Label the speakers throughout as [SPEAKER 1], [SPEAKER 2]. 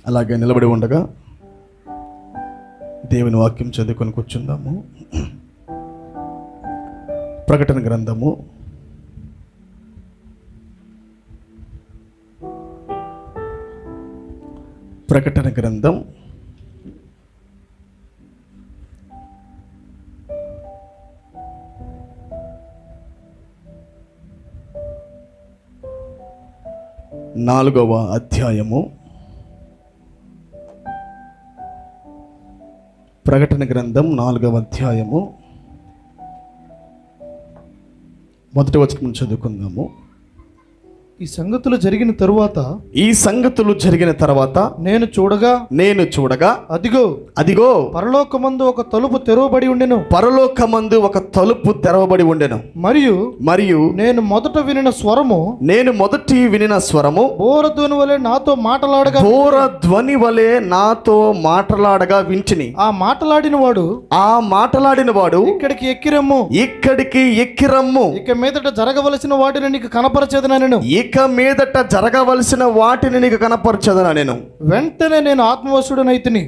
[SPEAKER 1] అలాగే నిలబడి ఉండగా దేవుని వాక్యం చదువుకొని కూర్చుందాము. ప్రకటన గ్రంథము 4వ అధ్యాయము. ప్రకటన గ్రంథం 4వ అధ్యాయము మొదటి వచనం చదువుకుందాము.
[SPEAKER 2] ఈ సంగతులు జరిగిన తరువాత నేను చూడగా అదిగో పరలోకమందు ఒక తలుపు తెరవబడి ఉండెను. మరియు నేను మొదట వినిన స్వరము బోరధ్వని వలె నాతో మాటలాడగా వింటిని. ఆ మాటలాడిన వాడు ఇక్కడికి ఎక్కిరమ్ము, ఇక మీదట జరగవలసిన వాటిని నీకు కనపరచెదనెను. ఇక మీదట జరగవలసిన వాటిని నీకు కనపరచదనా నేను. వెంటనే నేను ఆత్మవశుడనైతిని.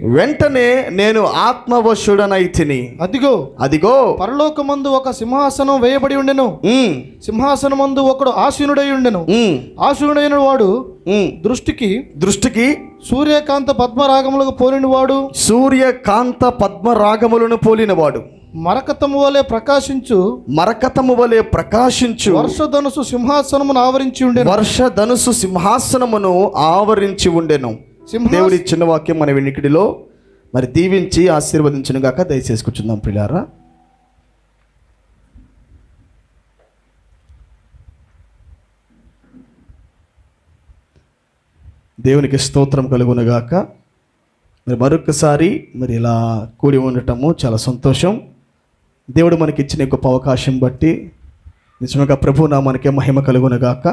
[SPEAKER 2] అదిగో పరలోకమందు ఒక సింహాసనం వేయబడి ఉండెను. సింహాసనమందు ఒకడు ఆసీనుడై ఉండెను. ఆసీనుడైన వాడు దృష్టికి సూర్యకాంత పద్మరాగములకు పోలినవాడు. మరకతము వలె ప్రకాశించు వర్షధనుసు సింహాసనమును ఆవరించి ఉండెను. దేవుడి చిన్న వాక్యం మన వినికిడిలో మరి దీవించి ఆశీర్వదించును గాక. దయచేసి కూర్చుందాం ప్రియులారా. దేవునికి స్తోత్రం కలుగును గాక. మరి మరొకసారి మరి ఇలా కూడి ఉండటము చాలా సంతోషం. దేవుడు మనకి ఇచ్చిన గొప్ప అవకాశం బట్టి నిజంగా ప్రభు నామానికే మహిమ కలుగునుగాక.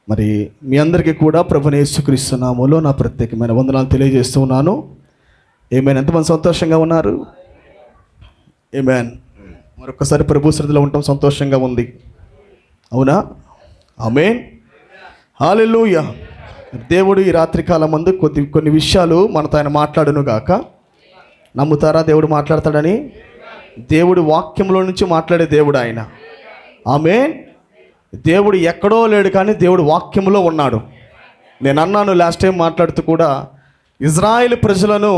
[SPEAKER 2] మరి మీ అందరికీ కూడా ప్రభుని యేసుక్రీస్తు నామములో నా ప్రత్యేకమైన వందనాలు తెలియజేస్తూ ఉన్నాను. ఏమైనా ఎంతమంది సంతోషంగా ఉన్నారు? ఏమైనా మరొకసారి ప్రభు శ్రద్ధలో ఉండటం సంతోషంగా ఉంది, అవునా? ఆమేన్, హల్లెలూయా. దేవుడు ఈ రాత్రికాలం మందు కొన్ని విషయాలు మనతో ఆయన మాట్లాడును గాక. నమ్ముతారా దేవుడు మాట్లాడతాడని? దేవుడు వాక్యంలో నుంచి మాట్లాడే దేవుడు ఆయన. ఆమేన్. దేవుడు ఎక్కడో లేడు, కానీ దేవుడు వాక్యంలో ఉన్నాడు. నేను అన్నాను లాస్ట్ టైం మాట్లాడుతూ కూడా, ఇజ్రాయేల్ ప్రజలను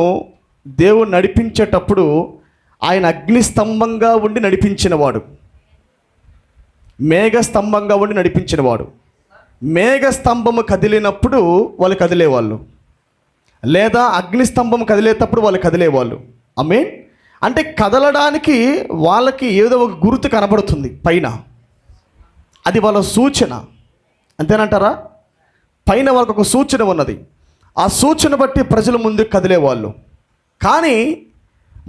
[SPEAKER 2] దేవుడు నడిపించేటప్పుడు ఆయన అగ్నిస్తంభంగా ఉండి నడిపించినవాడు, మేఘస్తంభంగా ఉండి నడిపించినవాడు. మేఘస్తంభము కదిలినప్పుడు వాళ్ళు కదిలేవాళ్ళు, లేదా అగ్నిస్తంభం కదిలేటప్పుడు వాళ్ళు కదిలేవాళ్ళు. ఆమేన్. అంటే కదలడానికి వాళ్ళకి ఏదో ఒక గుర్తు కనబడుతుంది పైన, అది వాళ్ళ సూచన. అంతేనంటారా? పైన వాళ్ళకు ఒక సూచన ఉన్నది. ఆ సూచన బట్టి ప్రజల ముందు కదిలేవాళ్ళు. కానీ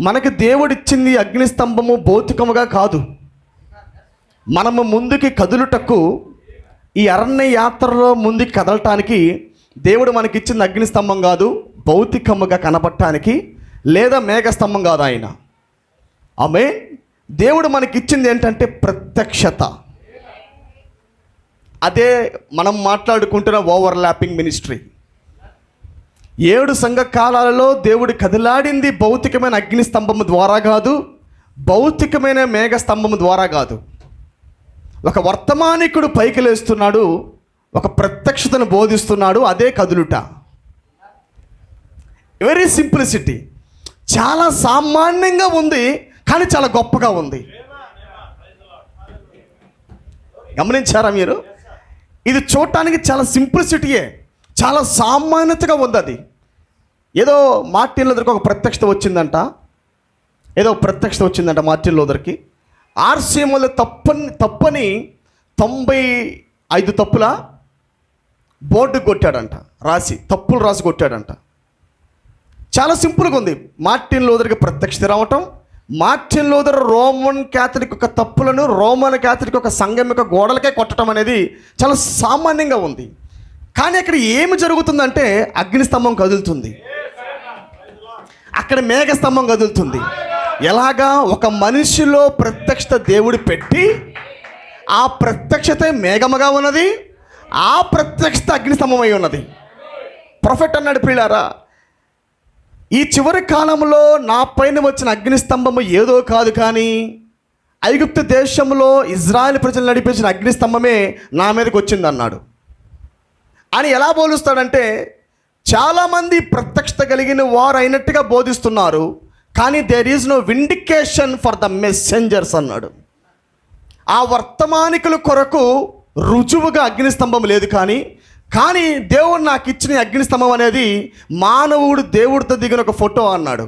[SPEAKER 2] మనకి దేవుడిచ్చింది అగ్నిస్తంభము భౌతికముగా కాదు. మనము ముందుకి కదులుటకు, ఈ అరణ్య యాత్రలో ముందుకు కదలటానికి దేవుడు మనకిచ్చింది అగ్నిస్తంభం కాదు, భౌతికముగా కనబడటానికి, లేదా మేఘస్తంభం కాదు ఆయన. ఆమె దేవుడు మనకిచ్చింది ఏంటంటే ప్రత్యక్షత. అదే మనం మాట్లాడుకుంటున్న ఓవర్లాపింగ్ మినిస్ట్రీ. 7 సంఘ కాలాలలో దేవుడు కదిలాడింది భౌతికమైన అగ్నిస్తంభము ద్వారా కాదు, భౌతికమైన మేఘస్తంభము ద్వారా కాదు. ఒక వర్తమానికుడు పైకి లేస్తున్నాడు, ఒక ప్రత్యక్షతను బోధిస్తున్నాడు, అదే కదులుట. Very simplicity. చాలా సామాన్యంగా ఉంది, కానీ చాలా గొప్పగా ఉంది. గమనించారా మీరు? ఇది చూడటానికి చాలా సింప్లిసిటీయే, చాలా సామాన్యతగా ఉంది. అది ఏదో మార్టిన్ లూథర్కి ఒక ప్రత్యక్షత వచ్చిందంట, మార్టిన్ లూథర్కి. ఆర్సీఎంలో తప్పని 95 తప్పుల బోర్డు కొట్టాడంట, తప్పులు రాసి కొట్టాడంట. చాలా సింపుల్గా ఉంది. మార్టిన్ లూథర్కి ప్రత్యక్షత రావటం, మార్టిన్ లూథర్ రోమన్ క్యాథలిక్ యొక్క తప్పులను రోమన్ క్యాథలిక్ యొక్క సంఘం యొక్క గోడలకే కొట్టడం అనేది చాలా సామాన్యంగా ఉంది. కానీ అక్కడ ఏమి జరుగుతుందంటే అగ్నిస్తంభం కదులుతుంది, అక్కడ మేఘస్తంభం కదులుతుంది. ఎలాగా? ఒక మనిషిలో ప్రత్యక్షత దేవుడు పెట్టి, ఆ ప్రత్యక్షత మేఘముగా ఉన్నది, ఆ ప్రత్యక్షత అగ్నిస్తంభమై ఉన్నది. ప్రొఫెట్ అన్నాడు ప్రియులారా, ఈ చివరి కాలంలో నా పైన వచ్చిన అగ్నిస్తంభము ఏదో కాదు, కానీ ఐగుప్తు దేశంలో ఇజ్రాయెల్ ప్రజలు నడిపించిన అగ్నిస్తంభమే నా మీదకి వచ్చింది అన్నాడు. అని ఎలా పోలుస్తాడంటే, చాలామంది ప్రత్యక్షత కలిగిన వారు అయినట్టుగా బోధిస్తున్నారు, కానీ there is no vindication for the messengers అన్నాడు. ఆ వర్తమానికుల కొరకు రుజువుగా అగ్నిస్తంభం లేదు, కానీ దేవుడు నాకు ఇచ్చిన అగ్నిస్తంభం అనేది మానవుడు దేవుడితో దిగిన ఒక ఫోటో అన్నాడు.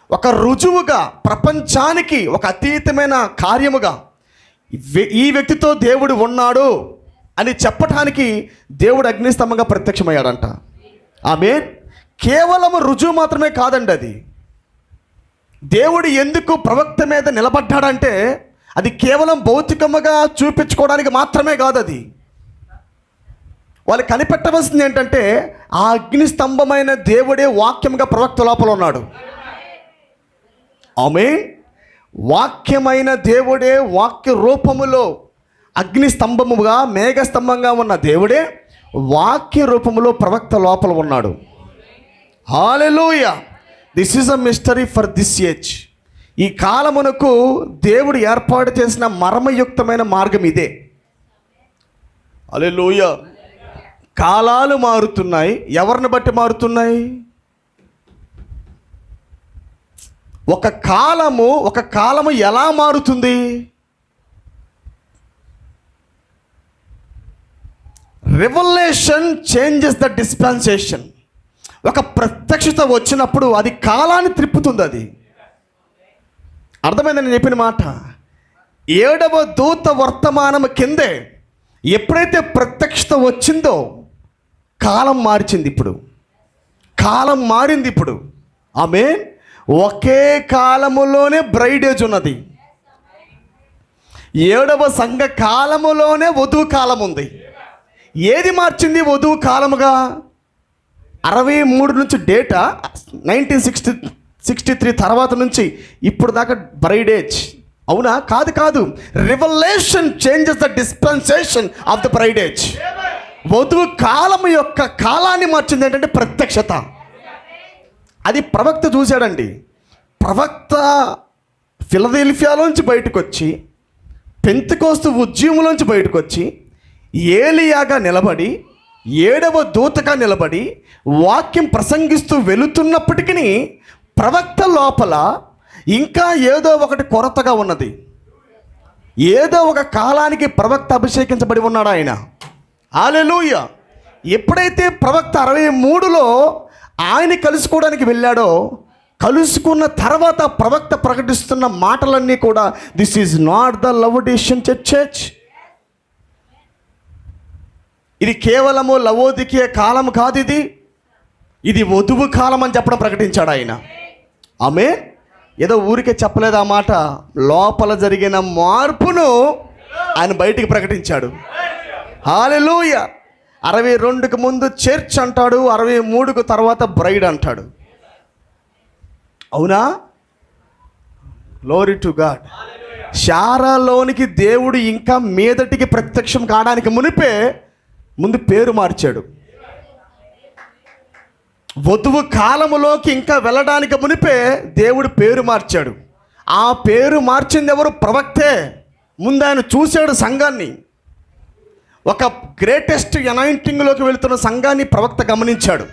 [SPEAKER 2] ఒక రుజువుగా, ప్రపంచానికి ఒక అతీతమైన కార్యముగా ఈ వ్యక్తితో దేవుడు ఉన్నాడు అని చెప్పటానికి దేవుడు అగ్నిస్తంభంగా ప్రత్యక్షమయ్యాడంట. ఆమేన్. కేవలం రుజువు మాత్రమే కాదండి అది. దేవుడు ఎందుకు ప్రవక్త మీద నిలబడ్డాడంటే అది కేవలం భౌతికముగా చూపించుకోవడానికి మాత్రమే కాదు. అది వాళ్ళు కనిపెట్టవలసింది ఏంటంటే ఆ అగ్నిస్తంభమైన దేవుడే వాక్యంగా ప్రవక్త లోపల ఉన్నాడు. ఆమేన్. వాక్యమైన దేవుడే వాక్య రూపములో అగ్నిస్తంభముగా మేఘస్తంభంగా ఉన్న దేవుడే వాక్య రూపములో ప్రవక్త లోపల ఉన్నాడు. హల్లెలూయా. This is a mystery for this age. ఈ కాలమునకు దేవుడు ఏర్పాటు చేసిన మర్మయుక్తమైన మార్గం ఇదే. హల్లెలూయా. కాలాలు మారుతున్నాయి. ఎవరిని బట్టి మారుతున్నాయి? ఒక కాలము ఎలా మారుతుంది? Revolution changes the dispensation. ఒక ప్రత్యక్షత వచ్చినప్పుడు అది కాలాన్ని త్రిప్పుతుంది. అది అర్థమైందని నేను చెప్పిన మాట. 7వ దూత వర్తమానం కిందే ఎప్పుడైతే ప్రత్యక్షత వచ్చిందో కాలం మార్చింది. ఇప్పుడు కాలం మారింది. ఇప్పుడు ఆమేన్. ఒకే కాలములోనే బ్రైడేజ్ ఉన్నది. 7వ సంఘ కాలములోనే వధువు కాలం ఉంది. ఏది మార్చింది వధువు కాలముగా? 63 నుంచి డేటా 1963 తర్వాత నుంచి ఇప్పుడు దాకా బ్రైడేజ్. అవునా? కాదు. Revolution changes the dispensation of the bride age. వధువు కాలం యొక్క కాలాన్ని మార్చింది ఏంటంటే ప్రత్యక్షత. అది ప్రవక్త చూశాడండి. ప్రవక్త ఫిలదెల్ఫియాలోంచి బయటకు వచ్చి, పెంతెకోస్తు ఉద్యమంలోంచి బయటకు వచ్చి, ఏలియాగా నిలబడి, 7వ దూతగా నిలబడి వాక్యం ప్రసంగిస్తూ వెళుతున్నప్పటికీ ప్రవక్త లోపల ఇంకా ఏదో ఒకటి కొరతగా ఉన్నది. ఏదో ఒక కాలానికి ప్రవక్త అభిషేకించబడి ఉన్నాడు ఆయన. హల్లెలూయా. ఎప్పుడైతే ప్రవక్త 63లో ఆయన కలుసుకోవడానికి వెళ్ళాడో, కలుసుకున్న తర్వాత ప్రవక్త ప్రకటిస్తున్న మాటలన్నీ కూడా this is not the Laodicean church. ఇది కేవలము లవోదికీయ కాలం కాదు, ఇది వధువు కాలం అని చెప్పడం ప్రకటించాడు ఆయన. ఆమె ఏదో ఊరికే చెప్పలేదు ఆ మాట. లోపల జరిగిన మార్పును ఆయన బయటికి ప్రకటించాడు. హల్లెలూయా. 62కు ముందు చర్చ్ అంటాడు, 63కు తర్వాత బ్రైడ్ అంటాడు. అవునా? Glory to God. శారాలోనికి దేవుడు ఇంకా మీదటికి ప్రత్యక్షం కావడానికి ముందు పేరు మార్చాడు. వధువు కాలములోకి ఇంకా వెళ్ళడానికి మునిపే దేవుడు పేరు మార్చాడు. ఆ పేరు మార్చింది ఎవరు? ప్రవక్తే. ముందు ఆయన చూశాడు సంఘాన్ని. ఒక గ్రేటెస్ట్ అనాయింటింగ్లోకి వెళుతున్న సంఘాన్ని ప్రవక్త గమనించాడు.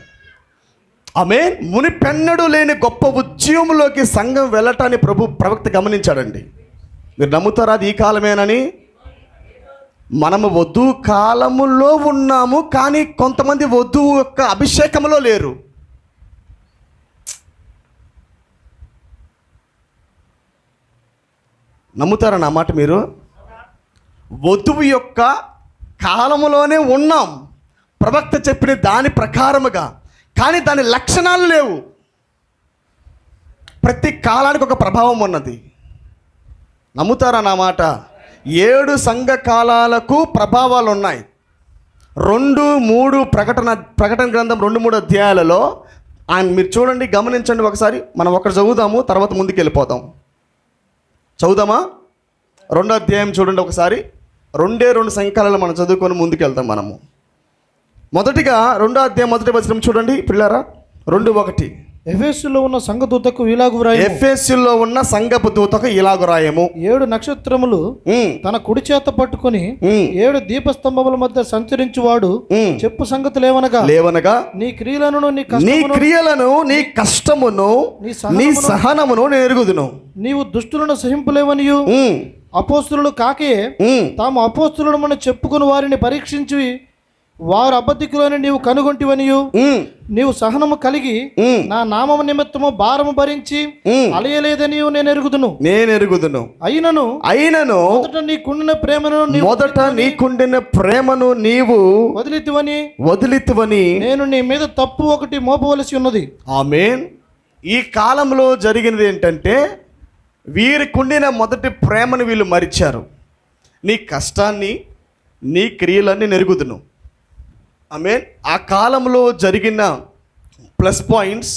[SPEAKER 2] ఆమె మునిపెన్నడూ లేని గొప్ప ఉద్యమంలోకి సంఘం వెళ్ళటాన్ని ప్రవక్త గమనించాడండి. మీరు నమ్ముతారా అది ఈ కాలమేనని? మనము వధువు కాలములో ఉన్నాము, కానీ కొంతమంది వధువు యొక్క అభిషేకంలో లేరు. నమ్ముతారా నా మాట మీరు? వధువు యొక్క కాలములోనే ఉన్నాం ప్రవక్త చెప్పిన దాని ప్రకారముగా, కానీ దాని లక్షణాలు లేవు. ప్రతి కాలానికి ఒక ప్రభావం ఉన్నది. నమ్ముతారా నా మాట? 7 సంఘ కాలాలకు ప్రభావాలు ఉన్నాయి. 2-3 ప్రకటన గ్రంథం 2-3 అధ్యాయాలలో ఆయన మీరు చూడండి, గమనించండి ఒకసారి. మనం ఒకటి చదువుదాము, తర్వాత ముందుకు వెళ్ళిపోతాం. చదువుదామా? 2వ అధ్యాయం చూడండి ఒకసారి. 2 సంఘకాలలో మనం చదువుకొని ముందుకు వెళ్తాం మనము. మొదటిగా 2వ అధ్యాయం 1వ వచనం చూడండి పిల్లారా. 2:1
[SPEAKER 3] ఎఫెసులో ఉన్న సంఘదూతకు ఇలాగు వ్రాయము.
[SPEAKER 2] ఎఫెసులో ఉన్న సంఘపు దూతకు ఇలాగు రాయము.
[SPEAKER 3] 7 నక్షత్రములు తన కుడి చేత పట్టుకుని 7 దీపస్తంభముల మధ్య సంచరించువాడు చెప్పు సంగతులేవనగా నీ క్రియలను
[SPEAKER 2] నీ కష్టమును నీ సహనమును నేను ఎరుగుదును.
[SPEAKER 3] నీవు దుష్టులను సహింపులేవనియు అపోస్తులు కాకే తాము అపోస్తులమని చెప్పుకుని వారిని పరీక్షించి వారు అబద్ధికులని నీవు కనుగొంటివనియు నీవు సహనము కలిగి నా నామము నిమిత్తము భారము భరించి అలయలేదని నేను ఎరుగుదును. అయినను మొదట
[SPEAKER 2] నీకుండిన ప్రేమను నీవు వదిలితివని
[SPEAKER 3] నేను నీ మీద తప్పు ఒకటి మోపవలసి ఉన్నది.
[SPEAKER 2] ఆమేన్. ఈ కాలంలో జరిగినది ఏంటంటే వీరికుండిన మొదటి ప్రేమను వీళ్ళు మరిచారు. నీ కష్టాన్ని నీ క్రియలన్నీ నెరుగుదును. ఆమేన్. ఆ కాలంలో జరిగిన ప్లస్ పాయింట్స్,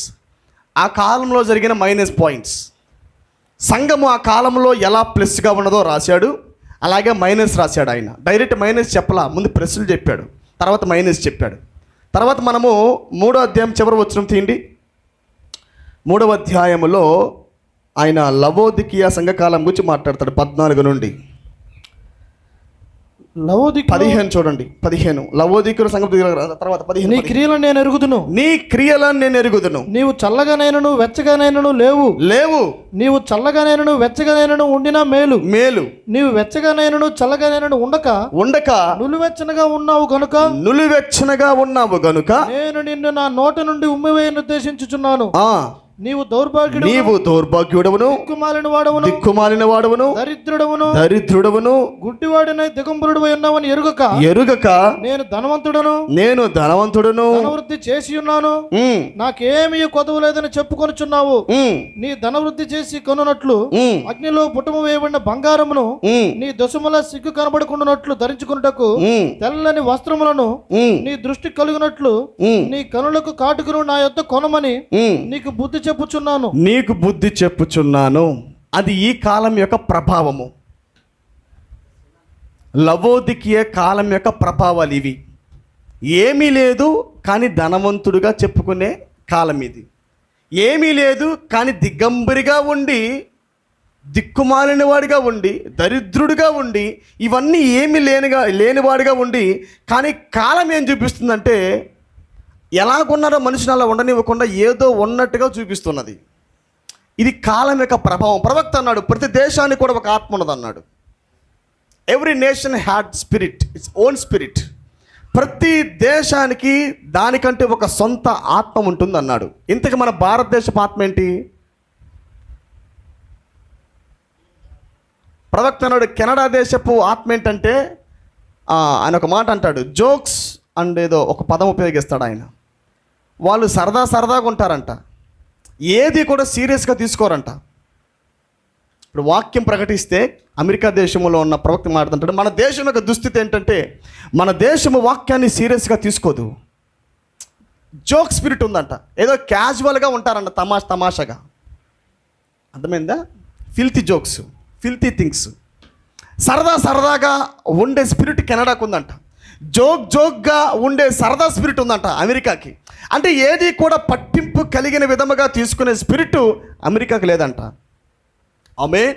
[SPEAKER 2] ఆ కాలంలో జరిగిన మైనస్ పాయింట్స్. సంఘము ఆ కాలంలో ఎలా ప్లస్గా ఉన్నదో రాశాడు, అలాగే మైనస్ రాశాడు. ఆయన డైరెక్ట్ మైనస్ చెప్పలా, ముందు ప్లస్లు చెప్పాడు, తర్వాత మైనస్ చెప్పాడు. తర్వాత మనము 3వ అధ్యాయం చివరి వచనం తీయండి. 3వ అధ్యాయములో ఆయన లవోదికీయ సంఘకాలం గురించి మాట్లాడతాడు. 14 నుండి 15 చూడండి. 15 లవోదికీయుల సంఘం తర్వాత 15
[SPEAKER 3] నీ క్రియలను నేను ఎరుగుదును. నీవు చల్లగానైనను వెచ్చగానైనను లేవు. నీవు చల్లగానైనను వెచ్చగానైనను ఉండినా మేలు. నీవు వెచ్చగానైనను చల్లగానైనను ఉండక నులివెచ్చనగా ఉన్నావు గనుక నేను నిన్ను నా నోట నుండి ఉమ్మివేయను ఉద్దేశించుచున్నాను. నీవు దౌర్భాగ్యుడవును, దిక్కుమాలిన వాడవును, దరిద్రుడవును, గుడ్డివాడినై దిగంబరుడవై ఉన్నావని ఎరుగక నేను ధనవంతుడను ధనవృద్ధి చేసి ఉన్నాను, నాకేమీ కొదవ లేదని చెప్పుకొనుచున్నావు. నీ ధనవృద్ధి చేసి కొనున్నట్లు అగ్నిలో పుటము వేయబడిన బంగారమును నీ దశముల సిగ్గు కనబడుకున్నట్లు ధరించుకున్నటకు తెల్లని వస్త్రములను నీ దృష్టి కలిగినట్లు నీ కనులకు కాటుకును నా యొద్ద కొనమని నీకు బుద్ధి చెప్పుచున్నాను. అది ఈ కాలం యొక్క ప్రభావము. లవోదికీయ కాలం యొక్క ప్రభావాలు ఇవి. ఏమీ లేదు కానీ ధనవంతుడిగా చెప్పుకునే కాలం ఇది. ఏమీ లేదు కానీ దిగంబరిగా ఉండి, దిక్కుమాలిన వాడిగా ఉండి, దరిద్రుడిగా ఉండి, ఇవన్నీ ఏమీ లేనివాడిగా ఉండి, కానీ కాలం ఏం చూపిస్తుందంటే ఎలాగున్నారో మనుషులు అలా ఉండనివ్వకుండా ఏదో ఉన్నట్టుగా చూపిస్తున్నది. ఇది కాలం యొక్క ప్రభావం. ప్రవక్త అన్నాడు ప్రతి దేశానికి కూడా ఒక ఆత్మ ఉన్నది అన్నాడు. Every nation had spirit, its own spirit. ప్రతి దేశానికి దానికంటే ఒక సొంత ఆత్మ ఉంటుంది అన్నాడు. ఇంతకు మన భారతదేశపు ఆత్మ ఏంటి? ప్రవక్త అన్నాడు కెనడా దేశపు ఆత్మ ఏంటంటే ఆయన ఒక మాట అంటాడు, జోక్స్ అండ్ ఏదో ఒక పదం ఉపయోగిస్తాడు ఆయన. వాళ్ళు సరదాగా ఉంటారంట, ఏది కూడా సీరియస్గా తీసుకోరంట. ఇప్పుడు వాక్యం ప్రకటిస్తే అమెరికా దేశంలో ఉన్న ప్రవక్త మాట్లాడుతుంటాడు, మన దేశం యొక్క దుస్థితి ఏంటంటే మన దేశము వాక్యాన్ని సీరియస్గా తీసుకోదు. జోక్ స్పిరిట్ ఉందంట, ఏదో క్యాజువల్గా ఉంటారంట, తమాషాగా. అర్థమైందా? ఫిల్తీ జోక్స్, ఫిల్తీ థింగ్స్, సరదాగా ఉండే స్పిరిట్ కెనడాకు ఉందంట. జోక్గా ఉండే సరదా స్పిరిట్ ఉందంట అమెరికాకి. అంటే ఏది కూడా పట్టింపు కలిగిన విధముగా తీసుకునే స్పిరిట్ అమెరికాకి లేదంట. ఆమేన్.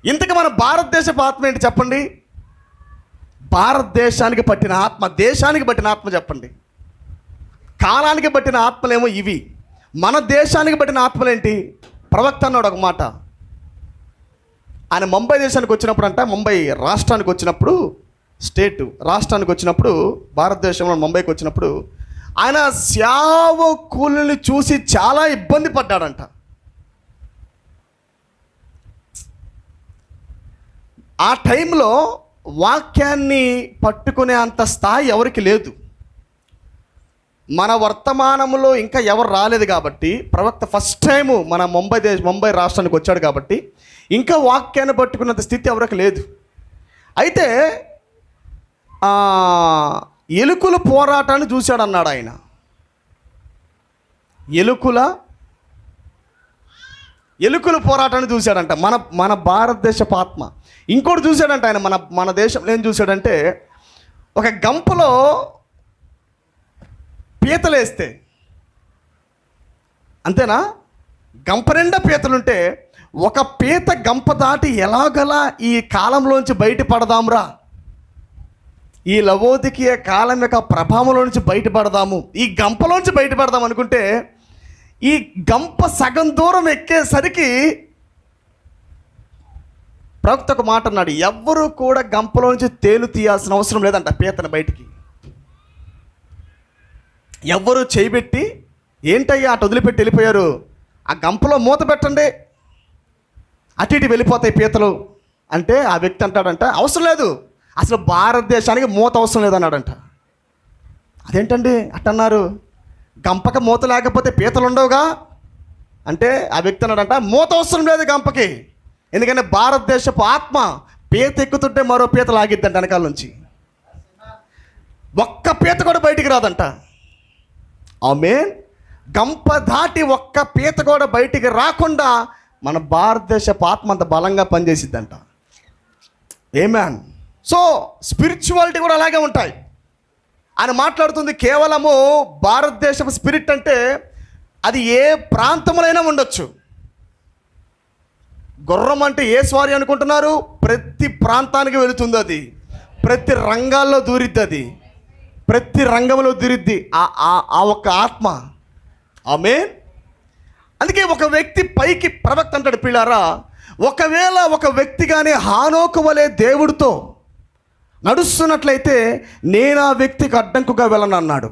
[SPEAKER 3] ఇంతకు మన భారతదేశపు ఆత్మ ఏంటి చెప్పండి? భారతదేశానికి పట్టిన ఆత్మ, దేశానికి పట్టిన ఆత్మ చెప్పండి. కాలానికి పట్టిన ఆత్మలేమో ఇవి. మన దేశానికి పట్టిన ఆత్మలేంటి? ప్రవక్త అన్నాడు ఒక మాట. ఆయన ముంబై దేశానికి వచ్చినప్పుడు ముంబై రాష్ట్రానికి వచ్చినప్పుడు, రాష్ట్రానికి వచ్చినప్పుడు, భారతదేశంలో ముంబైకి వచ్చినప్పుడు ఆయన సేవకుల్ని చూసి చాలా ఇబ్బంది పడ్డాడంట. ఆ టైంలో వాక్యాన్ని పట్టుకునే అంత స్థాయి ఎవరికి లేదు. మన వర్తమానంలో ఇంకా ఎవరు రాలేదు కాబట్టి, ప్రవక్త ఫస్ట్ టైము మన ముంబై రాష్ట్రానికి వచ్చాడు కాబట్టి ఇంకా వాక్యాన్ని పట్టుకున్నంత స్థితి ఎవరికి లేదు. అయితే ఎలుకల పోరాటాన్ని చూశాడు అన్నాడు ఆయన. ఎలుకల పోరాటాన్ని చూశాడంట మన భారతదేశపు ఆత్మ. ఇంకోటి చూశాడంట ఆయన మన దేశంలో ఏం చూశాడంటే, ఒక గంపలో పీతలేస్తే, అంతేనా? గంప నిండా పీతలుంటే ఒక పీత గంప దాటి ఎలాగలా ఈ కాలంలోంచి బయటపడదాంరా, ఈ లవోదికీయ కాలం యొక్క ప్రభావంలో నుంచి బయటపడదాము, ఈ గంపలోంచి బయటపడదాం అనుకుంటే ఈ గంప సగం దూరం ఎక్కేసరికి ప్రవక్త ఒక మాట అన్నాడు, ఎవ్వరూ కూడా గంపలోంచి తేలు తీయాల్సిన అవసరం లేదంట పీతను బయటికి. ఎవ్వరూ చేయబెట్టి ఏంటయ్యా అటు వదిలిపెట్టి వెళ్ళిపోయారు, ఆ గంపలో మూత పెట్టండి, అటు ఇటు వెళ్ళిపోతాయి పీతలు అంటే ఆ వ్యక్తి అంటాడంట, అవసరం లేదు, అసలు భారతదేశానికి మూత అవసరం లేదన్నాడంట. అదేంటండి అట్టన్నారు, గంపక మూత లేకపోతే పీతలు ఉండవుగా అంటే ఆ వ్యక్తి అన్నాడంట, మూత అవసరం లేదు గంపకి, ఎందుకంటే భారతదేశపు ఆత్మ పీత ఎక్కుతుంటే మరో పీత లాగిద్దంట వెనకాల నుంచి, ఒక్క పీత కూడా బయటికి రాదంట. ఆమేన్. గంప దాటి ఒక్క పీత కూడా బయటికి రాకుండా మన భారతదేశపు ఆత్మ అంత బలంగా పనిచేసిద్దంట. ఆమేన్. సో స్పిరిచువాలిటీ కూడా అలాగే ఉంటాయి. ఆయన మాట్లాడుతుంది కేవలము భారతదేశపు స్పిరిట్ అంటే అది ఏ ప్రాంతంలోనైనా ఉండొచ్చు. గుర్రం అంటే ఏ స్వారీ అనుకుంటున్నారు? ప్రతి ప్రాంతానికి వెళుతుంది, అది ప్రతి రంగాల్లో దూరిద్ది, అది ప్రతి రంగంలో దూరిద్ది ఆ ఒక్క ఆత్మ. ఆమేన్. అందుకే ఒక వ్యక్తి పైకి ప్రవక్త అంటాడు, పిల్లారా, ఒకవేళ ఒక వ్యక్తిగానే హానోకు వలె దేవుడితో నడుస్తున్నట్లయితే నేను ఆ వ్యక్తికి అడ్డంకుగా వెళ్ళను అన్నాడు.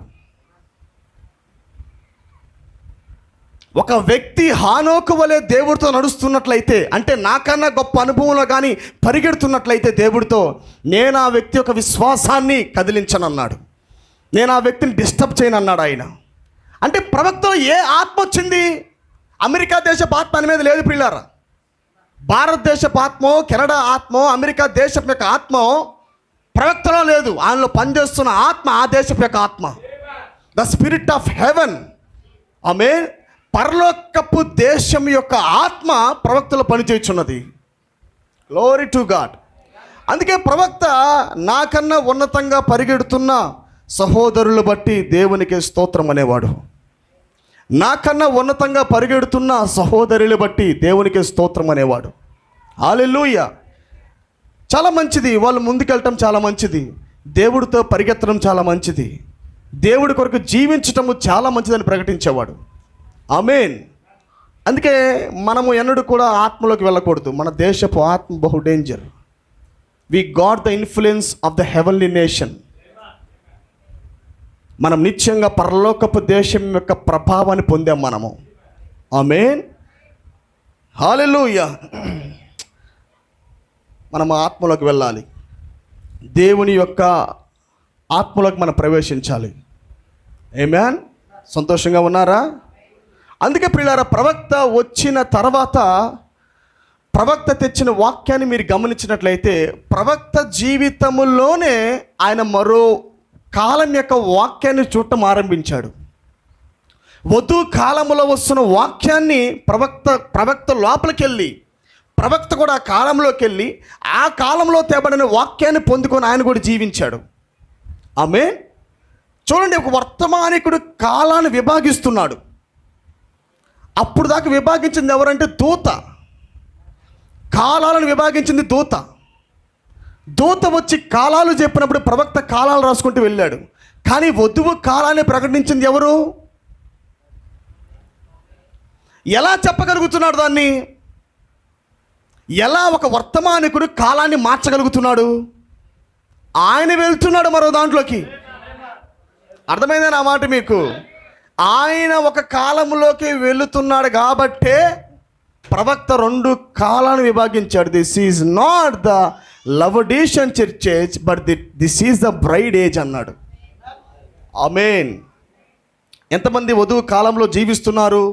[SPEAKER 3] ఒక వ్యక్తి హానోకు వలె దేవుడితో నడుస్తున్నట్లయితే అంటే నాకన్నా గొప్ప అనుభవంలో కానీ పరిగెడుతున్నట్లయితే దేవుడితో, నేను ఆ వ్యక్తి యొక్క విశ్వాసాన్ని కదిలించనన్నాడు, నేను ఆ వ్యక్తిని డిస్టర్బ్ చేయను అన్నాడు ఆయన. అంటే ప్రవక్తలో ఏ ఆత్మ వచ్చింది? అమెరికా దేశపు ఆత్మ అని మీద లేదు పిల్లారా. భారతదేశపు ఆత్మో, కెనడా ఆత్మో, అమెరికా దేశపు యొక్క ఆత్మో ప్రవక్తలో లేదు. ఆయనలో పనిచేస్తున్న ఆత్మ ఆ దేశపు యొక్క ఆత్మ, ద స్పిరిట్ ఆఫ్ హెవెన్. ఆమేన్. పరలోకపు దేశం యొక్క ఆత్మ ప్రవక్తలో పనిచేయుచున్నది. Glory to God. అందుకే ప్రవక్త నాకన్నా ఉన్నతంగా పరిగెడుతున్న సహోదరులు బట్టి దేవునికి స్తోత్రం అనేవాడు. నాకన్నా ఉన్నతంగా పరిగెడుతున్న సహోదరులు బట్టి దేవునికి స్తోత్రం అనేవాడు. హల్లెలూయా. చాలా మంచిది, వాళ్ళు ముందుకెళ్ళటం చాలా మంచిది, దేవుడితో పరిగెత్తడం చాలా మంచిది, దేవుడి కొరకు జీవించటము చాలా మంచిదని ప్రకటించేవాడు. ఆమేన్. అందుకే మనము ఎన్నడూ కూడా ఆత్మలోకి వెళ్ళకూడదు. మన దేశపు ఆత్మ బహు danger. We got the influence of the heavenly nation. మనం నిత్యంగా పరలోకపు దేశం యొక్క ప్రభావాన్ని పొందాం మనము. ఆమేన్. హల్లెలూయా. మనం ఆత్మలోకి వెళ్ళాలి, దేవుని యొక్క ఆత్మలోకి మనం ప్రవేశించాలి. ఆమేన్. సంతోషంగా ఉన్నారా? అందుకే ప్రియులారా, ప్రవక్త వచ్చిన తర్వాత ప్రవక్త తెచ్చిన వాక్యాన్ని మీరు గమనించినట్లయితే ప్రవక్త జీవితంలోనే ఆయన మరో కాలం యొక్క వాక్యాన్ని చూడటం ఆరంభించాడు. వధు కాలంలో వస్తున్న వాక్యాన్ని ప్రవక్త లోపలికి వెళ్ళి, ప్రవక్త కూడా ఆ కాలంలోకి వెళ్ళి ఆ కాలంలో తేబడిన వాక్యాన్ని పొందుకొని ఆయన కూడా జీవించాడు. ఆమేన్. చూడండి, ఒక వర్తమానికుడు కాలాన్ని విభాగిస్తున్నాడు. అప్పుడు దాకా విభాగించింది ఎవరంటే దూత. కాలాలను విభాగించింది దూత. దూత వచ్చి కాలాలు చెప్పినప్పుడు ప్రవక్త కాలాలు రాసుకుంటూ వెళ్ళాడు. కానీ వధువు కాలాన్ని ప్రకటించింది ఎవరు? ఎలా చెప్పగలుగుతున్నాడు దాన్ని? ఎలా ఒక వర్తమానికుడు కాలాన్ని మార్చగలుగుతున్నాడు? ఆయన వెళ్తున్నాడు మరో దాంట్లోకి. అర్థమైందా నా మాట మీకు? ఆయన ఒక కాలంలోకి వెళుతున్నాడు కాబట్టే ప్రవక్త రెండు కాలాన్ని విభాగించాడు. This is not the Laodicean church age but this is the bride age అన్నాడు. ఆమేన్. ఎంతమంది వధువు కాలంలో జీవిస్తున్నారు?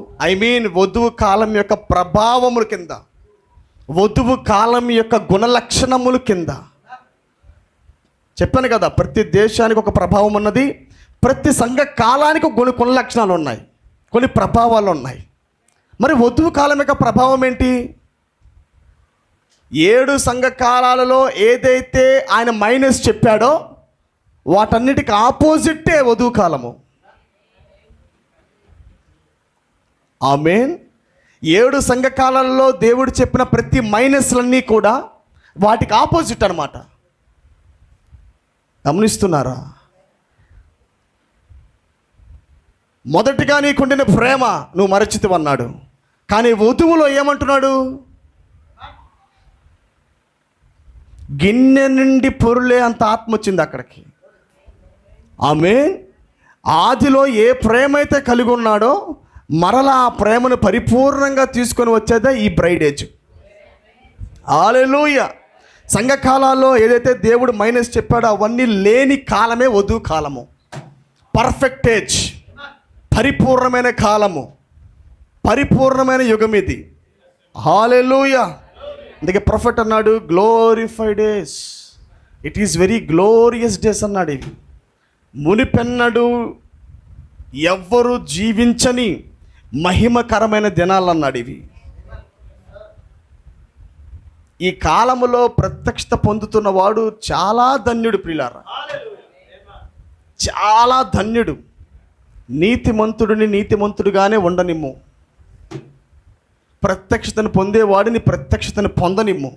[SPEAKER 3] వధువు కాలం యొక్క ప్రభావముల కింద, వధువు కాలం యొక్క గుణలక్షణముల కింద. చెప్పాను కదా, ప్రతి దేశానికి ఒక ప్రభావం ఉన్నది, ప్రతి సంఘ కాలానికి కొన్ని లక్షణాలు ఉన్నాయి, కొన్ని ప్రభావాలు ఉన్నాయి. మరి వధువు కాలం యొక్క ప్రభావం ఏంటి? 7 సంఘ కాలాలలో ఏదైతే ఆయన మైనస్ చెప్పాడో వాటన్నిటికి ఆపోజిట్టే వధువు కాలము. ఆమేన్. 7 సంఘకాలాల్లో దేవుడు చెప్పిన ప్రతి మైనస్లన్నీ కూడా వాటికి ఆపోజిట్ అన్నమాట. గమనిస్తున్నారా? మొదటిగా నీకుండిన ప్రేమ నువ్వు మరచితివన్నాడు. కానీ వధువులో ఏమంటున్నాడు? గిన్నె నుండి పొరులే అంత ఆత్మ వచ్చింది అక్కడికి. ఆమేన్. ఆదిలో ఏ ప్రేమ అయితే కలిగి ఉన్నాడో మరలా ఆ ప్రేమను పరిపూర్ణంగా తీసుకొని వచ్చేదే ఈ బ్రైడేజ్. హల్లెలూయా. సంఘకాలాల్లో ఏదైతే దేవుడు మైనస్ చెప్పాడో అవన్నీ లేని కాలమే వధువు కాలము. పర్ఫెక్ట్ ఏజ్, పరిపూర్ణమైన కాలము, పరిపూర్ణమైన యుగం ఇది. హల్లెలూయా. అందుకే ప్రొఫెట్ అన్నాడు, glorified days, it is very glorious days అన్నాడు. ఇవి మునిపెన్నడు ఎవ్వరు జీవించని మహిమకరమైన దినాలు అన్నాడు. ఇవి ఈ కాలములో ప్రత్యక్షత పొందుతున్నవాడు చాలా ధన్యుడు ప్రియులారా, చాలా ధన్యుడు. నీతిమంతుడిని నీతిమంతుడుగానే ఉండనిమ్ము, ప్రత్యక్షతను పొందేవాడిని ప్రత్యక్షతను పొందనిమ్ము,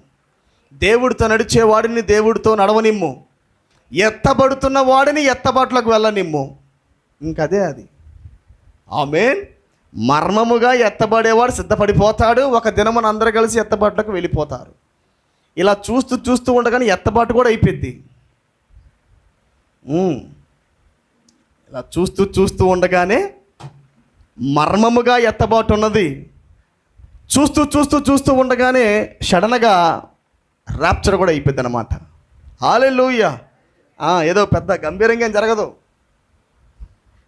[SPEAKER 3] దేవుడితో నడిచేవాడిని దేవుడితో నడవనిమ్ము, ఎత్తబడుతున్న వాడిని ఎత్తబాట్లకు వెళ్ళనిమ్ము. ఇంకదే అది. ఆమేన్. మర్మముగా ఎత్తబడేవాడు సిద్ధపడిపోతాడు, ఒక దినమున అందరూ కలిసి ఎత్తబాట్లకు వెళ్ళిపోతారు. ఇలా చూస్తూ చూస్తూ ఉండగానే ఎత్తబాటు కూడా అయిపోద్ది. ఇలా చూస్తూ చూస్తూ ఉండగానే మర్మముగా ఎత్తబాటు ఉన్నది. చూస్తూ చూస్తూ చూస్తూ ఉండగానే సడన్గా ర్యాప్చర్ కూడా అయిపోద్ది అన్నమాట. హల్లెలూయా. ఏదో పెద్ద గంభీరంగా ఏం జరగదు.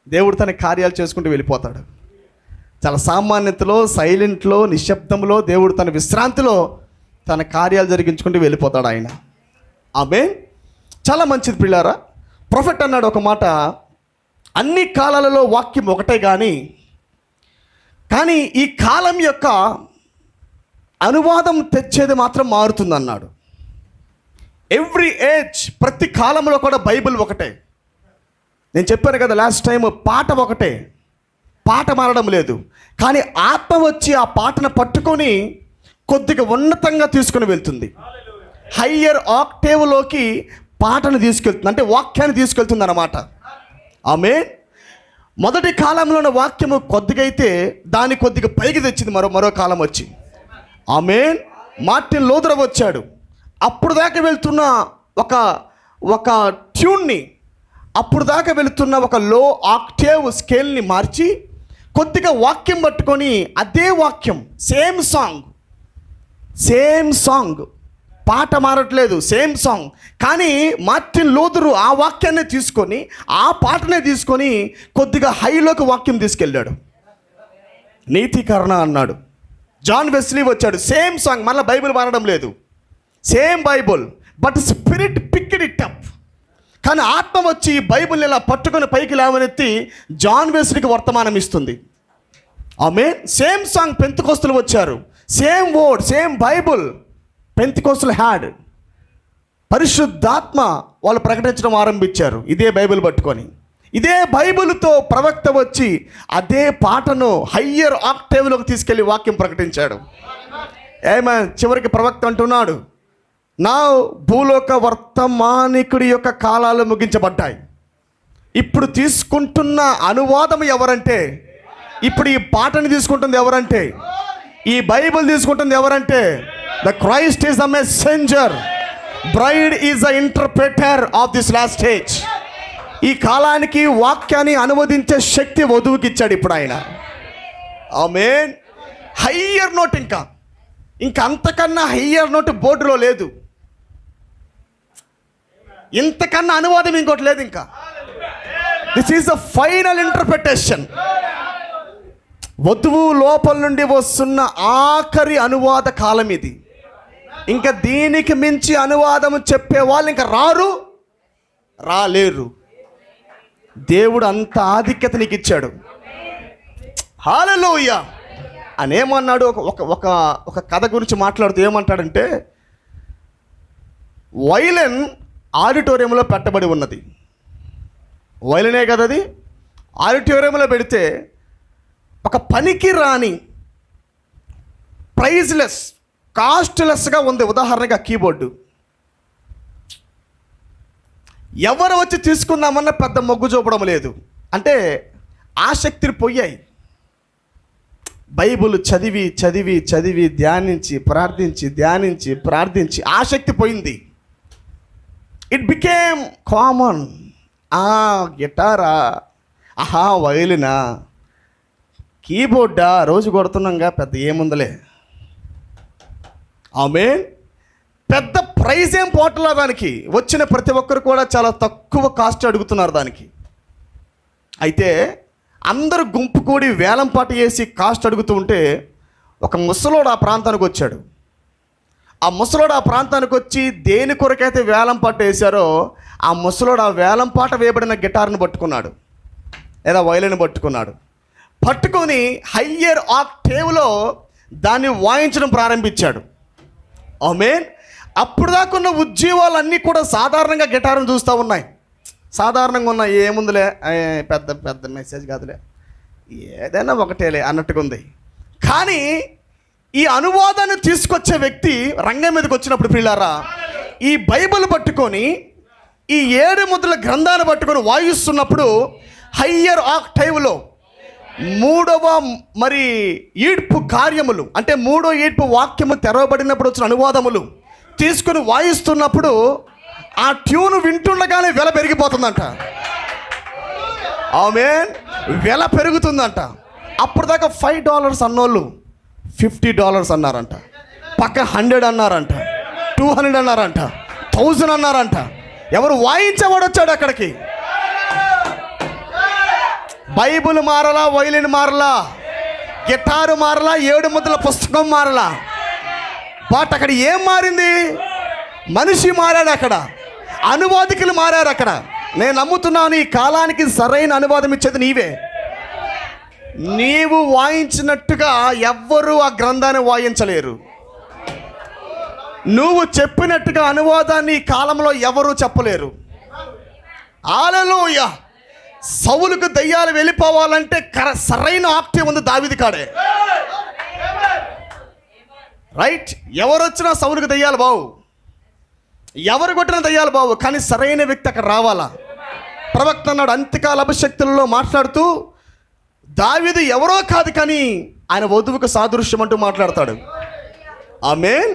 [SPEAKER 3] దేవుడు తన కార్యాలు చేసుకుంటూ వెళ్ళిపోతాడు. చాలా సామాన్యతలో, సైలెంట్లో, నిశ్శబ్దంలో, దేవుడు తన విశ్రాంతిలో తన కార్యాలు జరిగించుకుంటూ వెళ్ళిపోతాడు ఆయన. ఆమేన్. చాలా మంచిది పిల్లారా. ప్రొఫెట్ అన్నాడు ఒక మాట, అన్ని కాలాలలో వాక్యం ఒకటే కానీ ఈ కాలం యొక్క అనువాదం తెచ్చేది మాత్రం మారుతుంది అన్నాడు. ఎవ్రీ ఏజ్, ప్రతి కాలంలో కూడా బైబిల్ ఒకటే. నేను చెప్పాను కదా లాస్ట్ టైం, పాట ఒకటే, పాట మారడం లేదు. కానీ ఆత్మ వచ్చి ఆ పాటను పట్టుకొని కొద్దిగా ఉన్నతంగా తీసుకుని వెళ్తుంది. హయ్యర్ ఆక్టేవ్లోకి పాటను తీసుకెళ్తుంది, అంటే వాక్యాన్ని తీసుకెళ్తుంది అన్నమాట. ఆమేన్. మొదటి కాలంలో ఉన్న వాక్యము కొద్దిగా అయితే దాన్ని కొద్దిగా పైకి తెచ్చింది మరో కాలం వచ్చి. ఆమేన్. మార్టిన్ లూథర్ వచ్చాడు. అప్పుడు దాకా వెళ్తున్న ఒక ట్యూన్ని, అప్పుడు దాకా వెళుతున్న ఒక లో ఆక్టేవ్ స్కేల్ని మార్చి కొద్దిగా వాక్యం పట్టుకొని అదే వాక్యం, సేమ్ సాంగ్, పాట మారట్లేదు, సేమ్ సాంగ్. కానీ మార్టిన్ లూథరు ఆ వాక్యాన్ని తీసుకొని, ఆ పాటనే తీసుకొని కొద్దిగా హైలోకి వాక్యం తీసుకెళ్ళాడు. నీతీకరణ అన్నాడు. జాన్ వెస్లీ వచ్చాడు, సేమ్ సాంగ్, మళ్ళీ బైబిల్ మారడం లేదు, same Bible, but spirit picked it up. కానీ ఆత్మ వచ్చి బైబిల్ని ఇలా పట్టుకొని పైకి లేవనెత్తి జాన్ వెస్లీకి వర్తమానం ఇస్తుంది. ఆమేన్. సేమ్ సాంగ్ పెంతెకోస్తులు వచ్చారు, సేమ్ వర్డ్, సేమ్ బైబుల్ పెంతెకోస్తులు హ్యాడ్. పరిశుద్ధాత్మ వాళ్ళు ప్రకటించడం ఆరంభించారు ఇదే బైబిల్ పట్టుకొని. ఇదే బైబిల్తో ప్రవక్త వచ్చి అదే పాటను హయ్యర్ ఆక్టేవ్లోకి తీసుకెళ్ళి వాక్యం ప్రకటించాడు. చివరికి ప్రవక్త అంటున్నాడు, నా భూలోక వర్తమానికుడి యొక్క కాలాలు ముగించబడ్డాయి. ఇప్పుడు తీసుకుంటున్న అనువాదం ఎవరంటే, ఇప్పుడు ఈ పాటని తీసుకుంటుంది ఎవరంటే, ఈ బైబిల్ తీసుకుంటుంది ఎవరంటే, the Christ is the messenger, braid is the interpreter of this last stage. ఈ కాలానికి వాక్యాన్ని అనువదించే శక్తి వధువుకి ఇచ్చాడు ఇప్పుడు ఆయన. ఆమేన్. హయ్యర్ నోట్, ఇంకా అంతకన్నా హయ్యర్ నోట్ బోర్డులో లేదు, ఇంతకన్నా అనువాదం ఇంకోటి లేదు ఇంకా. This is the final interpretation. వధువు లోపల నుండి వస్తున్న ఆఖరి అనువాద కాలం ఇది. ఇంకా దీనికి మించి అనువాదం చెప్పే వాళ్ళు ఇంకా రాలేరు. దేవుడు అంత ఆధిక్యత నీకు ఇచ్చాడు. హల్లెలూయా. అనేమన్నాడు, ఒక కథ గురించి మాట్లాడుతూ ఏమంటాడంటే, వైలెన్ ఆడిటోరియంలో పెట్టబడి ఉన్నది. వైలెనే కదా అది, ఆడిటోరియంలో పెడితే ఒక పనికి రాని ప్రైజ్లెస్ కాస్ట్లెస్గా ఉంది. ఉదాహరణగా కీబోర్డు. ఎవరు వచ్చి తీసుకుందామన్నా పెద్ద మొగ్గు చూపడం లేదు. అంటే ఆసక్తిని పోయాయి. బైబిల్ చదివి చదివి చదివి ధ్యానించి ప్రార్థించి ఆసక్తి పోయింది. It became common. గిటారా, వయలినా, కీబోర్డా, రోజు కొడుతున్నాంగా, పెద్ద ఏముందలే. ఆమేన్. పెద్ద ప్రైజ్ ఏం పోవట్లా దానికి. వచ్చిన ప్రతి ఒక్కరు కూడా చాలా తక్కువ కాస్ట్ అడుగుతున్నారు దానికి. అయితే అందరూ గుంపు కూడి వేలం పాట వేసి కాస్ట్ అడుగుతూ ఉంటే ఒక ముసలోడు ఆ ప్రాంతానికి వచ్చాడు. ఆ ముసలోడు ఆ ప్రాంతానికి వచ్చి దేని కొరకైతే వేలం పాట వేశారో ఆ ముసలోడు ఆ వేలం పాట వేయబడిన గిటార్ని పట్టుకున్నాడు, లేదా వయలిన్ పట్టుకొని హయ్యర్ ఆక్టేవ్లో దాన్ని వాయించడం ప్రారంభించాడు. ఆమేన్. అప్పుడు దాకున్న ఉద్యోగాలన్నీ కూడా సాధారణంగా గిటార్ను చూస్తూ ఉన్నాయి. సాధారణంగా ఉన్న ఏముందిలే, పెద్ద పెద్ద మెసేజ్ కాదులే, ఏదైనా ఒకటేలే అన్నట్టుగా ఉంది. కానీ ఈ అనువాదాన్ని తీసుకొచ్చే వ్యక్తి రంగం మీదకి వచ్చినప్పుడు పిల్లారా, ఈ బైబిల్ పట్టుకొని ఈ 7 ముద్రల గ్రంథాన్ని పట్టుకొని వాయిస్తున్నప్పుడు హయ్యర్ ఆక్టైవ్లో 3వ ఈడ్పు కార్యములు, అంటే 3వ ఈడ్పు వాక్యము తెరవబడినప్పుడు వచ్చిన అనువాదములు తీసుకుని వాయిస్తున్నప్పుడు ఆ ట్యూన్ వింటుండగానే వెల పెరిగిపోతుందంట. ఆమేన్. వెల పెరుగుతుందంట. అప్పుడు దాకా $5 అన్నోళ్ళు $50 అన్నారంట, పక్క 100 అన్నారంట, 200 అన్నారంట, 1000 అన్నారంట. ఎవరు వాయించేవాడు వచ్చాడు అక్కడికి. బైబిల్ మారలా, వయలిన్ మారలా, గిటారు మారలా, 7 ముద్రల పుస్తకం మారలా. బట్ అక్కడ ఏం మారింది? మనిషి మారాడు. అక్కడ అనువాదికులు మారారు. అక్కడ నేను నమ్ముతున్నాను ఈ కాలానికి సరైన అనువాదం ఇచ్చేది నీవే. నీవు వాయించినట్టుగా ఎవ్వరూ ఆ గ్రంథాన్ని వాయించలేరు. నువ్వు చెప్పినట్టుగా అనువాదాన్ని ఈ కాలంలో ఎవరూ చెప్పలేరు. హల్లెలూయా. సౌలుకు దయ్యాలు వెళ్ళిపోవాలంటే సరైన ఆక్టివ్ ఉంది దావీదు కాడే. రైట్. ఎవరు వచ్చినా సౌలుకు దయ్యాలు బావు, ఎవరు కొట్టిన దయ్యాలు బావు, కానీ సరైన వ్యక్తి అక్కడ రావాలా. ప్రవక్త అన్నాడు అంత్యకాల అభిషక్తులలో మాట్లాడుతూ, దావీదు ఎవరో కాదు కానీ ఆయన వధువుకు సాదృశ్యం అంటూ మాట్లాడతాడు. ఆమేన్.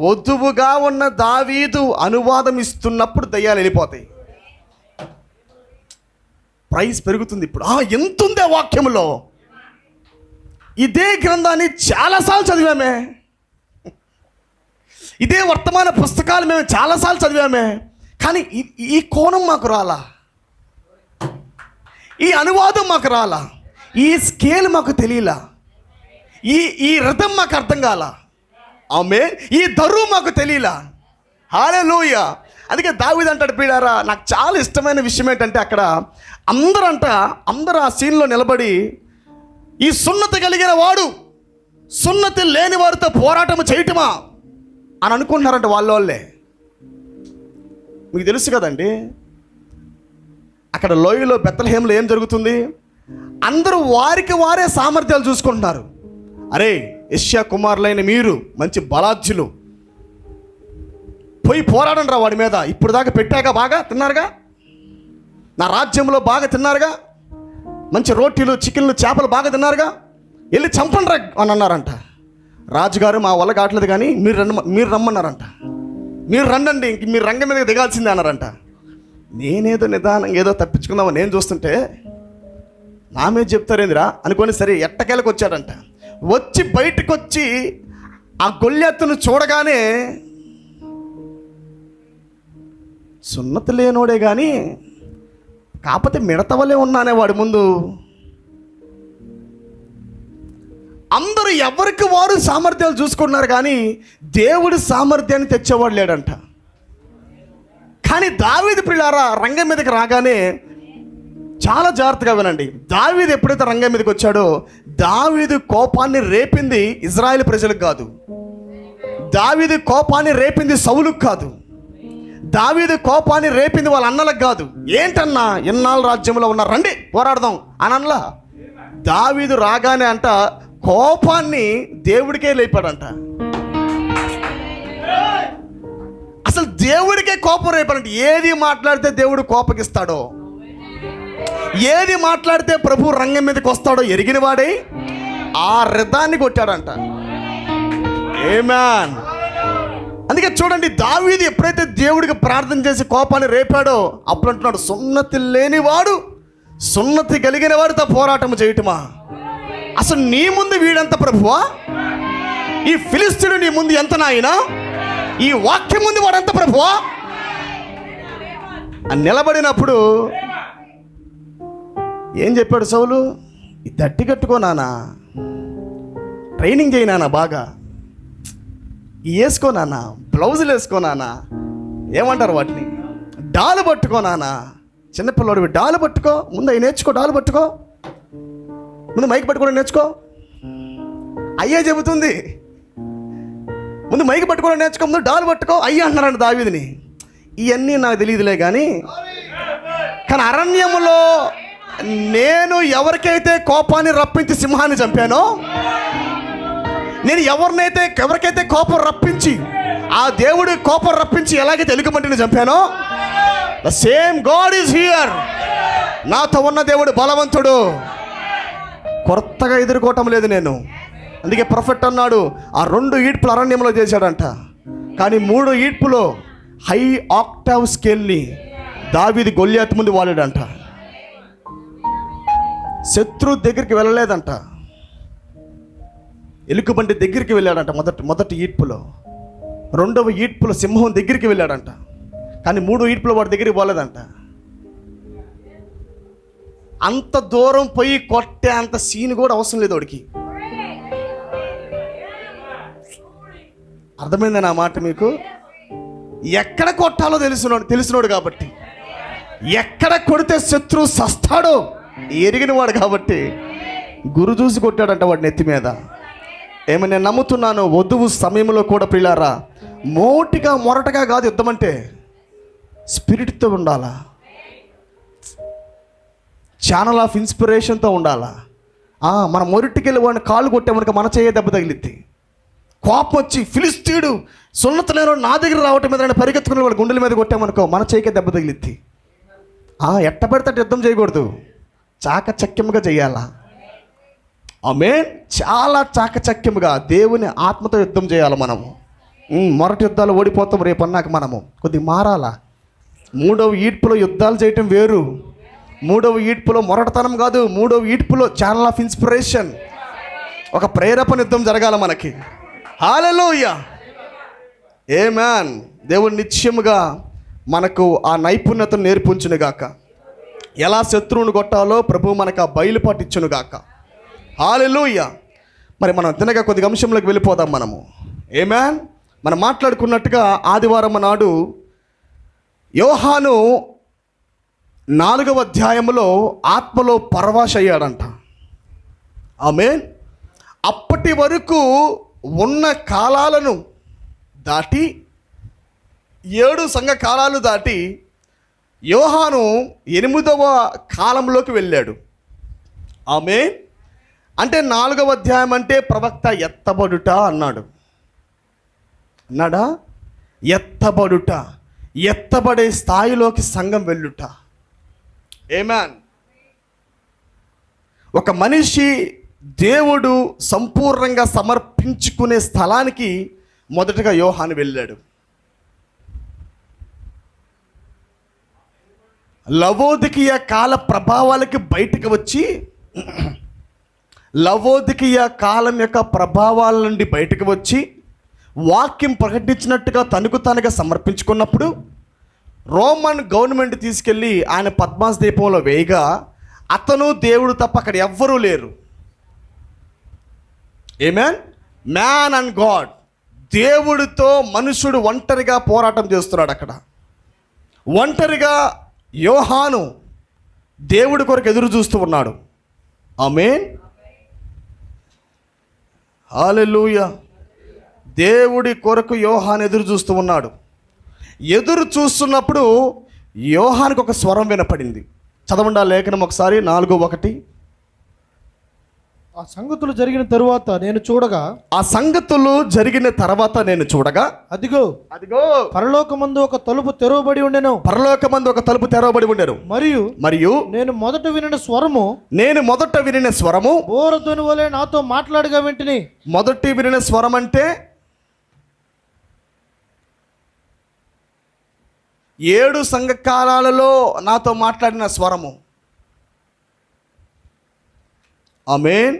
[SPEAKER 3] వధువుగా ఉన్న దావీదు అనువాదం ఇస్తున్నప్పుడు దయ్యాలు వెళ్ళిపోతాయి. ప్రైజ్ పెరుగుతుంది. ఇప్పుడు ఎంత ఉంది ఆ వాక్యంలో. ఇదే గ్రంథాన్ని చాలాసార్లు చదివామే, ఇదే వర్తమాన పుస్తకాలు మేము చాలాసార్లు చదివామే, కానీ ఈ కోణం మాకు రాలా, ఈ అనువాదం మాకు రాలా, ఈ స్కేల్ మాకు తెలియలా, ఈ రథం మాకు అర్థం కాల. ఆమేన్. ఈ దరువు మాకు తెలియలా. హల్లెలూయా. అందుకే దావీదు అంటాడు, పీడారా నాకు చాలా ఇష్టమైన విషయం ఏంటంటే అక్కడ అందరూ ఆ సీన్లో నిలబడి ఈ సున్నతి కలిగిన వాడు సున్నతి లేని వారితో పోరాటం చేయటమా అని అనుకుంటున్నారంట వాళ్ళే. మీకు తెలుసు కదండి, అక్కడ లోయలో బెత్లెహేంలో ఏం జరుగుతుంది? అందరూ వారికి వారే సామర్థ్యాలు చూసుకుంటున్నారు. అరే యెష్యా కుమారులైన మీరు మంచి బలాధ్యులు, పోయి పోరాడండి రా వాడి మీద. ఇప్పుడు దాకా పెట్టాక బాగా తిన్నారుగా, నా రాజ్యంలో బాగా తిన్నారుగా, మంచి రోటీలు చికెన్లు చేపలు బాగా తిన్నారుగా, వెళ్ళి చంపండి రా అని అన్నారంట. రాజుగారు మా వల్ల కావట్లేదు కానీ మీరు రమ్మన్నారంట. మీరు రండండి, ఇంక మీరు రంగం మీద దిగాల్సిందే అన్నారంట. నేనేదో నిదానంగా ఏదో తప్పించుకుందామని నేను చూస్తుంటే నా మీద చెప్తారేందిరా అనుకొని సరే ఎట్టకేలకు వచ్చాడంట. వచ్చి బయటకు వచ్చి ఆ గొల్లెత్తును చూడగానే సున్నతి లేనోడే కానీ కాకపోతే మిడతవలే ఉన్నానే వాడి ముందు. అందరూ ఎవరికి వారు సామర్థ్యాలు చూసుకుంటున్నారు కానీ దేవుడి సామర్థ్యాన్ని తెచ్చేవాడు లేడంట. కానీ దావీదు పిల్లారా రంగం మీదకి రాగానే చాలా జాగ్రత్తగా వినండి. దావీదు ఎప్పుడైతే రంగం మీదకి వచ్చాడో దావీదు కోపాన్ని రేపింది ఇజ్రాయేల్ ప్రజలకు కాదు, దావీదు కోపాన్ని రేపింది సౌలుకు కాదు, దావీదు కోపాన్ని రేపింది వాళ్ళ అన్నలకు కాదు. ఏంటన్నా ఇన్నాళ్ళు రాజ్యంలో ఉన్నారు, రండి పోరాడదాం అని అనలా. దావీదు రాగానే అంట కోపాన్ని దేవుడికే లేపాడంట. అసలు దేవుడికే కోపం రేపాడంట. ఏది మాట్లాడితే దేవుడు కోపగిస్తాడో, ఏది మాట్లాడితే ప్రభు రంగం మీదకి వస్తాడో ఎరిగిన వాడై ఆ రథాన్ని కొట్టాడంట. ఆమేన్. అందుకే చూడండి, దావీదు ఎప్పుడైతే దేవుడికి ప్రార్థన చేసి కోపాన్ని రేపాడో అప్పుడు అంటున్నాడు, సున్నతి లేనివాడు సున్నతి కలిగిన వాడితో పోరాటం చేయటమా? అసలు నీ ముందు వీడంత ప్రభువా? ఈ ఫిలిస్తీయుడు నీ ముందు ఎంత నాయనా? ఈ వాక్యం ముందు వాడంత ప్రభువా అని నిలబడినప్పుడు ఏం చెప్పాడు సౌలు? ఈ తట్టి కట్టుకో నానా, ట్రైనింగ్ చేయి నాన్న, బాగా వేసుకో నాన్న, బ్లౌజులు వేసుకో నాన్న, ఏమంటారు వాటిని, డాలు పట్టుకో నాన్న. చిన్నపిల్లడు డాలు పట్టుకో, ముందు అవి నేర్చుకో, డాలు పట్టుకో, ముందు మైక్ పట్టుకోవడం నేర్చుకో. అయ్యే చెబుతుంది, ముందు మైక్ పట్టుకోవడం నేర్చుకో, ముందు డాలు పట్టుకో, అయ్యే అంటున్నారండి దావీదుని. ఇవన్నీ నాకు తెలియదులే కానీ అరణ్యములో నేను ఎవరికైతే కోపాన్ని రప్పించి సింహాన్ని చంపానో, నేను ఎవరికైతే కోపం రప్పించి ఆ దేవుడి కోపం రప్పించి ఎలాగైతే ఎలుకబంటిని చంపానో, the same God is here. నాతో ఉన్న దేవుడు బలవంతుడు, కొత్తగా ఎదుర్కోవటం లేదు నేను. అందుకే ప్రొఫెట్ అన్నాడు, ఆ 2 ఈడ్పులు అరణ్యంలో చేశాడంట, కానీ 3 ఈడ్పులో హై ఆక్టావ్ స్కేల్ని దావీదు గొల్యాతు ముందు వాడాడంట. శత్రు దగ్గరికి వెళ్ళలేదంట, ఎలుకబంటి దగ్గరికి వెళ్ళాడంట. మొదటి ఈడ్పులో, 2వ ఈడ్పులో సింహం దగ్గరికి వెళ్ళాడంట, కానీ 3 ఈడ్పులో వాడి దగ్గరికి పోలేదంట. అంత దూరం పోయి కొట్టే అంత సీన్ కూడా అవసరం లేదు వాడికి. అర్థమైంది నా మాట మీకు? ఎక్కడ కొట్టాలో తెలిసినోడు కాబట్టి, ఎక్కడ కొడితే శత్రువు సస్తాడో ఎరిగినవాడు కాబట్టి గురు చూసి కొట్టాడంట వాడి నెత్తి మీద. ఏమని నేను నమ్ముతున్నాను, వధువు సమయంలో కూడా ప్రియులారా, మోటిగా మొరటగా కాదు యుద్ధం అంటే, స్పిరిట్తో ఉండాలా, ఛానల్ ఆఫ్ ఇన్స్పిరేషన్తో ఉండాలా. మన మొరటికెళ్ళి వాడిని కాళ్ళు కొట్టామనుక మన చేయ దెబ్బ తగిలిద్ది. కోపం వచ్చి ఫిలిస్తీయుడు సున్నత లేని నా దగ్గర రావటం మీద పరిగెత్తుకుని వాడు గుండెల మీద కొట్టామనుకో మన చేయికే దెబ్బ తగిలిద్ది. ఎట్ట పెడితే యుద్ధం చేయకూడదు, చాకచక్యముగా చేయాలా. ఆమేన్. చాలా చాకచక్యముగా దేవుని ఆత్మతో యుద్ధం చేయాలి మనము. మొరటి యుద్ధాలు ఓడిపోతాం రేపు అన్నాక మనము కొద్దిగా మారాలా. 3వ ఈడ్పులో యుద్ధాలు చేయటం వేరు, 3వ ఈడ్పులో మొరటతనం కాదు, 3వ ఈడ్పులో ఛానల్ ఆఫ్ ఇన్స్పిరేషన్, ఒక ప్రేరేపణ యుద్ధం జరగాల మనకి. హల్లెలూయా, ఆమేన్. దేవుడు నిత్యముగా మనకు ఆ నైపుణ్యతను నేర్పించునుగాక. ఎలా శత్రువును కొట్టాలో ప్రభు మనకు ఆ బయలుపాటు ఇచ్చునుగాక. హల్లెలూయా. మరి మనం తినగా కొద్ది అంశంలోకి వెళ్ళిపోదాం మనము. ఆమేన్. మనం మాట్లాడుకున్నట్టుగా ఆదివారం నాడు యోహాను 4వ అధ్యాయంలో ఆత్మలో పరవశ అయ్యాడంట. ఆమేన్. అప్పటి వరకు ఉన్న కాలాలను దాటి 7 సంఘ కాలాలు దాటి యోహాను 8వ కాలంలోకి వెళ్ళాడు. ఆమేన్. అంటే 4వ అధ్యాయం అంటే ప్రవక్త ఎత్తబడుట అన్నాడా? ఎత్తబడుట, ఎత్తబడే స్థాయిలోకి సంఘం వెళ్ళుట. ఆమేన్. ఒక మనిషి దేవుడు సంపూర్ణంగా సమర్పించుకునే స్థలానికి మొదటగా యోహాను వెళ్ళాడు. లవోదికీయ కాల ప్రభావాలకి బయటకు వచ్చి, లవోదికీయ కాలం యొక్క ప్రభావాల నుండి బయటకు వచ్చి వాక్యం ప్రకటించినట్టుగా తనగా సమర్పించుకున్నప్పుడు రోమన్ గవర్నమెంట్ తీసుకెళ్ళి ఆయన పద్మాస్ దీపంలో వేయగా అతను దేవుడు తప్ప అక్కడ ఎవ్వరూ లేరు. ఆమేన్. మ్యాన్ అండ్ గాడ్, దేవుడితో మనుషుడు ఒంటరిగా పోరాటం చేస్తున్నాడు అక్కడ. ఒంటరిగా యోహాను దేవుడి కొరకు ఎదురు చూస్తూ ఉన్నాడు. ఆమేన్. హల్లెలూయా. దేవుడి కొరకు యోహాను ఎదురు చూస్తూ ఉన్నాడు. ఎదురు చూస్తున్నప్పుడు యోహానుకు ఒక స్వరం వినపడింది. చదవండి ఆ లేఖనం ఒకసారి, 4:1.
[SPEAKER 4] ఆ సంగతులు జరిగిన తరువాత నేను చూడగా,
[SPEAKER 3] ఆ సంగతులు జరిగిన తర్వాత నేను చూడగా,
[SPEAKER 4] అదిగో
[SPEAKER 3] అదిగో
[SPEAKER 4] పరలోకమందు ఒక తలుపు తెరవబడి ఉండెను.
[SPEAKER 3] పరలోకమందు ఒక తలుపు తెరవబడి ఉండెను. మరియు
[SPEAKER 4] నేను మొదట వినిన స్వరము బోరధ్వని వలె నాతో మాట్లాడగా వెంటనే.
[SPEAKER 3] మొదటి వినిన స్వరం అంటే 7 సంఘకాలాలలో నాతో మాట్లాడిన స్వరము. ఆమేన్.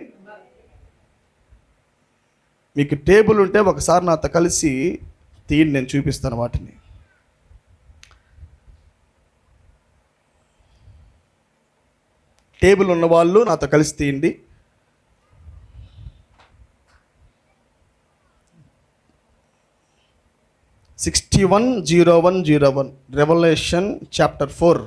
[SPEAKER 3] మీకు టేబుల్ ఉంటే ఒకసారి నాతో కలిసి తీయండి, నేను చూపిస్తాను వాటిని. టేబుల్ ఉన్న వాళ్ళు నాతో కలిసి తీయండి. (610101) రెవల్యూషన్ చాప్టర్ 4.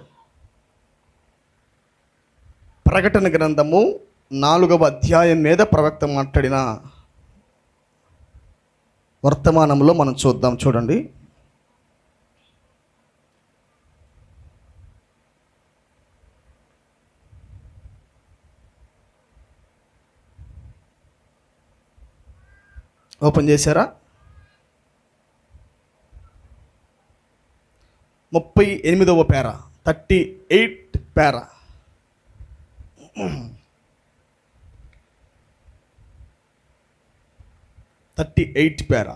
[SPEAKER 3] ప్రకటన గ్రంథము 4వ అధ్యాయం మీద ప్రవక్త మాట్లాడిన వర్తమానంలో మనం చూద్దాం. చూడండి. ఓపెన్ చేశారా? 38వ పేరా, 38 పేరా. పేరా.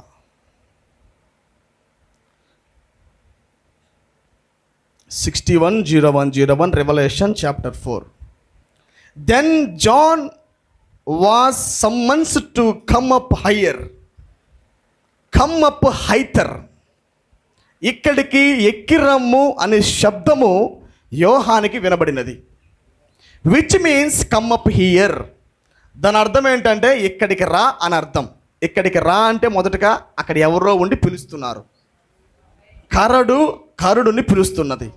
[SPEAKER 3] (610101) Revelation chapter 4. Then John was summoned to come up higher. Come up higher. ఇక్కడికి ఎక్కిరమ్ము అనే శబ్దము యోహానికి వినబడినది. Which means come up here. దాని అర్థం ఏంటంటే ఇక్కడికి రా అని అర్థం. ఇక్కడికి రా అంటే మొదటగా అక్కడ ఎవరో ఉండి పిలుస్తున్నారు. కరుడుని పిలుస్తున్నది.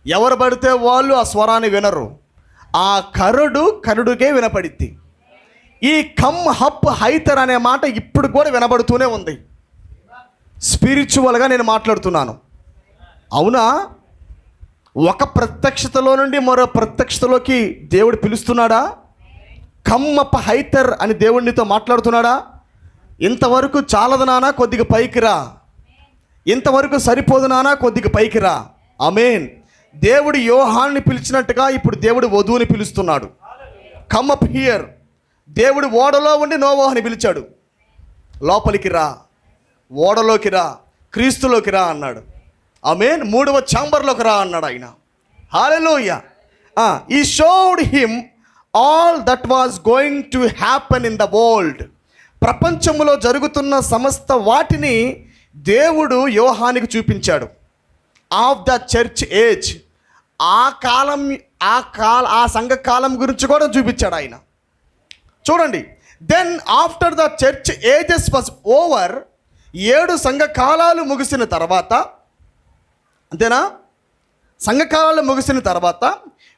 [SPEAKER 3] ఎవరు పడితే వాళ్ళు ఆ స్వరాన్ని వినరు. ఆ కరుడుకే వినపడిద్ది. ఈ కమ్ హప్ హైతర్ అనే మాట ఇప్పుడు కూడా వినబడుతూనే ఉంది. స్పిరిచువల్గా నేను మాట్లాడుతున్నాను. అవునా? ఒక ప్రత్యక్షతలో నుండి మరో ప్రత్యక్షతలోకి దేవుడు పిలుస్తున్నాడా? కమ్మప్ప హైతర్ అని దేవుడినితో మాట్లాడుతున్నాడా? ఇంతవరకు చాలదు నానా, కొద్దిగా పైకి రా. ఇంతవరకు సరిపోదు నానా, కొద్దిగా పైకి రా. ఆమేన్. దేవుడు యోహాన్ని పిలిచినట్టుగా ఇప్పుడు దేవుడు వధువుని పిలుస్తున్నాడు. Come up here. దేవుడు ఓడలో ఉండి నోవాహుని పిలిచాడు. లోపలికి రా, ఓడలోకి రా, క్రీస్తులోకి రా అన్నాడు. ఆమేన్. 3వ ఛాంబర్లోకి రా అన్నాడు ఆయన. హల్లెలూయా. He showed him all that was going to happen in the world. ప్రపంచంలో జరుగుతున్న సమస్త వాటిని దేవుడు యోహానికి చూపించాడు. Of the church age. ఆ సంఘ కాలం గురించి కూడా చూపించాడు ఆయన. చూడండి. Then after the church ages was over. 7 సంఘ కాలాలు ముగిసిన తర్వాత, అంతేనా? సంఘకాలాలు ముగిసిన తర్వాత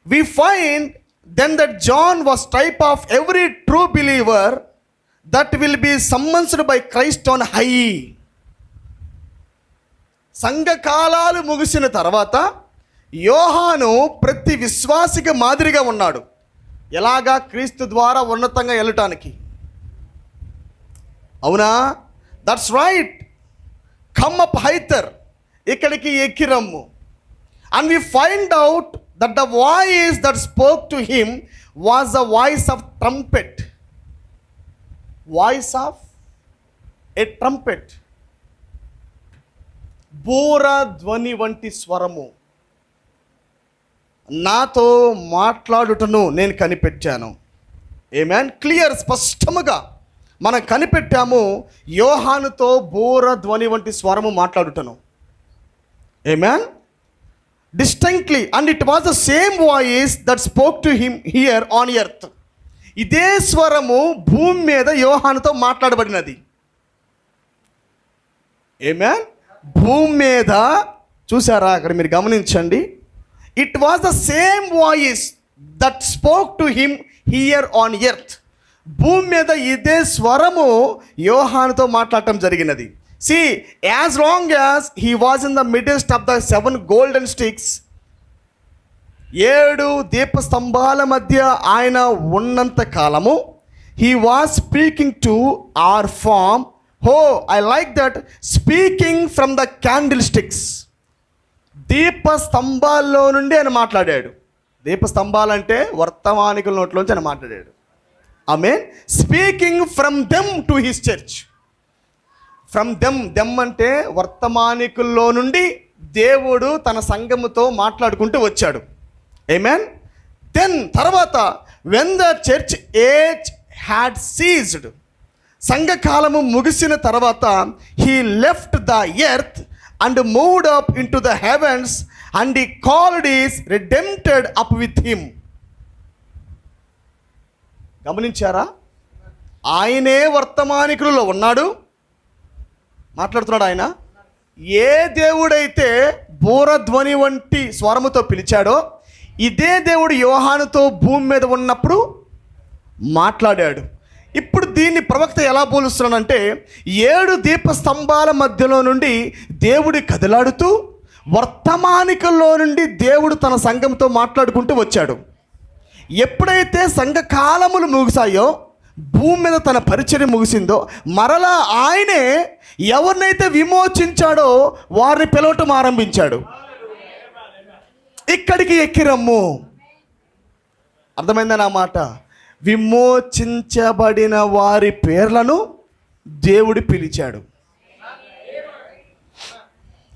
[SPEAKER 3] we find then that John was type of every true believer that will be summoned by Christ on high. సంఘకాలాలు ముగిసిన తర్వాత యోహాను ప్రతి విశ్వాసికి మాదిరిగా ఉన్నాడు. ఎలాగా? క్రీస్తు ద్వారా ఉన్నతంగా వెళ్ళటానికి. అవునా? That's right. Come up hither. ఇక్కడికి ఎక్కిరమ్ము. And we find out that the voice that spoke to him was the voice of trumpet. Voice of a trumpet. బూర ధ్వని వంటి స్వరము నాతో మాట్లాడుటను నేను కనిపెట్టాను. ఆమేన్. క్లియర్, స్పష్టముగా మనం కనిపెట్టాము. యోహానుతో బూర ధ్వని వంటి స్వరము మాట్లాడుటను. ఆమేన్. Distinctly, and it was the same voice that spoke to him here on earth. ఇదే స్వరము భూమి మీద యోహానుతో మాట్లాడబడినది. ఆమేన్. భూమి మీద చూసారా? అక్కడ మీరు గమనించండి. It was the same voice that spoke to him here on earth. భూమి మీద ఇదే స్వరము యోహానుతో మాట్లాడటం జరిగినది. See, as long as he was in the midst of the 7 golden sticks, 7 దీపస్తంభాల మధ్య ఆయన ఉన్నంత కాలము he was speaking to our form. I like that, speaking from the candlesticks. దీపస్తంభాల్లో నుండి ఆయన మాట్లాడాడు. దీపస్తంభాలంటే వర్తమానికుల నోట్లోంచి ఆయన మాట్లాడాడు. ఆమేన్. Speaking from them to his church. From them అంటే వర్తమానికుల్లో నుండి దేవుడు తన సంఘముతో మాట్లాడుకుంటూ వచ్చాడు. ఆమేన్. దెన్ తర్వాత when the church age had ceased, సంఘకాలము ముగిసిన తర్వాత he left the earth and moved up into the heavens and he called is redempted up with him. గమనించారా? ఆయనే వర్తమానికులలో ఉన్నాడు, మాట్లాడుతున్నాడు ఆయన. ఏ దేవుడైతే బూరధ్వని వంటి స్వరముతో పిలిచాడో ఇదే దేవుడు యోహానుతో భూమి మీద ఉన్నప్పుడు మాట్లాడాడు. ఇప్పుడు దీన్ని ప్రవక్త ఎలా పోలుస్తున్నాడంటే 7 దీపస్తంభాల మధ్యలో నుండి దేవుడి కదలాడుతూ వర్తమానికల్లో నుండి దేవుడు తన సంఘంతో మాట్లాడుకుంటూ వచ్చాడు. ఎప్పుడైతే సంఘకాలములు ముగిసాయో, భూమి మీద తన పరిచర్య ముగిసిందో, మరలా ఆయనే ఎవరినైతే విమోచించాడో వారిని పిలవటం ఆరంభించాడు. ఇక్కడికి ఎక్కిరమ్ము. అర్థమైందా నా మాట? విమోచించబడిన వారి పేర్లను దేవుడు పిలిచాడు.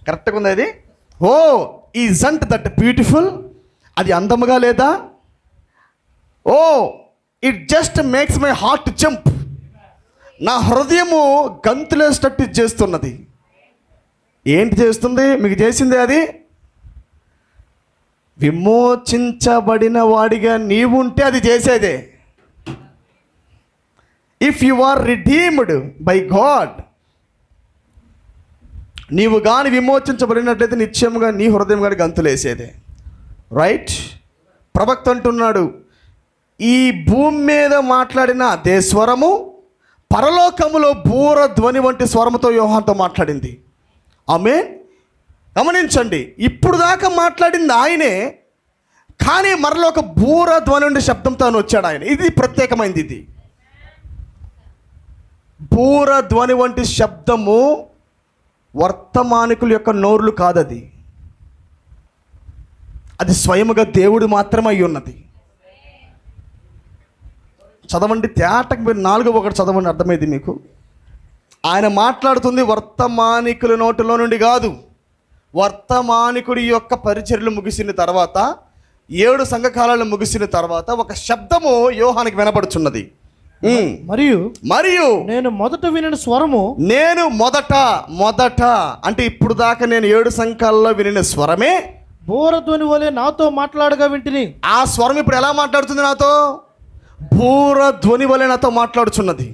[SPEAKER 3] కరెక్ట్గా ఉంది అది. Isn't that beautiful? అది అందముగా లేదా? It just makes my heart jump. నా హృదయము గంతులేసేటట్టు చేస్తున్నది. ఏంటి చేస్తుంది? మీకు చేసింది అది. విమోచించబడిన వాడిగా నీవుంటే అది చేసేదే. If you are redeemed by God, నీవు కానీ విమోచించబడినట్లయితే నిత్యముగా నీ హృదయం కానీ గంతులేసేదే. రైట్? ప్రవక్త అంటున్నాడు, ఈ భూమి మీద మాట్లాడిన అదే స్వరము పరలోకములో బూర ధ్వని వంటి స్వరముతో యోహానుతో మాట్లాడింది. ఆమేన్. గమనించండి, ఇప్పుడు దాకా మాట్లాడింది ఆయనే, కానీ మరలో ఒక బూర ధ్వని వంటి శబ్దంతో వచ్చాడు ఆయన. ఇది ప్రత్యేకమైనది. ఇది బూర ధ్వని వంటి శబ్దము వర్తమానికుల యొక్క నోర్లు కాదది. అది స్వయముగా దేవుడు మాత్రమే అయి ఉన్నది. చదవండి, తేటకు మీరు 4:1 చదవండి, అర్థమైంది మీకు. ఆయన మాట్లాడుతుంది వర్తమానికుల నోటిలో నుండి కాదు. వర్తమానికుడి యొక్క పరిచర్యలు ముగిసిన తర్వాత, 7 సంఘకాలాలు ముగిసిన తర్వాత ఒక శబ్దము యోహానికి వినపడుచున్నది. మరియు
[SPEAKER 4] నేను మొదట వినిన స్వరము,
[SPEAKER 3] నేను మొదట అంటే ఇప్పుడు దాకా నేను 7 సంఘకాలలో వినిన స్వరమే
[SPEAKER 4] బూరధ్వని వలె నాతో మాట్లాడగా వింటిని.
[SPEAKER 3] ఆ స్వరం ఇప్పుడు ఎలా మాట్లాడుతుంది? నాతో బూర ధ్వని వలె నాతో మాట్లాడుచున్నది.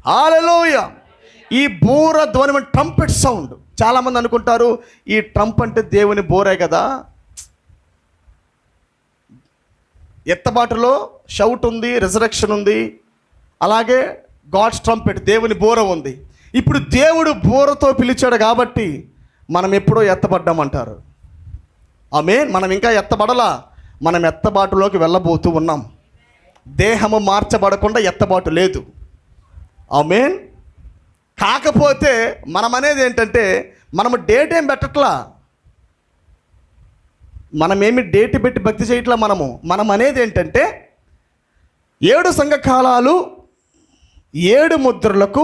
[SPEAKER 3] హల్లెలూయా. ఈ బూర ధ్వని ట్రంపెట్ సౌండ్. చాలామంది అనుకుంటారు ఈ ట్రంప్ అంటే దేవుని బోరే కదా. ఎత్తబాటులో షౌట్ ఉంది, రిజరెక్షన్ ఉంది, అలాగే గాడ్స్ ట్రంపెట్ దేవుని బోర ఉంది. ఇప్పుడు దేవుడు బోరతో పిలిచాడు కాబట్టి మనం ఎప్పుడో ఎత్తబడ్డామంటారు. ఆమేన్. మనం ఇంకా ఎత్తబడలా, మనం ఎత్తబాటులోకి వెళ్ళబోతూ ఉన్నాం. దేహము మార్చబడకుండా ఎత్తబాటు లేదు. ఆమేన్. కాకపోతే మనం అనేది ఏంటంటే, మనము డేట్ ఏం పెట్టట్లా, మనమేమి డేట్ పెట్టి భక్తి చేయట్లా. మనం అనేది ఏంటంటే 7 సంఘకాలాలు 7 ముద్రలకు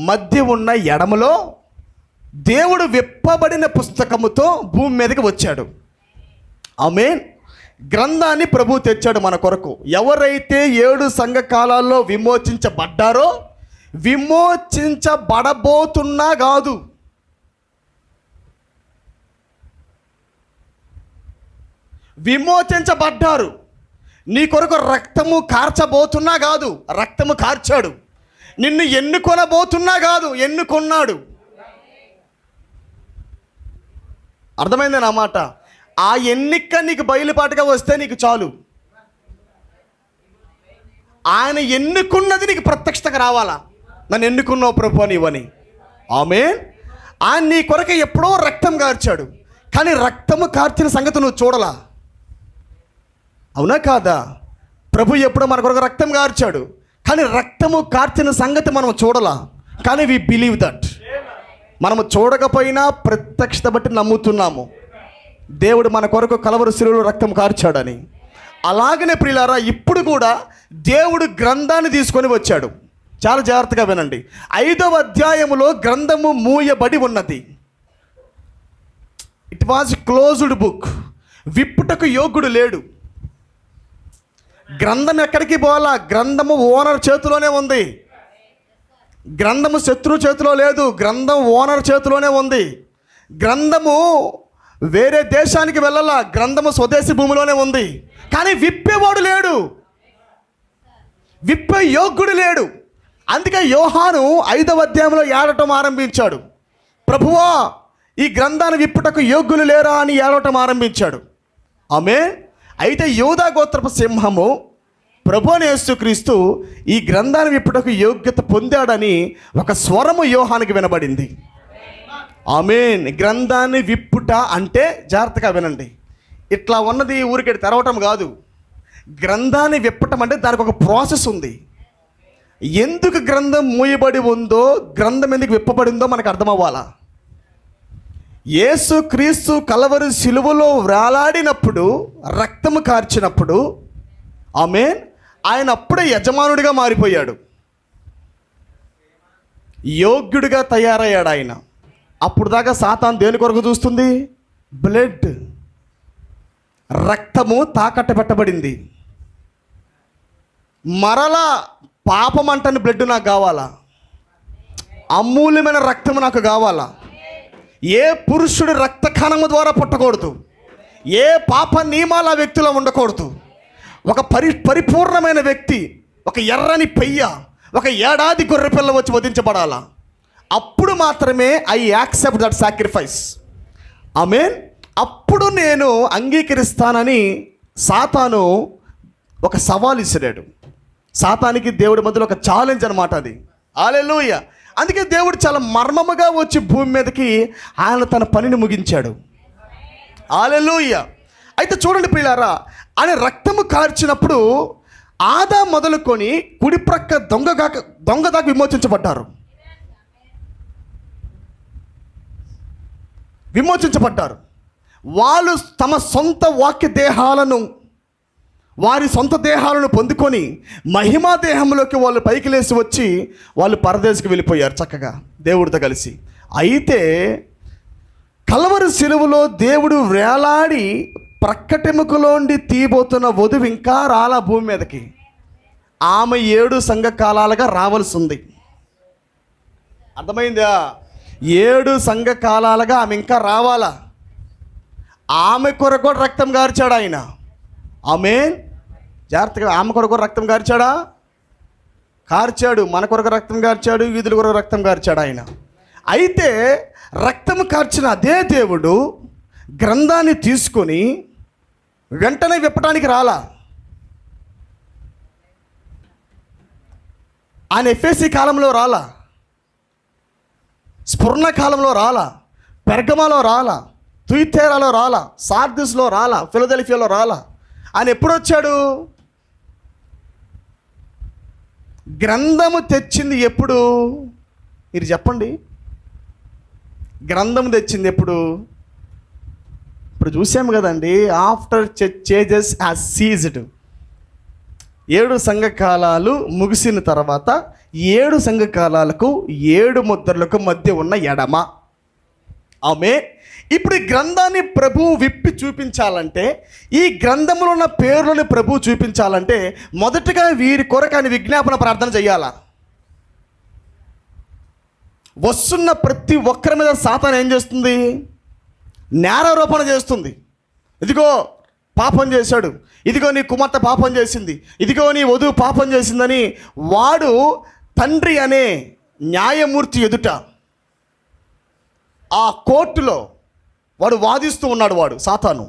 [SPEAKER 3] మధ్య ఉన్న ఎడమలో దేవుడు విప్పబడిన పుస్తకముతో భూమి మీదకి వచ్చాడు. ఆమేన్. గ్రంథాన్ని ప్రభు తెచ్చాడు మన కొరకు. ఎవరైతే 7 సంఘకాలాల్లో విమోచించబడ్డారో, విమోచించబడబోతున్నా కాదు, విమోచించబడ్డారు. నీ కొరకు రక్తము కార్చబోతున్నా కాదు, రక్తము కార్చాడు. నిన్ను ఎన్నుకొనబోతున్నా కాదు, ఎన్నుకొన్నాడు. అర్థమైంది నా మాట? ఆ ఎన్నిక నీకు బయలుపాటుగా వస్తే నీకు చాలు. ఆయన ఎన్నుకున్నది నీకు ప్రత్యక్షతగా రావాలా. నన్ను ఎన్నుకున్నావు ప్రభు నీవని. ఆమేన్. ఆయన నీ కొరకు ఎప్పుడో రక్తం కార్చాడు, కానీ రక్తము కార్చిన సంగతి నువ్వు చూడలా. అవునా కాదా? ప్రభు ఎప్పుడో మన కొరకు రక్తం కార్చాడు, కానీ రక్తము కార్చిన సంగతి మనం చూడాల, కానీ వి బిలీవ్ దట్. మనము చూడకపోయినా ప్రత్యక్షత బట్టి నమ్ముతున్నాము దేవుడు మన కొరకు కలవరి శిలువలో రక్తం కార్చాడని. అలాగనే ప్రియులారా, ఇప్పుడు కూడా దేవుడు గ్రంథాన్ని తీసుకొని వచ్చాడు. చాలా జాగ్రత్తగా వినండి. 5వ అధ్యాయములో గ్రంథము మూయబడి ఉన్నది. It was closed book. విప్పుటకు యోగ్యుడు లేడు. గ్రంథం ఎక్కడికి పోవాలా? గ్రంథము ఓనర్ చేతిలోనే ఉంది. గ్రంథము శత్రువు చేతిలో లేదు, గ్రంథం ఓనర్ చేతిలోనే ఉంది. గ్రంథము వేరే దేశానికి వెళ్ళాలా, గ్రంథము స్వదేశీ భూమిలోనే ఉంది. కానీ విప్పేవాడు లేడు, విప్పే యోగ్యుడు లేడు. అందుకే యోహాను 5వ అధ్యాయంలో ఏడటం ఆరంభించాడు, ప్రభువా ఈ గ్రంథాన్ని విప్పుటకు యోగ్యులు లేరా అని ఏడవటం ఆరంభించాడు. ఆమేన్. అయితే యూదా గోత్రపు సింహము ప్రభువైన యేసుక్రీస్తు ఈ గ్రంథాన్ని విప్పుటకు యోగ్యత పొందాడని ఒక స్వరము యోహానికి వినబడింది. ఆమేన్. గ్రంథాన్ని విప్పుట అంటే జాగ్రత్తగా వినండి, ఇట్లా ఉన్నది ఊరికెళ్ళి తెరవటం కాదు. గ్రంథాన్ని విప్పటం అంటే దానికి ఒక ప్రాసెస్ ఉంది. ఎందుకు గ్రంథం మూయబడి ఉందో, గ్రంథం ఎందుకు విప్పబడిందో మనకు అర్థం అవ్వాలా. యేసు క్రీస్తు కలవరి శిలువలో వేలాడినప్పుడు, రక్తము కార్చినప్పుడు, ఆమేన్, ఆయన అప్పుడే యజమానుడిగా మారిపోయాడు, యోగ్యుడిగా తయారయ్యాడు ఆయన. అప్పుడు దాకా సాతాను దేని కొరకు చూస్తుంది? బ్లడ్, రక్తము తాకట్టు పెట్టబడింది. మరలా పాపం అంటని బ్లడ్ నాకు కావాలా, అమూల్యమైన రక్తము నాకు కావాలా. ఏ పురుషుడు రక్త కణము ద్వారా పుట్టకూడదు, ఏ పాప నియమాలు ఆ వ్యక్తిలో ఉండకూడదు. ఒక పరిపూర్ణమైన వ్యక్తి, ఒక ఎర్రని పెయ్య, ఒక ఏడాది గొర్రెపిల్ల వచ్చి వధించబడాలా. అప్పుడు మాత్రమే ఐ యాక్సెప్ట్ దట్ సాక్రిఫైస్. ఆమేన్. అప్పుడు నేను అంగీకరిస్తానని సాతాను ఒక సవాల్ ఇసిరాడు. సాతానికి దేవుడి మధ్యలో ఒక ఛాలెంజ్ అనమాట అది. హల్లెలూయా. అందుకే దేవుడు చాలా మర్మముగా వచ్చి భూమి మీదకి ఆయన తన పనిని ముగించాడు. హల్లెలూయా. అయితే చూడండి ప్రియులారా, ఆయన రక్తము కార్చినప్పుడు ఆదా మొదలుకొని కుడి ప్రక్క దొంగ దాకా విమోచించబడ్డారు. వాళ్ళు తమ సొంత వాక్య దేహాలను, వారి సొంత దేహాలను పొందుకొని మహిమా దేహంలోకి వాళ్ళు పైకి లేచి వచ్చి వాళ్ళు పరదేశకు వెళ్ళిపోయారు చక్కగా దేవుడితో కలిసి. అయితే కలవరి శిలువలో దేవుడు వేలాడి ప్రక్కటెముకలోండి తీయబోతున్న వధువు ఇంకా రాలా భూమి మీదకి. ఆమె 7 సంఘకాలాలుగా రావాల్సి ఉంది. అర్థమైందా? 7 సంఘకాలాలుగా ఆమె ఇంకా రావాలా. ఆమె కొరకు కూడా రక్తం కార్చాడు ఆయన. ఆమేన్. జాగ్రత్తగా, ఆమె కొరకు రక్తం కార్చాడా? కార్చాడు. మన కొరకు రక్తం కార్చాడు, యూదుల కొరకు రక్తం కార్చాడు ఆయన. అయితే రక్తం కార్చిన అదే దేవుడు గ్రంథాన్ని తీసుకొని వెంటనే విప్పటానికి రాలా. ఆయన ఎఫెసీ కాలంలో రాలా, స్ఫురణ కాలంలో రాలా, పెర్గమాలో రాలా, తుయితేరాలో రాలా, సార్దిస్లో రాలా, ఫిలదెల్ఫియాలో రాలా. ఆయన ఎప్పుడు వచ్చాడు? గ్రంథము తెచ్చింది ఎప్పుడు? మీరు చెప్పండి. గ్రంథము తెచ్చింది ఎప్పుడు? ఇప్పుడు చూసాము కదండి, ఆఫ్టర్ చేంజెస్ హ్యాస్ సీజ్డ్. 7 సంఘకాలాలు ముగిసిన తర్వాత 7 సంఘకాలాలకు 7 ముద్రలకు మధ్య ఉన్న ఎడమ. ఆమె ఇప్పుడు ఈ గ్రంథాన్ని ప్రభువు విప్పి చూపించాలంటే, ఈ గ్రంథంలో ఉన్న పేర్లను ప్రభువు చూపించాలంటే మొదటగా వీరి కొరకు ఆయన విజ్ఞాపన ప్రార్థన చేయాలా. వస్తున్న ప్రతి ఒక్కరి మీద సాతాను ఏం చేస్తుంది? నేరారోపణ చేస్తుంది. ఇదిగో పాపం చేశాడు, ఇదిగో నీ కుమార్తె పాపం చేసింది, ఇదిగో నీ వధువు పాపం చేసిందని వాడు తండ్రి అనే న్యాయమూర్తి ఎదుట ఆ కోర్టులో వాడు వాదిస్తూ ఉన్నాడు, వాడు సాతాను.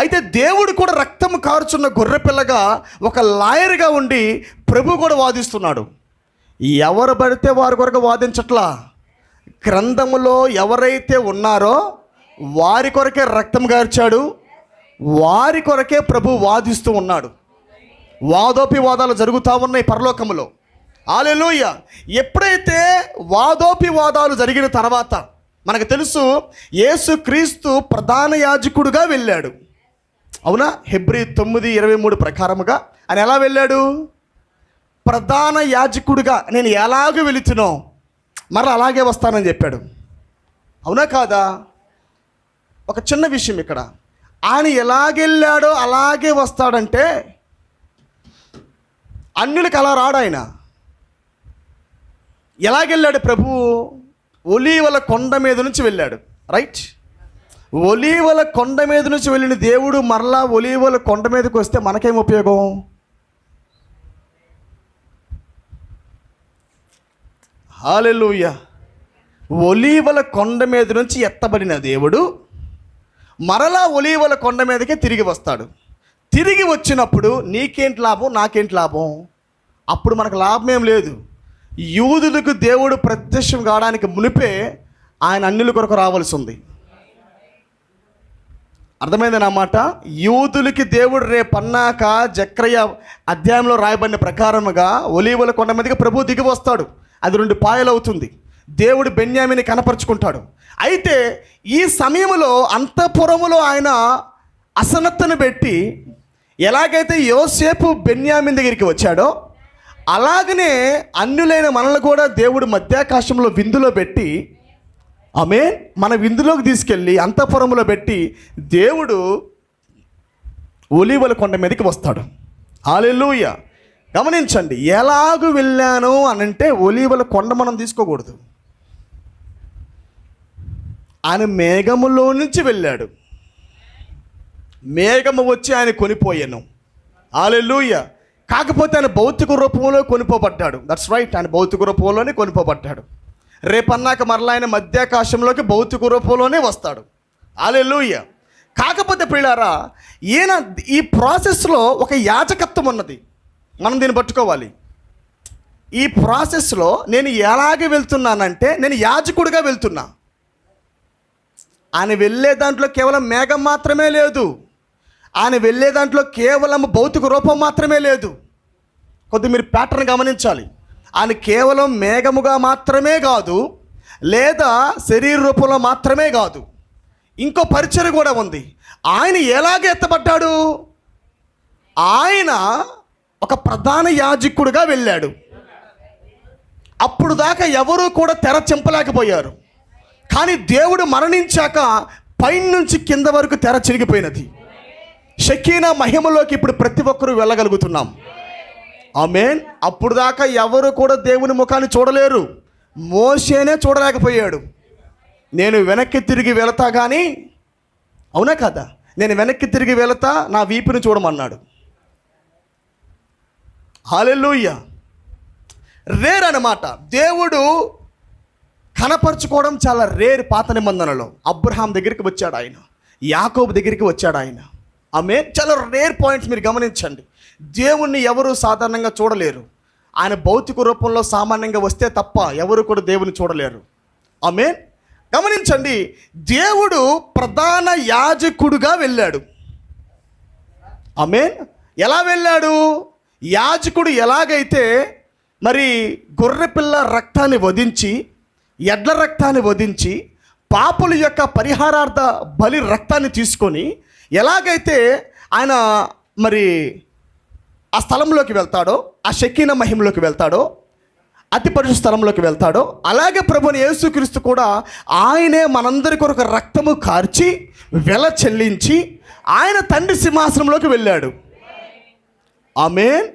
[SPEAKER 3] అయితే దేవుడు కూడా రక్తం కారుచున్న గొర్రెపిల్లగా ఒక లాయర్గా ఉండి ప్రభు కూడా వాదిస్తున్నాడు. ఎవరు పడితే వారి కొరకు వాదించట్లా. గ్రంథములో ఎవరైతే ఉన్నారో వారి కొరకే రక్తం కార్చాడు, వారి కొరకే ప్రభు వాదిస్తూ ఉన్నాడు. వాదోపివాదాలు జరుగుతూ ఉన్నాయి పరలోకములో. హల్లెలూయా. ఎప్పుడైతే వాదోపివాదాలు జరిగిన తర్వాత మనకు తెలుసు యేసుక్రీస్తు ప్రధాన యాజకుడుగా వెళ్ళాడు. అవునా? హెబ్రీ 9:23 ప్రకారముగా ఆయన ఎలా వెళ్ళాడు? ప్రధాన యాజకుడిగా నేను ఎలాగ వెళుతునో మరలా అలాగే వస్తానని చెప్పాడు. అవునా కాదా? ఒక చిన్న విషయం ఇక్కడ, ఆయన ఎలాగెళ్ళాడో అలాగే వస్తాడంటే అన్యులకు అలా రాడు. ఆయన ఎలాగెళ్ళాడు? ప్రభువు ఒలీవల కొండ మీద నుంచి వెళ్ళాడు. రైట్? ఒలీవల కొండ మీద నుంచి వెళ్ళిన దేవుడు మరలా ఒలీవల కొండ మీదకి వస్తే మనకేం ఉపయోగం? హల్లెలూయా. ఒలీవల కొండ మీద నుంచి ఎత్తబడిన దేవుడు మరలా ఒలీవల కొండ మీదకే తిరిగి వస్తాడు. తిరిగి వచ్చినప్పుడు నీకేంటి లాభం, నాకేంటి లాభం? అప్పుడు మనకు లాభం ఏం లేదు. యూదులకు దేవుడు ప్రత్యక్షం కావడానికి మునిపే ఆయన అన్యుల కొరకు రావాల్సి ఉంది. అర్థమైంది నా మాట? యూదులకి దేవుడు రేపన్నాక జక్రయ అధ్యాయంలో రాయబడిన ప్రకారముగా ఒలీవల కొండ మీదకి ప్రభు దిగి వస్తాడు. అది 2 పాయలు అవుతుంది. దేవుడు బెన్యామిని కనపరుచుకుంటాడు. అయితే ఈ సమయంలో అంతఃపురములో ఆయన అసనత్తను పెట్టి ఎలాగైతే యోసేపు బెన్యామిన్ దగ్గరికి వచ్చాడో అలాగనే అన్యులైన మనల్ని కూడా దేవుడు మధ్యాకాశంలో విందులో పెట్టి మన విందులోకి తీసుకెళ్ళి అంతఃపురములో పెట్టి దేవుడు ఒలీవల కొండ మీదకి వస్తాడు. హల్లెలూయా. గమనించండి, ఎలాగూ వెళ్ళాను అనంటే ఒలీవల కొండ మనం తీసుకోకూడదు. ఆయన మేఘములో నుంచి వెళ్ళాడు. మేఘము వచ్చి ఆయన కొనిపోయాను. హల్లెలూయా. కాకపోతే ఆయన భౌతిక రూపంలో కొనిపోబడ్డాడు. దట్స్ రైట్, ఆయన భౌతిక రూపంలోనే కొనిపోబడ్డాడు. రేపన్నాక మరలా ఆయన మధ్యాకాశంలోకి భౌతిక రూపంలోనే వస్తాడు. హల్లెలూయా. కాకపోతే ప్రియులారా, ఈయన ఈ ప్రాసెస్లో ఒక యాజకత్వం ఉన్నది. మనం దీన్ని పట్టుకోవాలి. ఈ ప్రాసెస్లో నేను ఎలాగే వెళ్తున్నానంటే నేను యాజకుడిగా వెళ్తున్నా. ఆయన వెళ్ళే దాంట్లో కేవలం మేఘం మాత్రమే లేదు. ఆయన వెళ్ళే దాంట్లో కేవలం భౌతిక రూపం మాత్రమే లేదు. కొద్దిగా మీరు ప్యాటర్న్ గమనించాలి. ఆయన కేవలం మేఘముగా మాత్రమే కాదు, లేదా శరీర రూపంలో మాత్రమే కాదు, ఇంకో పరిచయం కూడా ఉంది. ఆయన ఎలాగ ఎత్తబడ్డాడు? ఆయన ఒక ప్రధాన యాజకుడిగా వెళ్ళాడు. అప్పుడు దాకా ఎవరూ కూడా తెర చింపలేకపోయారు. కానీ దేవుడు మరణించాక పైనుంచి కింద వరకు తెర చిరిగిపోయినది. షకీనా మహిమలోకి ఇప్పుడు ప్రతి ఒక్కరూ వెళ్ళగలుగుతున్నాం. ఆమేన్. అప్పుడు దాకా ఎవరు కూడా దేవుని ముఖాన్ని చూడలేరు. మోషేనే చూడలేకపోయాడు. నేను వెనక్కి తిరిగి వెళతా కానీ, అవునా కదా, నేను వెనక్కి తిరిగి వెళతా, నా వీపుని చూడమన్నాడు. హల్లెలూయా. రేర్ అన్నమాట. దేవుడు కనపరుచుకోవడం చాలా రేర్. పాత నిబంధనలో అబ్రహాం దగ్గరికి వచ్చాడు ఆయన, యాకోబు దగ్గరికి వచ్చాడు ఆయన. ఆమేన్. చాలా రేర్ పాయింట్స్ మీరు గమనించండి. దేవుణ్ణి ఎవరు సాధారణంగా చూడలేరు. ఆయన భౌతిక రూపంలో సామాన్యంగా వస్తే తప్ప ఎవరు కూడా దేవుని చూడలేరు. ఆమేన్. గమనించండి, దేవుడు ప్రధాన యాజకుడుగా వెళ్ళాడు. ఆమేన్. ఎలా వెళ్ళాడు? యాజకుడు ఎలాగైతే మరి గొర్రెపిల్ల రక్తాన్ని వధించి, ఎడ్ల రక్తాన్ని వధించి, పాపుల యొక్క పరిహారార్థ బలి రక్తాన్ని తీసుకొని ఎలాగైతే ఆయన మరి ఆ స్థలంలోకి వెళ్తాడో, ఆ షకీనా మహిమలోకి వెళ్తాడో, అతి పరిశుద్ధ స్థలంలోకి వెళ్తాడో, అలాగే ప్రభుని యేసుక్రీస్తు కూడా ఆయనే మనందరి కొరకు రక్తము కార్చి వెల చెల్లించి ఆయన తండ్రి సింహాసనంలోకి వెళ్ళాడు. ఆమేన్.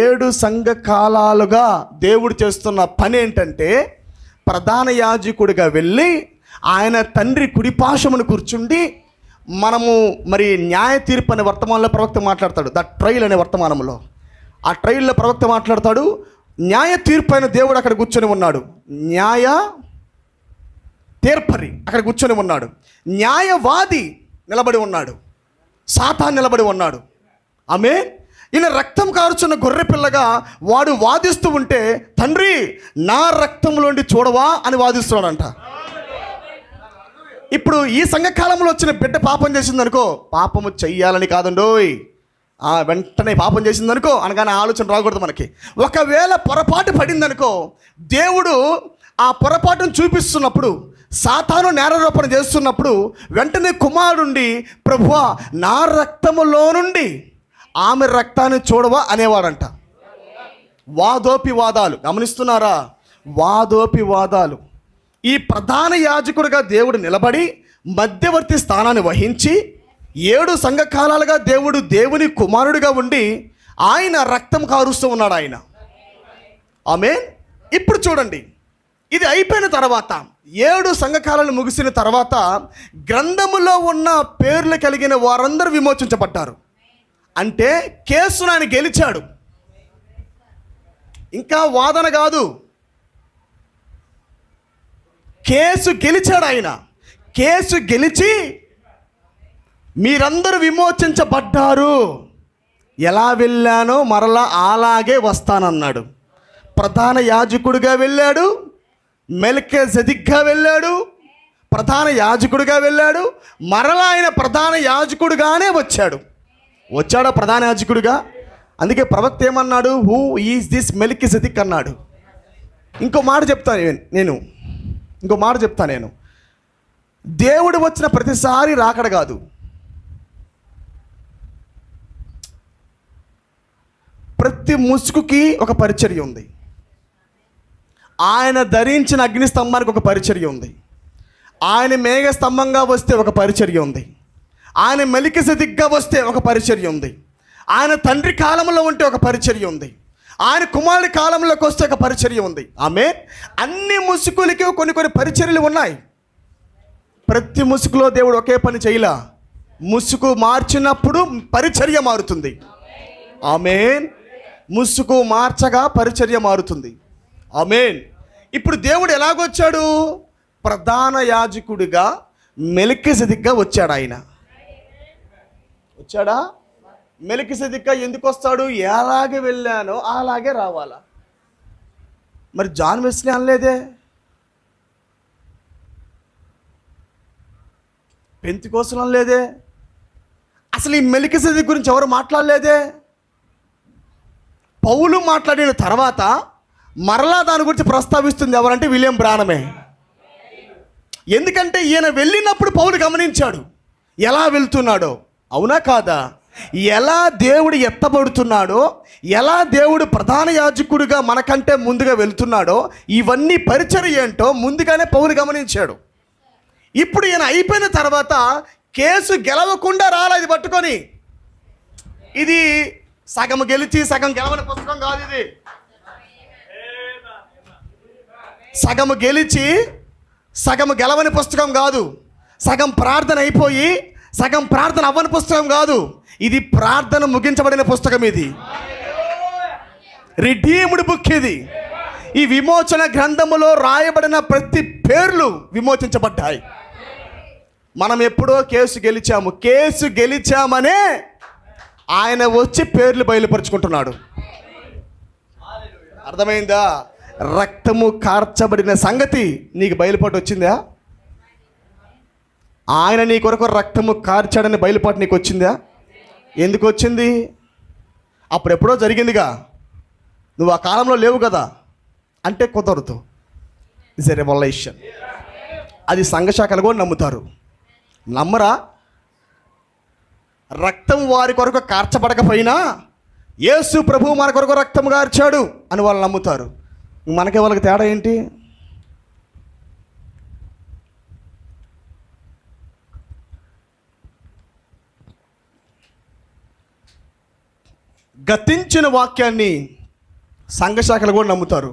[SPEAKER 3] 7 సంఘకాలాలుగా దేవుడు చేస్తున్న పని ఏంటంటే ప్రధాన యాజకుడిగా వెళ్ళి ఆయన తండ్రి కుడిపాశమును కూర్చుండి, మనము మరి న్యాయ తీర్పు అనే వర్తమానంలో ప్రవక్త మాట్లాడతాడు. ద ట్రయల్ అనే వర్తమానంలో, ఆ ట్రయల్లో ప్రవక్త మాట్లాడతాడు. న్యాయ తీర్పు అయిన దేవుడు అక్కడ కూర్చొని ఉన్నాడు. న్యాయ తీర్పరి అక్కడ కూర్చొని ఉన్నాడు. న్యాయవాది నిలబడి ఉన్నాడు. సాతాను నిలబడి ఉన్నాడు. ఆమేన్. ఈయన రక్తం కారుచున్న గొర్రె పిల్లగా వాడు వాదిస్తూ ఉంటే, తండ్రి నా రక్తంలోండి చూడవా అని వాదిస్తున్నాడంట. ఇప్పుడు ఈ సంఘకాలంలో వచ్చిన బిడ్డ పాపం చేసిందనుకో, పాపము చెయ్యాలని కాదండోయ్, వెంటనే పాపం చేసిందనుకో అనగానే ఆలోచన రాకూడదు మనకి. ఒకవేళ పొరపాటు పడిందనుకో, దేవుడు ఆ పొరపాటును చూపిస్తున్నప్పుడు, సాతాను నేరారోపణ చేస్తున్నప్పుడు వెంటనే కుమారుండి, ప్రభువా నా రక్తములో నుండి ఆమె రక్తాన్ని చూడవా అనేవాడంట. వాదోపి వాదాలు గమనిస్తున్నారా? వాదోపి వాదాలు. ఈ ప్రధాన యాజకుడిగా దేవుడు నిలబడి మధ్యవర్తి స్థానాన్ని వహించి 7 సంఘకాలాలుగా దేవుడు దేవుని కుమారుడిగా ఉండి ఆయన రక్తం కారుస్తూ ఉన్నాడు ఆయన. ఆమేన్. ఇప్పుడు చూడండి, ఇది అయిపోయిన తర్వాత 7 సంఘకాలాలు ముగిసిన తర్వాత గ్రంథములో ఉన్న పేర్లు కలిగిన వారందరూ విమోచించబడ్డారు. అంటే కేసును ఆయన గెలిచాడు. ఇంకా వాదన కాదు, కేసు గెలిచాడు ఆయన. కేసు గెలిచి మీరందరూ విమోచించబడ్డారు, ఎలా వెళ్ళానో మరలా అలాగే వస్తానన్నాడు. ప్రధాన యాజకుడిగా వెళ్ళాడు, మెల్కీసెదెకుగా వెళ్ళాడు, ప్రధాన యాజకుడిగా వెళ్ళాడు, మరలా ఆయన ప్రధాన యాజకుడిగానే వచ్చాడా ప్రధాన యాజకుడిగా? అందుకే ప్రవక్త ఏమన్నాడు? హూ ఈజ్ దిస్ మెల్కీసెదెకు అన్నాడు. ఇంకో మాట చెప్తా నేను, దేవుడు వచ్చిన ప్రతిసారి రాకడ కాదు. ప్రతి ముసుగుకి ఒక పరిచర్య ఉంది. ఆయన ధరించిన అగ్ని స్తంభానికి ఒక పరిచర్య ఉంది. ఆయన మేఘ స్తంభంగా వస్తే ఒక పరిచర్య ఉంది. ఆయన మెల్కీసెదెకుగా వస్తే ఒక పరిచర్య ఉంది. ఆయన తండ్రి కాలంలో ఉంటే ఒక పరిచర్య ఉంది. ఆయన కుమారుడి కాలంలోకి వస్తే ఒక పరిచర్య ఉంది. ఆమేన్. అన్ని ముసుగులకి కొన్ని పరిచర్యలు ఉన్నాయి. ప్రతి ముసుగులో దేవుడు ఒకే పని చేయలా. ముసుగు మార్చినప్పుడు పరిచర్య మారుతుంది. ఆమేన్. ముసుగు మార్చగా పరిచర్య మారుతుంది. ఆమేన్. ఇప్పుడు దేవుడు ఎలాగొచ్చాడు? ప్రధాన యాజకుడిగా మెల్కీసెదెకుగా వచ్చాడు ఆయన. వచ్చాడా? మెల్కీసెదెకుగా ఎందుకు వస్తాడు? ఎలాగే వెళ్ళానో అలాగే రావాలా. మరి జాన్ వెస్లీ అనలేదే, పెంతెకోస్తు అనలేదే, అసలు ఈ మెల్కీసెదెకు గురించి ఎవరు మాట్లాడలేదే. పౌలు మాట్లాడిన తర్వాత మరలా దాని గురించి ప్రస్తావిస్తుంది ఎవరంటే విలియం బ్రానమే. ఎందుకంటే ఈయన వెళ్ళినప్పుడు పౌలు గమనించాడు ఎలా వెళ్తున్నాడో. అవునా కాదా? ఎలా దేవుడు ఎత్తబడుతున్నాడో, ఎలా దేవుడు ప్రధాన యాజకుడిగా మనకంటే ముందుగా వెళ్తున్నాడో, ఇవన్నీ పరిచర్య ఏంటో ముందుగానే పౌలు గమనించాడు. ఇప్పుడు ఈయన అయిపోయిన తర్వాత కేసు గెలవకుండా రాలేదు పట్టుకొని. ఇది సగం గెలిచి సగం గెలవని పుస్తకం కాదు. ఇది సగం గెలిచి సగం గెలవని పుస్తకం కాదు. సగం ప్రార్థన అయిపోయి సగం ప్రార్థన అవ్వని పుస్తకం కాదు. ఇది ప్రార్థన ముగించబడిన పుస్తకం. ఇది రిడీమ్డ్ బుక్. ఇది ఈ విమోచన గ్రంథములో రాయబడిన ప్రతి పేర్లు విమోచించబడ్డాయి. మనం ఎప్పుడో కేసు గెలిచామనే ఆయన వచ్చి పేర్లు బయలుపరుచుకుంటున్నాడు. అర్థమైందా? రక్తము కార్చబడిన సంగతి నీకు బయలుపాటు వచ్చిందా? ఆయన నీ కొరకు రక్తము కార్చాడని బయలుపాటు నీకు వచ్చిందా? ఎందుకు వచ్చింది? అప్పుడెప్పుడో జరిగిందిగా, నువ్వు ఆ కాలంలో లేవు కదా అంటే కుదరదు. It's a revolution. అది సంఘశాఖలు కూడా నమ్ముతారు. నమ్మరా? రక్తం వారి కొరకు కార్చబడకపోయినా యేసు ప్రభువు మన కొరకు రక్తం కార్చాడు అని వాళ్ళు నమ్ముతారు. మనకి వాళ్ళకి తేడా ఏంటి? గతించిన వాక్యాన్ని సంఘశాఖలు కూడా నమ్ముతారు.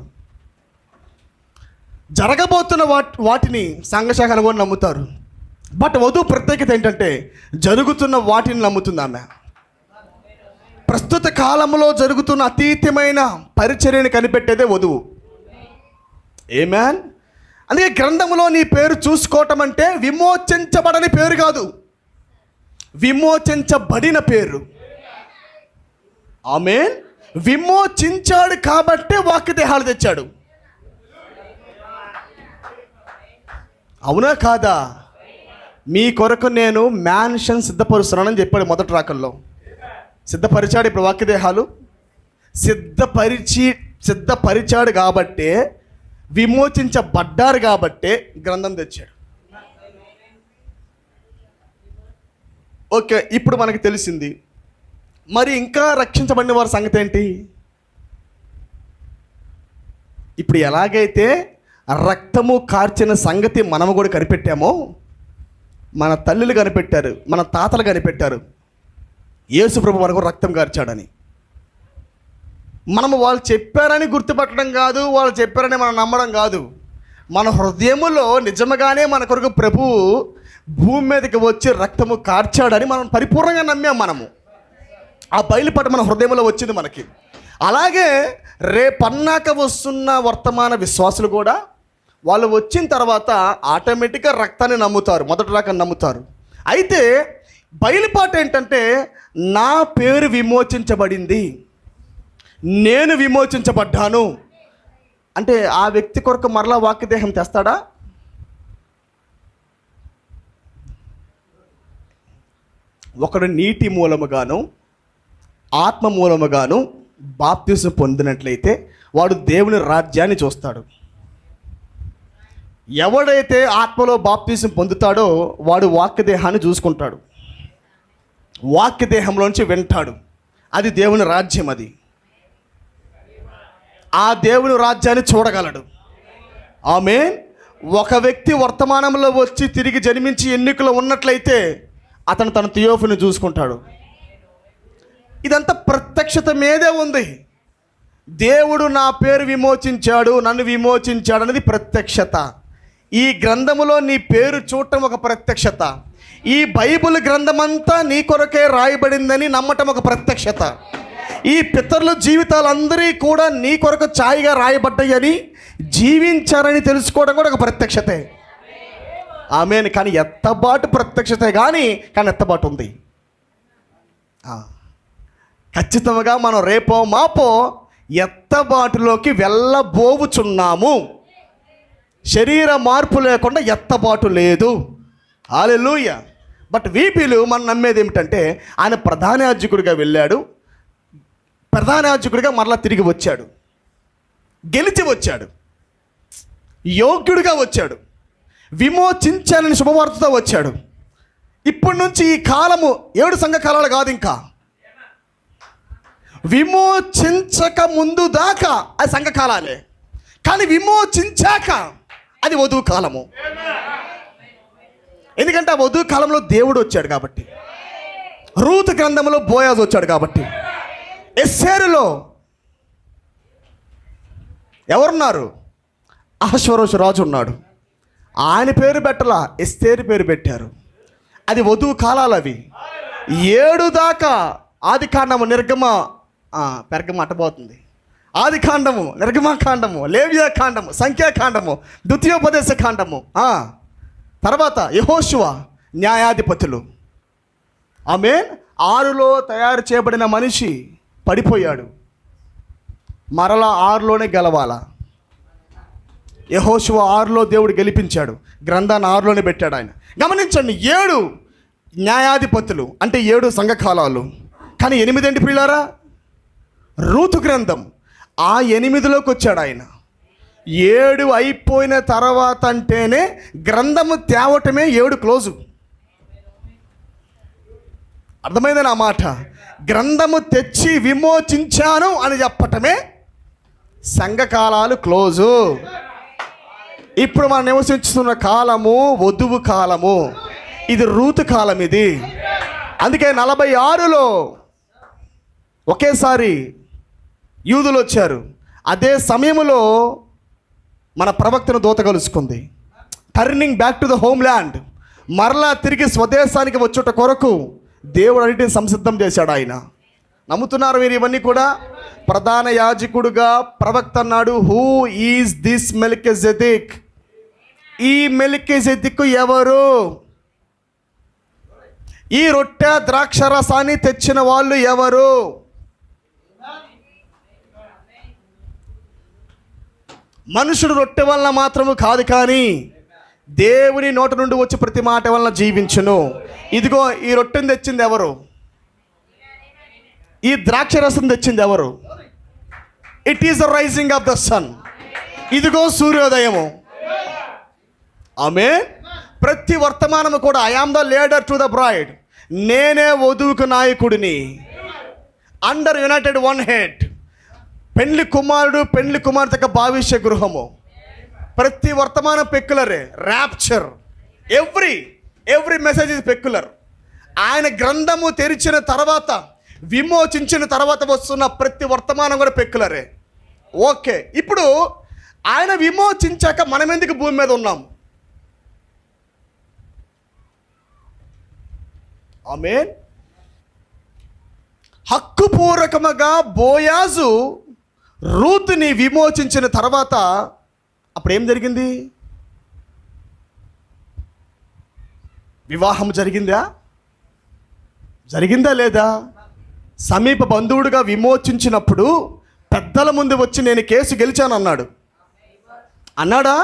[SPEAKER 3] జరగబోతున్న వాటిని సంఘశాఖలు కూడా నమ్ముతారు. బట్ వధువు ప్రత్యేకత ఏంటంటే జరుగుతున్న వాటిని నమ్ముతుంది ఆమె. ప్రస్తుత కాలంలో జరుగుతున్న అతీతమైన పరిచర్యని కనిపెట్టేదే వధువు. ఆమేన్. అందుకే గ్రంథంలో నీ పేరు చూసుకోవటం అంటే విమోచించబడని పేరు కాదు, విమోచించబడిన పేరు. ఆమేన్. విమోచించాడు కాబట్టే వాక్యదేహాలు తెచ్చాడు. అవునా కాదా? మీ కొరకు నేను మ్యాన్షన్ సిద్ధపరుస్తున్నానని చెప్పాడు మొదటి రాకల్లో. సిద్ధపరిచాడు. ఇప్పుడు వాక్యదేహాలు సిద్ధపరిచాడు కాబట్టే, విమోచించబడ్డారు కాబట్టే గ్రంథం తెచ్చాడు. ఓకే, ఇప్పుడు మనకి తెలిసింది. మరి ఇంకా రక్షించబడిన వారి సంగతి ఏంటి? ఇప్పుడు ఎలాగైతే రక్తము కార్చిన సంగతి మనము కూడా కనిపెట్టామో, మన తల్లులు కనిపెట్టారు, మన తాతలు కనిపెట్టారు, యేసు ప్రభు మనకు రక్తం కార్చాడని. మనము వాళ్ళు చెప్పారని గుర్తుపట్టడం కాదు, వాళ్ళు చెప్పారని మనం నమ్మడం కాదు. మన హృదయములో నిజముగానే మన కొరకు ప్రభువు భూమి మీదకి వచ్చి రక్తము కార్చాడని మనం పరిపూర్ణంగా నమ్మాం. మనము ఆ బయలుపాటు మన హృదయంలో వచ్చింది మనకి. అలాగే రేపన్నాక వస్తున్న వర్తమాన విశ్వాసులు కూడా వాళ్ళు వచ్చిన తర్వాత ఆటోమేటిక్గా రక్తాన్ని నమ్ముతారు, మొదటి రకాన్ని నమ్ముతారు. అయితే బయలుపాటు ఏంటంటే, నా పేరు విమోచించబడింది, నేను విమోచించబడ్డాను అంటే ఆ వ్యక్తి కొరకు మరలా వాక్యదేహం తెస్తాడా? ఒకడు నీటి మూలముగాను ఆత్మ మూలముగాను బాప్తిసం పొందినట్లయితే వాడు దేవుని రాజ్యాన్ని చూస్తాడు. ఎవడైతే ఆత్మలో బాప్తిసం పొందుతాడో వాడు వాక్యదేహాన్ని చూసుకుంటాడు, వాక్యదేహంలోంచి వింటాడు. అది దేవుని రాజ్యం. అది ఆ దేవుని రాజ్యాన్ని చూడగలడు. ఆమేన్. ఒక వ్యక్తి వర్తమానంలో వచ్చి తిరిగి జన్మించి ఎన్నికలో ఉన్నట్లయితే అతను తన థియోఫీని చూసుకుంటాడు. ఇదంతా ప్రత్యక్షత మీదే ఉంది. దేవుడు నా పేరు విమోచించాడు, నన్ను విమోచించాడు అనేది ప్రత్యక్షత. ఈ గ్రంథములో నీ పేరు చూడటం ఒక ప్రత్యక్షత. ఈ బైబిల్ గ్రంథమంతా నీ కొరకే రాయబడిందని నమ్మటం ఒక ప్రత్యక్షత. ఈ పితరుల జీవితాలందరి కూడా నీ కొరకు ఛాయగా రాయబడ్డాయని జీవించారని తెలుసుకోవడం కూడా ఒక ప్రత్యక్షతే. ఆమేన్. కానీ ఎత్తబాటు ప్రత్యక్షతే కానీ ఎత్తబాటు ఉంది. ఖచ్చితంగా మనం రేపో మాపో ఎత్తబాటులోకి వెళ్ళబోవుచున్నాము. శరీర మార్పు లేకుండా ఎత్తబాటు లేదు. హల్లెలూయా. బట్ వీపీలు మనం నమ్మేది ఏమిటంటే, ఆయన ప్రధాన యాజకుడిగా వెళ్ళాడు, ప్రధాన యాజకుడిగా మరలా తిరిగి వచ్చాడు, గెలిచి వచ్చాడు, యోగ్యుడిగా వచ్చాడు, విమోచించాలని శుభవార్తతో వచ్చాడు. ఇప్పటి నుంచి ఈ కాలము 7 సంఘకాలాలు కాదు, ఇంకా విమోచించక ముందు దాకా అది సంఘకాలాలే, కానీ విమోచించాక అది వధువు కాలము. ఎందుకంటే ఆ వధువు కాలంలో దేవుడు వచ్చాడు కాబట్టి, రూతు గ్రంథంలో బోయాజు వచ్చాడు కాబట్టి, ఎస్సేరులో ఎవరున్నారు? అహష్వరోషు రాజు ఉన్నాడు, ఆయన పేరు పెట్టలా, ఎస్తేరు పేరు పెట్టారు. అది వధువు కాలాలు అవి. 7 దాకా ఆది కాండము, పెరగమ అట్టబోతుంది, ఆది కాండము, నిర్గమాకాండము, లేవియా కాండము, సంఖ్యాకాండము, ద్వితీయోపదేశ కాండము, తర్వాత యెహోషువ, న్యాయాధిపతులు. ఆమేన్. 6లో తయారు చేయబడిన మనిషి పడిపోయాడు, మరలా 6లోనే గెలవాలా. యెహోషువ 6లో దేవుడు గెలిపించాడు, గ్రంథాన్ని 6లోనే పెట్టాడు ఆయన. గమనించండి, 7 న్యాయాధిపతులు అంటే 7 సంఘకాలాలు. కానీ 8 ఏంటి ప్రియులారా? రూతు గ్రంథం. ఆ 8లోకి వచ్చాడు ఆయన. 7 అయిపోయిన తర్వాత అంటేనే గ్రంథము తేవటమే 7 క్లోజు. అర్థమైంది నా మాట? గ్రంథము తెచ్చి విమోచించాను అని చెప్పటమే సంఘకాలాలు క్లోజు. ఇప్పుడు మనం నివసించుతున్న కాలము వధువు కాలము, ఇది రూతు కాలం. ఇది అందుకే 46లో ఒకేసారి యూదులు వచ్చారు. అదే సమయంలో మన ప్రవక్తను దూత కలుసుకుంది. Turning back to the homeland, మరలా తిరిగి స్వదేశానికి వచ్చుట కొరకు దేవుడు అన్నిటిని సంసిద్ధం చేశాడు ఆయన. నమ్ముతున్నారు మీరు ఇవన్నీ కూడా? ప్రధాన యాజకుడుగా ప్రవక్త అన్నాడు, హూ ఈజ్ దిస్ మెల్కిజెదెక్? ఈ మెల్కిజెదెక్ ఎవరు? ఈ రొట్టె ద్రాక్ష రసాన్ని తెచ్చిన వాళ్ళు ఎవరు? మనుషుడు రొట్టె వలన మాత్రము కాదు, కానీ దేవుని నోట నుండి వచ్చి ప్రతి మాట వలన జీవించును. ఇదిగో ఈ రొట్టెను తెచ్చింది ఎవరు? ఈ ద్రాక్ష రసం తెచ్చింది ఎవరు? It is the rising of the sun. ఇదిగో సూర్యోదయము. ఆమేన్. ప్రతి వర్తమానము కూడా I am the leader to the bride, నేనే వధువుకు నాయకుడిని. Under united one head. పెండ్లి కుమారుడు పెండ్లి కుమార్తె భావిష్య గృహము. ప్రతి వర్తమానం పెక్యులరే. Rapture, every message is peculiar. ఆయన గ్రంథము తెరిచిన తర్వాత, విమోచించిన తర్వాత వస్తున్న ప్రతి వర్తమానం కూడా పెక్యులరే. ఓకే, ఇప్పుడు ఆయన విమోచించాక మనం ఎందుకు భూమి మీద ఉన్నాం? ఆమేన్. హక్కుపూర్వకముగా బోయాజు రూతుని విమోచించిన తర్వాత అప్పుడు ఏం జరిగింది? వివాహం జరిగిందా లేదా? సమీప బంధువుడుగా విమోచించినప్పుడు పెద్దల ముందు వచ్చి నేను కేసు గెలిచాను అన్నాడా?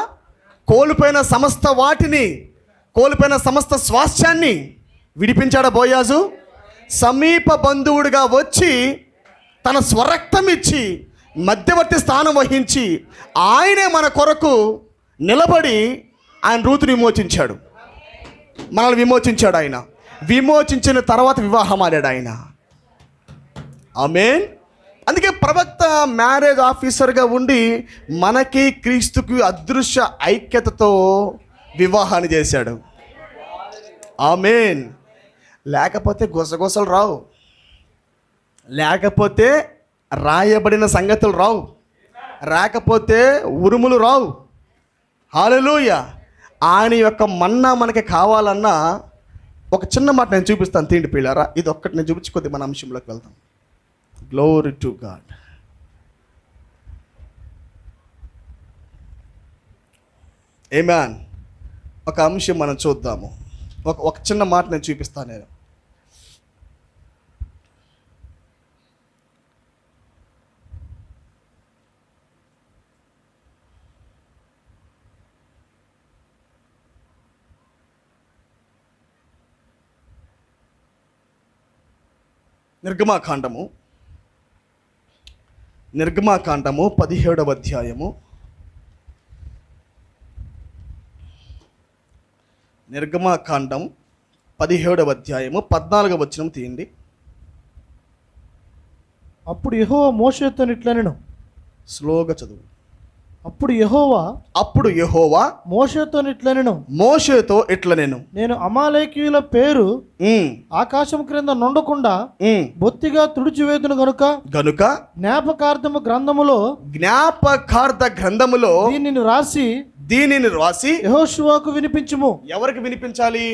[SPEAKER 3] కోల్పోయిన సమస్త వాటిని, కోల్పోయిన సమస్త స్వాస్థ్యాన్ని విడిపించాడా బోయాజు? సమీప బంధువుడిగా వచ్చి తన స్వరక్తం ఇచ్చి మధ్యవర్తి స్థానం వహించి ఆయనే మన కొరకు నిలబడి ఆయన రూతుని విమోచించాడు. మనల్ని విమోచించాడు. ఆయన విమోచించిన తర్వాత వివాహం ఆడాడు ఆయన. ఆమేన్. అందుకే ప్రవక్త మ్యారేజ్ ఆఫీసర్గా ఉండి మనకి క్రీస్తుకి అదృశ్య ఐక్యతతో వివాహాన్ని చేశాడు. ఆమేన్. లేకపోతే గుసగుసలు రావు, లేకపోతే రాయబడిన సంగతులు రావు, రాకపోతే ఉరుములు రావు. హల్లెలూయా. ఆయన యొక్క మన్నా మనకి కావాలన్నా ఒక చిన్న మాట నేను చూపిస్తాను. తీండి పిల్లారా, ఇది ఒక్కటి నేను చూపించి కొద్ది మన అంశంలోకి వెళ్తాం. Glory to God. ఆమేన్. ఒక అంశం మనం చూద్దాము. ఒక చిన్న మాట నేను చూపిస్తాను. నేను నిర్గమాకాండము 17వ అధ్యాయము. నిర్గమాకాండం 17వ అధ్యాయము 14వ వచనం తీయండి.
[SPEAKER 4] అప్పుడు యెహోవా మోషేతో ఇట్లనెను.
[SPEAKER 3] స్లోగా చదువు.
[SPEAKER 4] అప్పుడు యెహోవా
[SPEAKER 3] మోషేతో ఇట్లనెను.
[SPEAKER 4] నేను అమాలేకీయుల పేరు ఆకాశం క్రింద నుండకుండా బొత్తిగా తుడిచివేదును గనుక జ్ఞాపకార్థ గ్రంథములో దీనిని రాసి యెహోషువకు వినిపించుము.
[SPEAKER 3] ఎవరికి వినిపించాలి?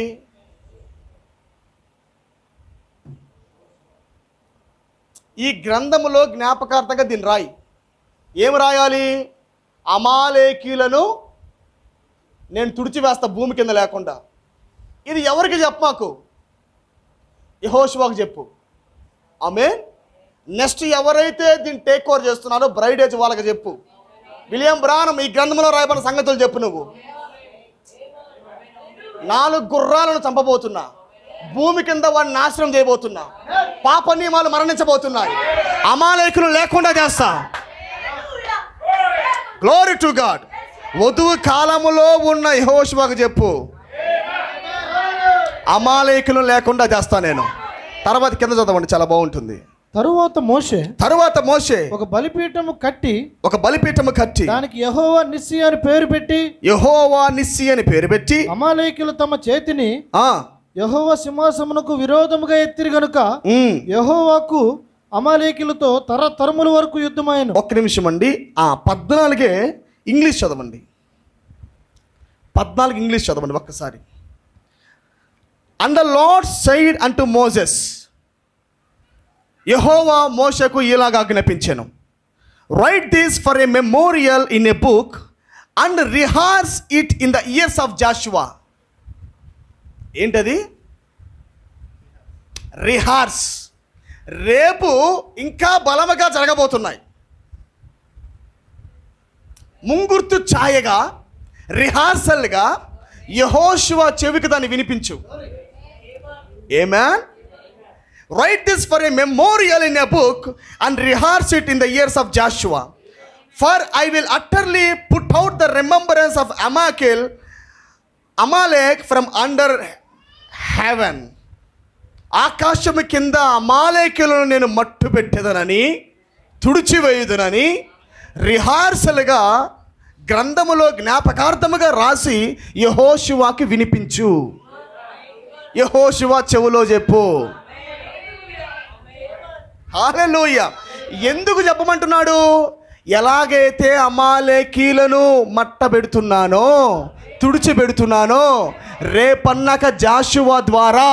[SPEAKER 3] ఈ గ్రంథములో జ్ఞాపకార్థంగా దీన్ని రాయి. ఏం రాయాలి? అమాలేకీలను నేను తుడిచివేస్తా భూమి కింద లేకుండా. ఇది ఎవరికి చెప్పమాకు? యెహోషువకు చెప్పు. ఆమేన్. నెక్స్ట్ ఎవరైతే దీన్ని టేక్ ఓవర్ చేస్తున్నారో బ్రైడేజ్ వాళ్ళకి చెప్పు. విలియం బ్రానమ్ ఈ గ్రంథంలో రాయబడిన సంగతులు చెప్పు. నువ్వు 4 గుర్రాలను చంపబోతున్నా, భూమి కింద వాడిని నాశనం చేయబోతున్నా, పాప నియమాలు మరణించబోతున్నాయి, అమాలేకులు లేకుండా చేస్తా. Glory to God. వధువు కాలములో ఉన్న యెహోషువకు చెప్పు, అమాలేకులు లేకుండా చేస్తా నేను. తర్వాత కింద చదవండి, చాలా బాగుంటుంది.
[SPEAKER 4] తరువాత మోషే ఒక బలిపీఠము కట్టి దానికి యెహోవా నిస్సి అని పేరు పెట్టి అమాలేకులు తమ చేతిని యెహోవా సింహాసమునకు విరోధముగా ఎత్తిరి గనుక యెహోవాకు అమాలేకీలతో తరతరముల వరకు యుద్ధమాయెను.
[SPEAKER 3] ఒక్క నిమిషం అండి. 14 ఇంగ్లీష్ చదవండి. 14 ఇంగ్లీష్ చదవండి ఒక్కసారి. And the Lord said unto Moses, యెహోవా మోషేకు ఇలాగా ఆజ్ఞాపించెను, write this for a memorial in a book and rehearse it in the ears of Joshua. ఏంటది? రిహార్స్. రేపు ఇంకా బలముగా జరగబోతున్నాయి. ముంగుర్తు ఛాయగా, రిహార్సల్గా యెహోషువ చెవికి దాన్ని వినిపించు. ఆమేన్. Write this for a memorial in a book and rehearse it in the ears of Joshua. For I will utterly put out the remembrance of Amalek from under heaven. ఆకాశము కింద అమాలేకులను నేను మట్టు పెట్టేదనని, తుడిచివేయుదనని రిహార్సల్గా గ్రంథములో జ్ఞాపకార్థముగా రాసి యెహోషువకి వినిపించు. యెహోషువ చెవులో చెప్పు. హల్లెలూయా. ఎందుకు చెప్పమంటున్నాడు? ఎలాగైతే అమాలేకీలను మట్ట పెడుతున్నానో, తుడిచిపెడుతున్నానో, రేపన్నాక జాషువా ద్వారా.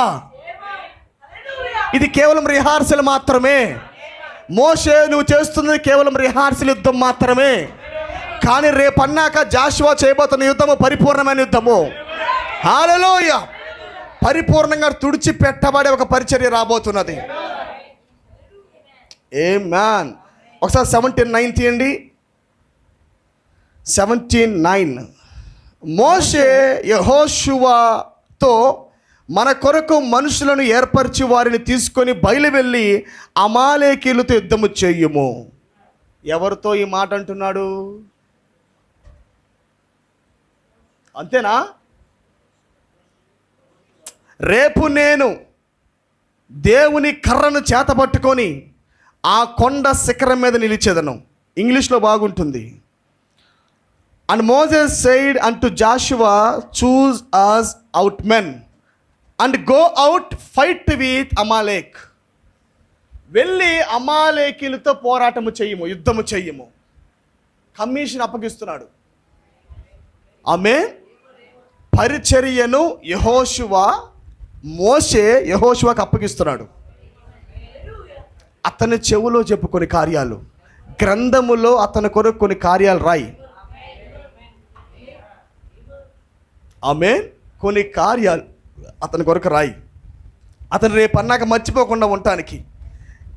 [SPEAKER 3] ఇది కేవలం రిహార్సల్ మాత్రమే. మోషే నువ్వు చేస్తున్నది కేవలం రిహార్సల్ యుద్ధం మాత్రమే. కానీ రేపన్నాక జాషువా చేయబోతున్న యుద్ధము పరిపూర్ణమైన యుద్ధము. హల్లెలూయా. పరిపూర్ణంగా తుడిచిపెట్టబడే ఒక పరిచర్య రాబోతున్నది. ఆమేన్. ఒకసారి 17:9 తీయండి. 17:9. మోషే యెహోషువతో మన కొరకు మనుషులను ఏర్పరిచి వారిని తీసుకొని బయలువెళ్ళి అమాలేకీలతో యుద్ధము చెయ్యము. ఎవరితో ఈ మాట అంటున్నాడు? అంతేనా? రేపు నేను దేవుని కర్రను చేతపట్టుకొని ఆ కొండ శిఖరం మీద నిలిచేదను. ఇంగ్లీష్లో బాగుంటుంది. And Moses said unto Joshua, choose us out men and go out fight with Amalek. వెళ్ళి అమాలేకీలతో పోరాటము చెయ్యము, యుద్ధము చెయ్యము. కమిషన్ అప్పగిస్తున్నాడు. ఆమె పరిచర్యను మోషే యెహోషువకు అప్పగిస్తున్నాడు. అతని చెవులో చెప్పు కొన్ని కార్యాలు, గ్రంథములో అతని కొరకు కొన్ని కార్యాలు రాయి. ఆమె కొన్ని కార్యాలు అతని కొరకు రాయి. అతను రేపు అన్నాక మర్చిపోకుండా ఉండటానికి.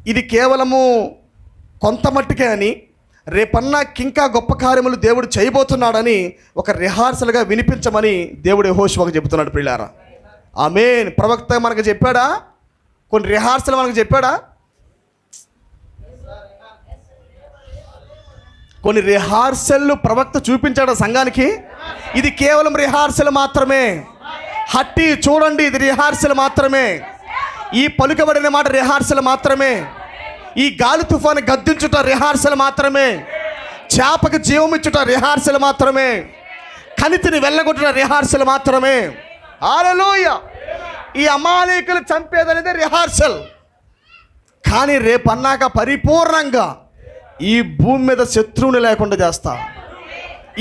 [SPEAKER 3] ఇది కేవలము కొంత మట్టుకే అని, రేపన్నాకి ఇంకా గొప్ప కార్యములు దేవుడు చేయబోతున్నాడని ఒక రిహార్సల్గా వినిపించమని దేవుడు యెహోషువకు చెబుతున్నాడు. ప్రియులారా, ఆమేన్. ప్రవక్త మనకు చెప్పాడా? కొన్ని రిహార్సల్ మనకు చెప్పాడా? కొన్ని రిహార్సల్ ప్రవక్త చూపించాడు సంఘానికి. ఇది కేవలం రిహార్సల్ మాత్రమే. హట్టి చూడండి, ఇది రిహార్సల్ మాత్రమే. ఈ పలుకబడిన మాట రిహార్సల్ మాత్రమే. ఈ గాలి తుఫాను గద్దించుట రిహార్సల్ మాత్రమే. చేపకు జీవం ఇచ్చుట రిహార్సల్ మాత్రమే. కణితిని వెళ్ళగొట్టుట రిహార్సల్ మాత్రమే. హల్లెలూయా. ఈ అమాలేకులు చంపేదనేది రిహార్సల్. కానీ రేపు అన్నాక పరిపూర్ణంగా ఈ భూమి మీద శత్రువుని లేకుండా చేస్తా.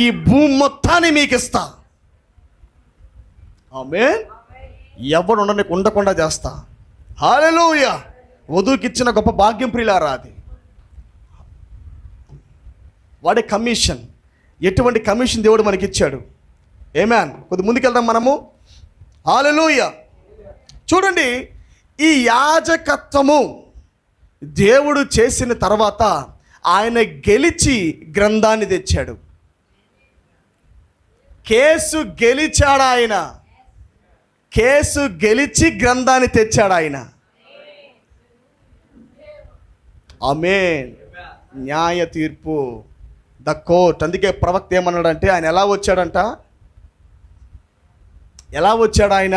[SPEAKER 3] ఈ భూమి మొత్తాన్ని మీకు ఇస్తా. ఆమేన్. ఎవరు ఉండకుండా చేస్తా. హల్లెలూయా. వధువుకిచ్చిన గొప్ప భాగ్యం ప్రియులారా అది. వాడే కమిషన్. ఎటువంటి కమిషన్ దేవుడు మనకి ఇచ్చాడు. ఆమేన్. కొద్ది ముందుకెళ్దాం మనము. హల్లెలూయా. చూడండి, ఈ యాజకత్వము దేవుడు చేసిన తర్వాత ఆయన గెలిచి గ్రంథాన్ని తెచ్చాడు. కేసు గెలిచాడు ఆయన. కేసు గెలిచి గ్రంథాన్ని తెచ్చాడు ఆయన. ఆమేన్. న్యాయ తీర్పు, ద కోర్ట్. అందుకే ప్రవక్త ఏమన్నాడంటే, ఆయన ఎలా వచ్చాడంట? ఎలా వచ్చాడు ఆయన?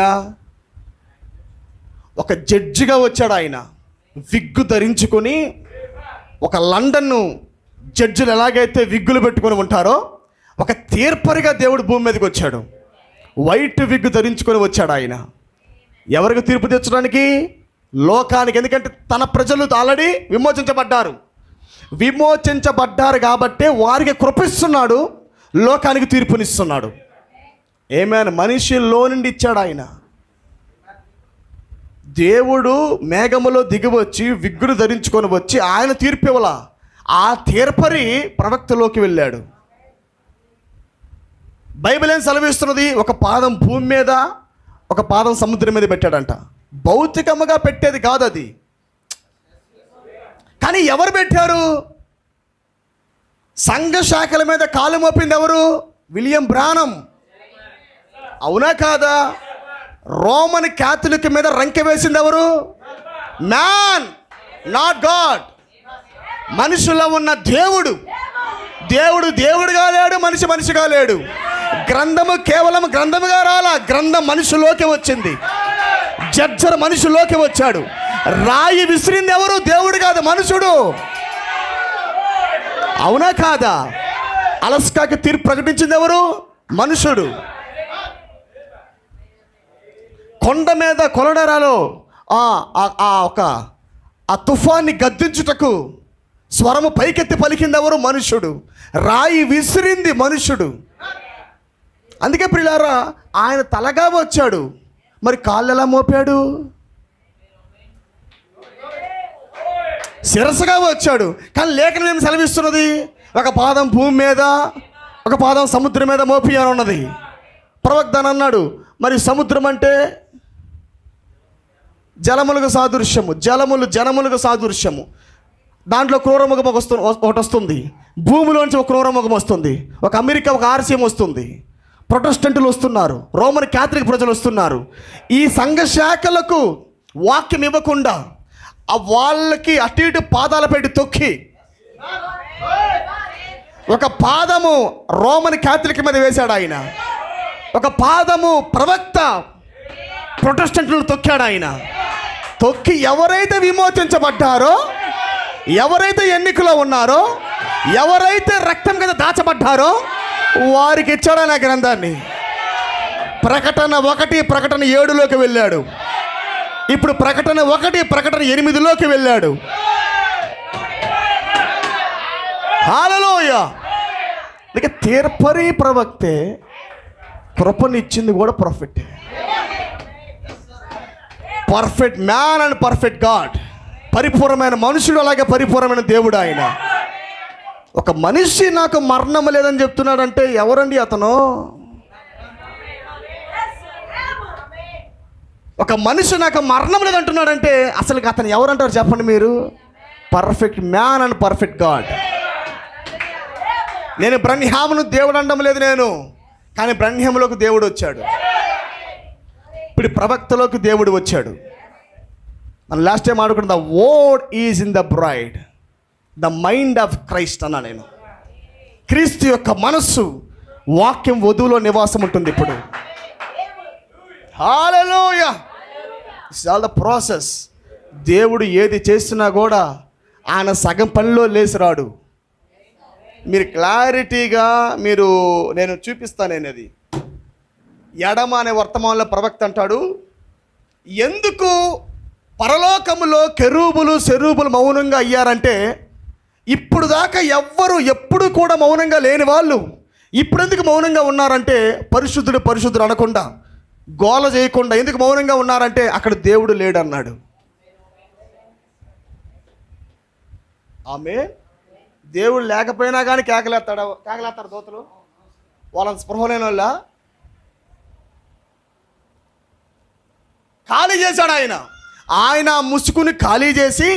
[SPEAKER 3] ఒక జడ్జిగా వచ్చాడు ఆయన. విగ్గు ధరించుకొని, ఒక లండన్ జడ్జిలు ఎలాగైతే విగ్గులు పెట్టుకొని ఉంటారో, ఒక తీర్పరిగా దేవుడు భూమి మీదకి వచ్చాడు. వైట్ విగ్గు ధరించుకొని వచ్చాడు ఆయన. ఎవరికి తీర్పు తెచ్చడానికి? లోకానికి. ఎందుకంటే తన ప్రజలు ఆల్రెడీ విమోచించబడ్డారు కాబట్టే వారికి కృపిస్తున్నాడు, లోకానికి తీర్పునిస్తున్నాడు. ఆమేన్. మనిషిలో నుండి ఇచ్చాడు ఆయన. దేవుడు మేఘములో దిగివచ్చి విగ్గును ధరించుకొని వచ్చి ఆయన తీర్పు ఇవ్వాల. ఆ తీర్పరి ప్రవక్తలోకి వెళ్ళాడు. బైబిల్ ఏం సెలవిస్తున్నది? ఒక పాదం భూమి మీద, ఒక పాదం సముద్రం మీద పెట్టాడంట. భౌతికముగా పెట్టేది కాదు అది. కానీ ఎవరు పెట్టారు? సంఘ శాఖల మీద కాలు మోపింది ఎవరు? William Branham. అవునా కాదా? రోమన్ క్యాథలిక్ మీద రంకె వేసింది ఎవరు? Man, not God. మనుషుల్లో ఉన్న దేవుడు దేవుడుగా లేడు, మనిషిగా లేడు. గ్రంథము కేవలం గ్రంథముగా రాలా, గ్రంథం మనిషిలోకి వచ్చింది. జడ్జర్ మనిషిలోకి వచ్చాడు. రాయి విసిరింది ఎవరు? దేవుడు కాదు, మనుషుడు. అవునా కాదా? అలస్కాకి తీర్పు ప్రకటించింది ఎవరు? మనుషుడు. కొండ మీద కొలడరాలో ఆ తుఫాన్ని గద్దించుటకు స్వరము పైకెత్తి పలికింది ఎవరు? మనుషుడు. రాయి విసిరింది మనుషుడు. అందుకే ప్రియులారా, ఆయన తలగా వచ్చాడు, మరి కాళ్ళు ఎలా మోపాడు? శిరస్సుగా వచ్చాడు. కానీ లేఖనం ఏమి సెలవిస్తున్నది? ఒక పాదం భూమి మీద, ఒక పాదం సముద్రం మీద మోపి అని ఉన్నది. ప్రవక్త అన్నాడు, మరి సముద్రం అంటే జలములకు సాదృశ్యము, జనములకు సాదృశ్యము. దాంట్లో క్రూరముఖం ఒకటి వస్తుంది, భూమిలోంచి ఒక క్రూరముఖం వస్తుంది, ఒక అమెరికా, ఒక ఆర్సీఎం వస్తుంది. ప్రొటెస్టెంట్లు వస్తున్నారు, రోమన్ క్యాథలిక్ ప్రజలు వస్తున్నారు. ఈ సంఘ శాఖలకు వాక్యం ఇవ్వకుండా వాళ్ళకి అటు ఇటు పాదాల పెట్టి తొక్కి, ఒక పాదము రోమన్ క్యాథలిక్ మీద వేశాడు ఆయన, ఒక పాదము ప్రవక్త ప్రొటెస్టెంట్లను తొక్కాడు ఆయన. తొక్కి ఎవరైతే విమోచించబడ్డారో, ఎవరైతే ఎన్నికలో ఉన్నారో, ఎవరైతే రక్తం కింద దాచబడ్డారో వారికి ఇచ్చాడు ఆయన గ్రంథాన్ని. ప్రకటన 1, ప్రకటన 7లోకి వెళ్ళాడు. ఇప్పుడు ప్రకటన 1, ప్రకటన 8లోకి వెళ్ళాడు. హల్లెలూయా. ఇక తీర్పరి ప్రవక్తే, కృపనిచ్చింది కూడా profit. Perfect man and perfect God. పరిపూర్ణమైన మనుషుడు, అలాగే పరిపూర్ణమైన దేవుడు ఆయన. ఒక మనిషి నాకు మరణం లేదని చెప్తున్నాడంటే ఎవరండి అతను? ఒక మనిషి నాకు మరణం లేదంటున్నాడంటే అసలు అతను ఎవరంటారు చెప్పండి మీరు? Perfect man and perfect God. నేను బ్రహ్మామును దేవుడు అనడం లేదు నేను, కానీ బ్రహ్మలోకి దేవుడు వచ్చాడు. ఇప్పుడు ప్రవక్తలోకి దేవుడు వచ్చాడు. మనం లాస్ట్ టైం ఆడుకున్న the word is in the bride, the mind of Christ అన్నా నేను. క్రీస్తు యొక్క మనస్సు, వాక్యం వధువులో నివాసం ఉంటుంది ఇప్పుడు. హల్లెలూయా. It's all the process. దేవుడు ఏది చేస్తున్నా కూడా ఆయన సగం పనిలో లేచి రాడు. మీరు క్లారిటీగా నేను చూపిస్తాను. అది ఎడమ అనే వర్తమానంలో ప్రవక్త అంటాడు, ఎందుకు పరలోకములో కెరూబులు సెరూబులు మౌనంగా అయ్యారంటే, ఇప్పుడు దాకా ఎప్పుడు కూడా మౌనంగా లేని వాళ్ళు ఇప్పుడు ఎందుకు మౌనంగా ఉన్నారంటే, పరిశుద్ధుడు పరిశుద్ధుడు అనకుండా, గోల చేయకుండా ఎందుకు మౌనంగా ఉన్నారంటే అక్కడ దేవుడు లేడు అన్నాడు. ఆమె దేవుడు లేకపోయినా కానీ కేకలేస్తారు దోతలు. వాళ్ళ స్పృహ లేని వాళ్ళ ఖాళీ చేశాడు ఆయన ముసుకుని ఖాళీ చేసి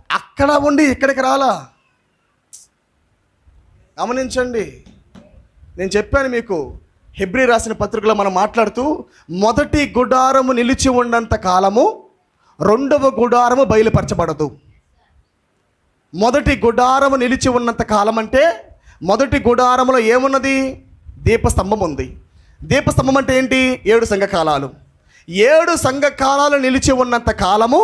[SPEAKER 3] అక్కడ ఉండి ఇక్కడికి రాలా. గమనించండి, నేను చెప్పాను మీకు, హెబ్రీ రాసిన పత్రికలో మనం మాట్లాడుతూ, మొదటి గుడారము నిలిచి ఉన్నంత కాలము రెండవ గుడారము బయలుపరచబడదు. మొదటి గుడారము నిలిచి ఉన్నంత కాలం అంటే, మొదటి గుడారములో ఏమున్నది? దీపస్తంభం ఉంది. దీపస్తంభం అంటే ఏంటి? 7 సంఘకాలాలు. 7 సంఘకాలాలు నిలిచి ఉన్నంత కాలము.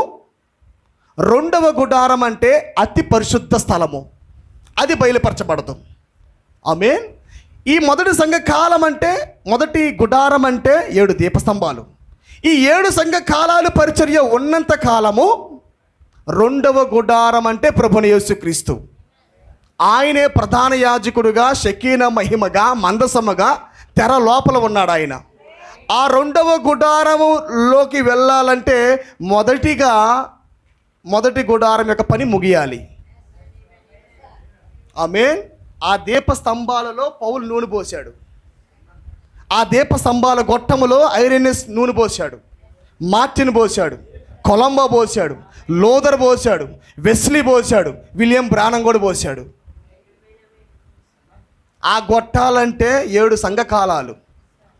[SPEAKER 3] రెండవ గుడారం అంటే అతి పరిశుద్ధ స్థలము, అది బయలుపరచబడదు. ఆమేన్. ఈ మొదటి సంఘకాలం అంటే, మొదటి గుడారం అంటే 7 దీపస్తంభాలు. ఈ 7 సంఘకాలాలు పరిచర్య ఉన్నంత కాలము రెండవ గుడారం అంటే ప్రభుని యేసుక్రీస్తు. ఆయనే ప్రధాన యాజకుడుగా, షకీనా మహిమగా, మందసముగా తెర లోపల ఉన్నాడు ఆయన. ఆ రెండవ గుడారములోకి వెళ్ళాలంటే మొదటి గుడారం యొక్క పని ముగియాలి. ఆమేన్. ఆ దీపస్తంభాలలో పౌలు నూనె పోశాడు. ఆ దీపస్తంభాల గొట్టములో ఐరెనస్ నూనె పోశాడు, మార్టిన్ పోశాడు, కొలంబో పోశాడు, లోదర్ పోశాడు, వెస్లీ పోశాడు, విలియం బ్రానం కూడా పోశాడు. ఆ గొట్టాలంటే 7 సంఘకాలాలు.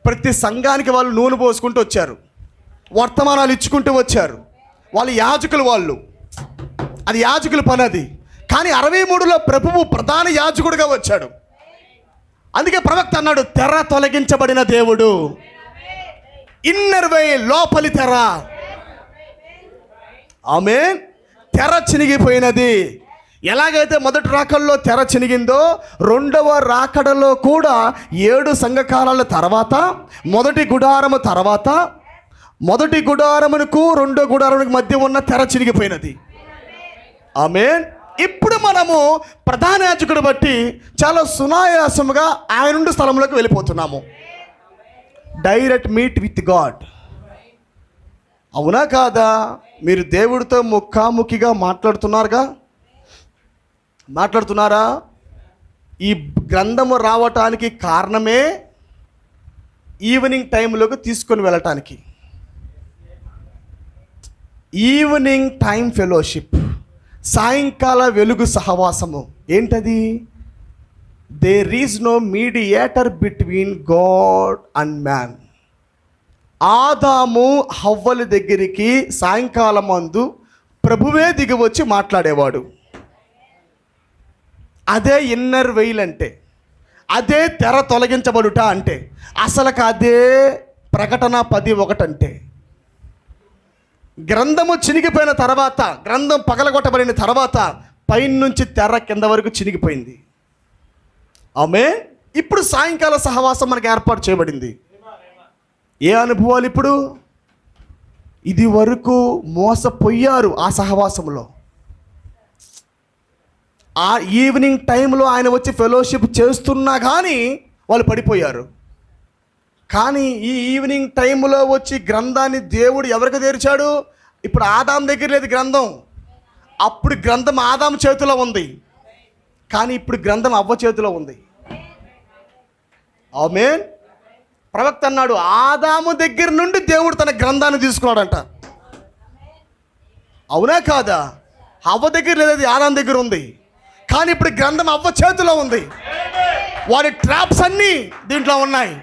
[SPEAKER 3] ప్రతి సంఘానికి వాళ్ళు నూనె పోసుకుంటూ వచ్చారు, వర్తమానాలు ఇచ్చుకుంటూ వచ్చారు. వాళ్ళు యాజకులు, వాళ్ళు అది యాజకుల పని అది. కానీ 63లో ప్రభువు ప్రధాన యాజకుడిగా వచ్చాడు. అందుకే ప్రవక్త అన్నాడు, తెర తొలగించబడిన దేవుడు. ఇన్నర్ వే, లోపలి తెర. ఆమేన్. తెర చినిగిపోయినది. ఎలాగైతే మొదటి రాకడలో తెర చినిగిందో, రెండవ రాకడలో కూడా 7 సంఘకాలాల తర్వాత, మొదటి గుడారము తర్వాత, మొదటి గుడారమునకు రెండో గుడారమునకు మధ్య ఉన్న తెర చినిగిపోయినది. ఆమేన్. ఇప్పుడు మనము ప్రధాన యాజకుడు బట్టి చాలా సునాయాసముగా ఆయన నుండి స్థలంలోకి వెళ్ళిపోతున్నాము. Direct meet with God. అవునా కాదా? మీరు దేవుడితో ముఖాముఖిగా మాట్లాడుతున్నారా? ఈ గ్రంథము రావటానికి కారణమే ఈవినింగ్ టైంలోకి తీసుకొని వెళ్ళటానికి. ఈవినింగ్ టైం ఫెలోషిప్, సాయంకాల వెలుగు సహవాసము. ఏంటది? There is no mediator between God and man. ఆదాము హవ్వల దగ్గరికి సాయంకాలం మందు ప్రభువే దిగి వచ్చి మాట్లాడేవాడు. అదే ఇన్నర్ వెయిల్ అంటే, అదే తెర తొలగించబడుట అంటే, అసలుకి అదే ప్రకటన 10:1 అంటే. గ్రంథము చినిగిపోయిన తర్వాత, గ్రంథం పగలగొట్టబడిన తర్వాత పైనుంచి తెర కింద వరకు చినిగిపోయింది. ఆమేన్. ఇప్పుడు సాయంకాల సహవాసం మనకు ఏర్పాటు చేయబడింది. ఏ అనుభవాలు ఇప్పుడు? ఇది వరకు మోసపోయారు ఆ సహవాసంలో. ఆ ఈవినింగ్ టైంలో ఆయన వచ్చి ఫెలోషిప్ చేస్తున్నా కానీ వాళ్ళు పడిపోయారు. కానీ ఈ ఈవినింగ్ టైంలో వచ్చి గ్రంథాన్ని దేవుడు ఎవరికి తెరిచాడు? ఇప్పుడు ఆదాం దగ్గర లేదు గ్రంథం. అప్పుడు గ్రంథం ఆదాం చేతిలో ఉంది, కానీ ఇప్పుడు గ్రంథం అవ్వ చేతిలో ఉంది. ఆమేన్. ప్రవక్త అన్నాడు, ఆదాము దగ్గర నుండి దేవుడు తన గ్రంథాన్ని తీసుకున్నాడంట. అవునా కాదా? అవ్వ దగ్గర లేదు, ఆదాం దగ్గర ఉంది. కానీ ఇప్పుడు గ్రంథం అవ్వ చేతిలో ఉంది. వాడి ట్రాప్స్ అన్నీ దీంట్లో ఉన్నాయి.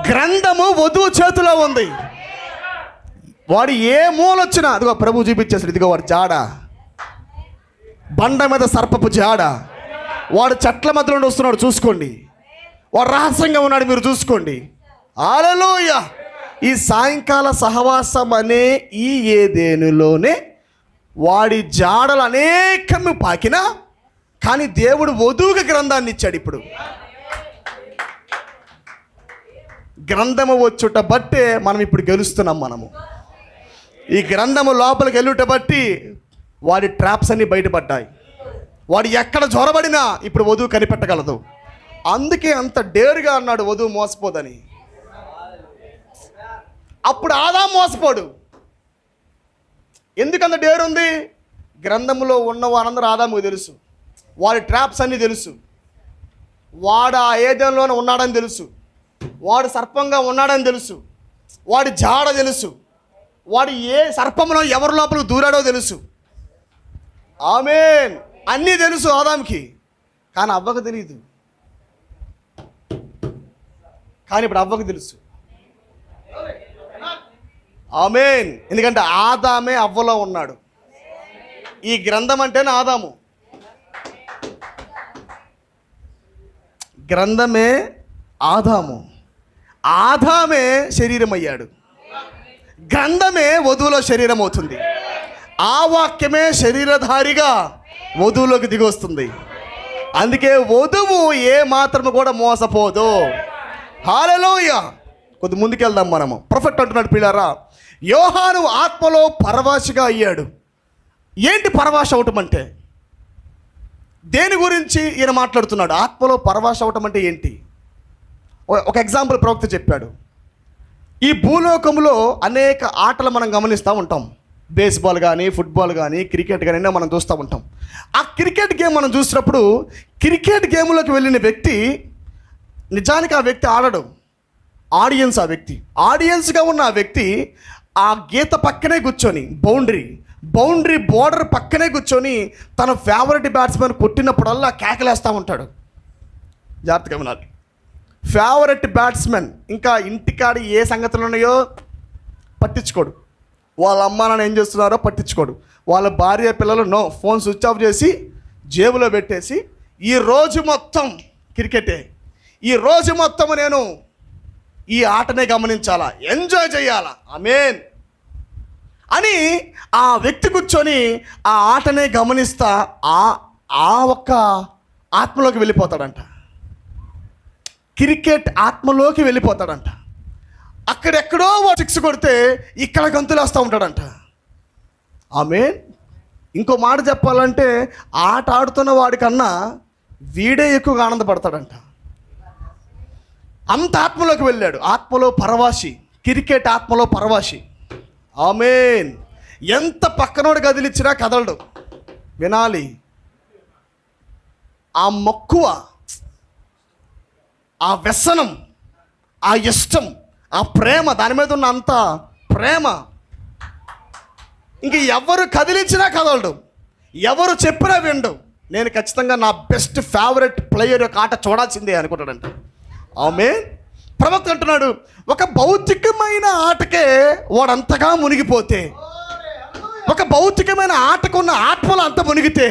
[SPEAKER 3] గ్రంథము వధువు చేతిలో ఉంది. వాడు ఏ మూల వచ్చినా, అదిగో ప్రభు చూపించేసాడు, ఇదిగో వాడు జాడ, బండ మీద సర్పపు జాడ. వాడు చెట్ల మధ్యలో నుండి వస్తున్నాడు, చూసుకోండి. వాడు రహస్యంగా ఉన్నాడు, మీరు చూసుకోండి. హల్లెలూయా. ఈ సాయంకాల సహవాసం అనే ఈ ఏదెనులోనే వాడి జాడలు అనేకము పాకినా, కానీ దేవుడు వధువుగా గ్రంథాన్ని ఇచ్చాడు. ఇప్పుడు గ్రంథము వచ్చుట బట్టే మనం ఇప్పుడు గెలుస్తున్నాం. మనము ఈ గ్రంథము లోపలికి వెళ్ళుట బట్టి వాడి ట్రాప్స్ అన్నీ బయటపడ్డాయి. వాడు ఎక్కడ జొరబడినా ఇప్పుడు వధువు కనిపెట్టగలదు. అందుకే అంత డేరుగా అన్నాడు వధువు మోసపోదని. అప్పుడు ఆదాం మోసపోడు. ఎందుకంత డేరు ఉంది? గ్రంథంలో ఉన్న వారందరూ ఆదాముకు తెలుసు. వాడి ట్రాప్స్ అన్నీ తెలుసు. వాడు ఆ ఏదెనులోనే ఉన్నాడని తెలుసు. వాడు సర్పంగా ఉన్నాడని తెలుసు. వాడి జాడ తెలుసు. వాడు ఏ సర్పంలో ఎవరి లోపలికి దూరాడో తెలుసు. ఆమేన్. అన్నీ తెలుసు ఆదాంకి, కానీ అవ్వకు తెలియదు. కానీ ఇప్పుడు అవ్వకు తెలుసు. ఆమేన్. ఎందుకంటే ఆదామే అవ్వలో ఉన్నాడు. ఈ గ్రంథం అంటేనే ఆదాము. గ్రంథమే ఆదాము. ఆదామే శరీరం అయ్యాడు. గ్రంథమే వధువులో శరీరం అవుతుంది. ఆ వాక్యమే శరీరధారిగా వధువులోకి దిగి వస్తుంది. అందుకే వధువు ఏ మాత్రము కూడా మోసపోదు. హల్లెలూయా. కొద్ది ముందుకెళ్దాం మనము. ప్రొఫెట్ అంటున్నాడు, పిల్లారా, యోహాను ఆత్మలో పరవాసిగా అయ్యాడు. ఏంటి పరవాస అవటం అంటే? దేని గురించి ఈయన మాట్లాడుతున్నాడు? ఆత్మలో పరవాస అవటం అంటే ఏంటి? ఒక ఎగ్జాంపుల్ ప్రవక్త చెప్పాడు. ఈ భూలోకంలో అనేక ఆటలు మనం గమనిస్తూ ఉంటాం. బేస్బాల్ కానీ, ఫుట్బాల్ కానీ, క్రికెట్ కానీ మనం చూస్తూ ఉంటాం. ఆ క్రికెట్ గేమ్ మనం చూసినప్పుడు క్రికెట్ గేమ్లోకి వెళ్ళిన వ్యక్తి నిజానికి ఆ వ్యక్తి ఆడడు. ఆడియన్స్ ఆ వ్యక్తి. ఆడియన్స్గా ఉన్న ఆ వ్యక్తి ఆ గీత పక్కనే కూర్చొని, బౌండరీ బోర్డర్ పక్కనే కూర్చొని తన ఫేవరెట్ బ్యాట్స్మెన్ కొట్టినప్పుడల్లా కేకలేస్తూ ఉంటాడు. జాగ్రత్తగా వినాలి. Favourite batsmen. ఇంకా ఇంటికాడ ఏ సంగతులు ఉన్నాయో పట్టించుకోడు, వాళ్ళ అమ్మ నాన్న ఏం చేస్తున్నారో పట్టించుకోడు, వాళ్ళ భార్య పిల్లలు నో, ఫోన్ స్విచ్ ఆఫ్ చేసి జేబులో పెట్టేసి ఈ రోజు మొత్తం క్రికెటే, ఈ రోజు మొత్తం నేను ఈ ఆటనే గమనించాలా, ఎంజాయ్ చేయాలా, ఆమేన్ అని ఆ వ్యక్తి కూర్చొని ఆ ఆటనే గమనిస్తా ఆ ఒక్క ఆత్మలోకి వెళ్ళిపోతాడంట. క్రికెట్ ఆత్మలోకి వెళ్ళిపోతాడంట. అక్కడెక్కడో సిక్స్ కొడితే ఇక్కడ గంతులు వేస్తూ ఉంటాడంట. ఆమేన్. ఇంకో మాట చెప్పాలంటే ఆట ఆడుతున్న వాడికన్నా వీడే ఎక్కువగా ఆనందపడతాడంట. అంత ఆత్మలోకి వెళ్ళాడు, ఆత్మలో పరవాసి, క్రికెట్ ఆత్మలో పరవాసి. ఆమేన్. ఎంత పక్కనోడు కదిలిచ్చినా కదలడు. వినాలి. ఆ మక్కువ, ఆ వ్యసనం, ఆ ఇష్టం, ఆ ప్రేమ, దాని మీద ఉన్న అంత ప్రేమ ఇంక ఎవరు కదిలించినా కదలడు, ఎవరు చెప్పినా వినడు. నేను ఖచ్చితంగా నా బెస్ట్ ఫేవరెట్ ప్లేయర్ యొక్క ఆట చూడాల్సిందే అనుకుంటాడంట. ఆమేన్. ప్రవక్త అంటున్నాడు, ఒక భౌతికమైన ఆటకే వాడంతగా మునిగిపోతే, ఒక భౌతికమైన ఆటకున్న ఆత్మలో అంత మునిగితే,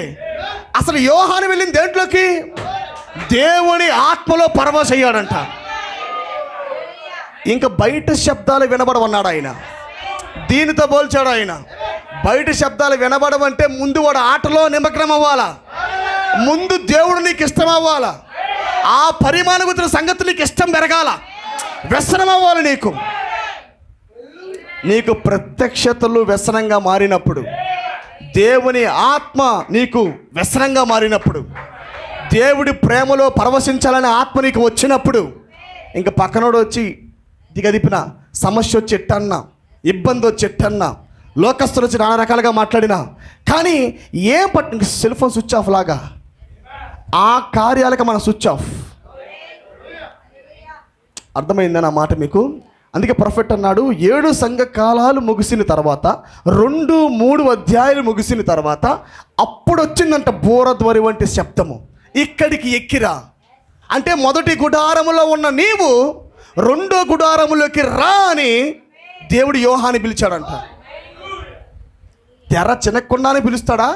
[SPEAKER 3] అసలు యోహాను వెళ్ళింది దేంట్లోకి? దేవుని ఆత్మలో పరవశయ్యాడంట. ఇంకా బయట శబ్దాలు వినబడవన్నాడు ఆయన. దీనితో పోల్చాడు ఆయన. బయట శబ్దాలు వినబడవంటే ముందు వాడు ఆటలో నిమగ్నం అవ్వాలా, ముందు దేవుడు నీకు ఇష్టం అవ్వాలా, ఆ పరిమాణగుతున్న సంగతి నీకు ఇష్టం పెరగాల, వ్యసనం అవ్వాలి. నీకు ప్రత్యక్షతలు వ్యసనంగా మారినప్పుడు, దేవుని ఆత్మ నీకు వ్యసనంగా మారినప్పుడు, దేవుడి ప్రేమలో పరవశించాలనే ఆత్మ నీకు వచ్చినప్పుడు, ఇంక పక్కనోడు వచ్చి దిగదిపిన సమస్య వచ్చి ఎట్టన్నా, ఇబ్బంది వచ్చి ఎట్టన్నా, లోకస్తులు వచ్చి నానా రకాలుగా మాట్లాడినా కానీ ఏం పట్టు, సెల్ ఫోన్ స్విచ్ ఆఫ్ లాగా ఆ కార్యాలకు మన స్విచ్ ఆఫ్. అర్థమైందని ఆ మాట మీకు? అందుకే ప్రొఫెట్ అన్నాడు, 7 సంఘ కాలాలు ముగిసిన తర్వాత, 2-3 అధ్యాయాలు ముగిసిన తర్వాత అప్పుడు వచ్చిందంట బోరధ్వని వంటి శబ్దము, ఇక్కడికి ఎక్కిరా. అంటే మొదటి గుడారములో ఉన్న నీవు 2వ గుడారములోకి రా అని దేవుడు యోహాని పిలిచాడంట. తెర చినక్కుండానే పిలుస్తాడా?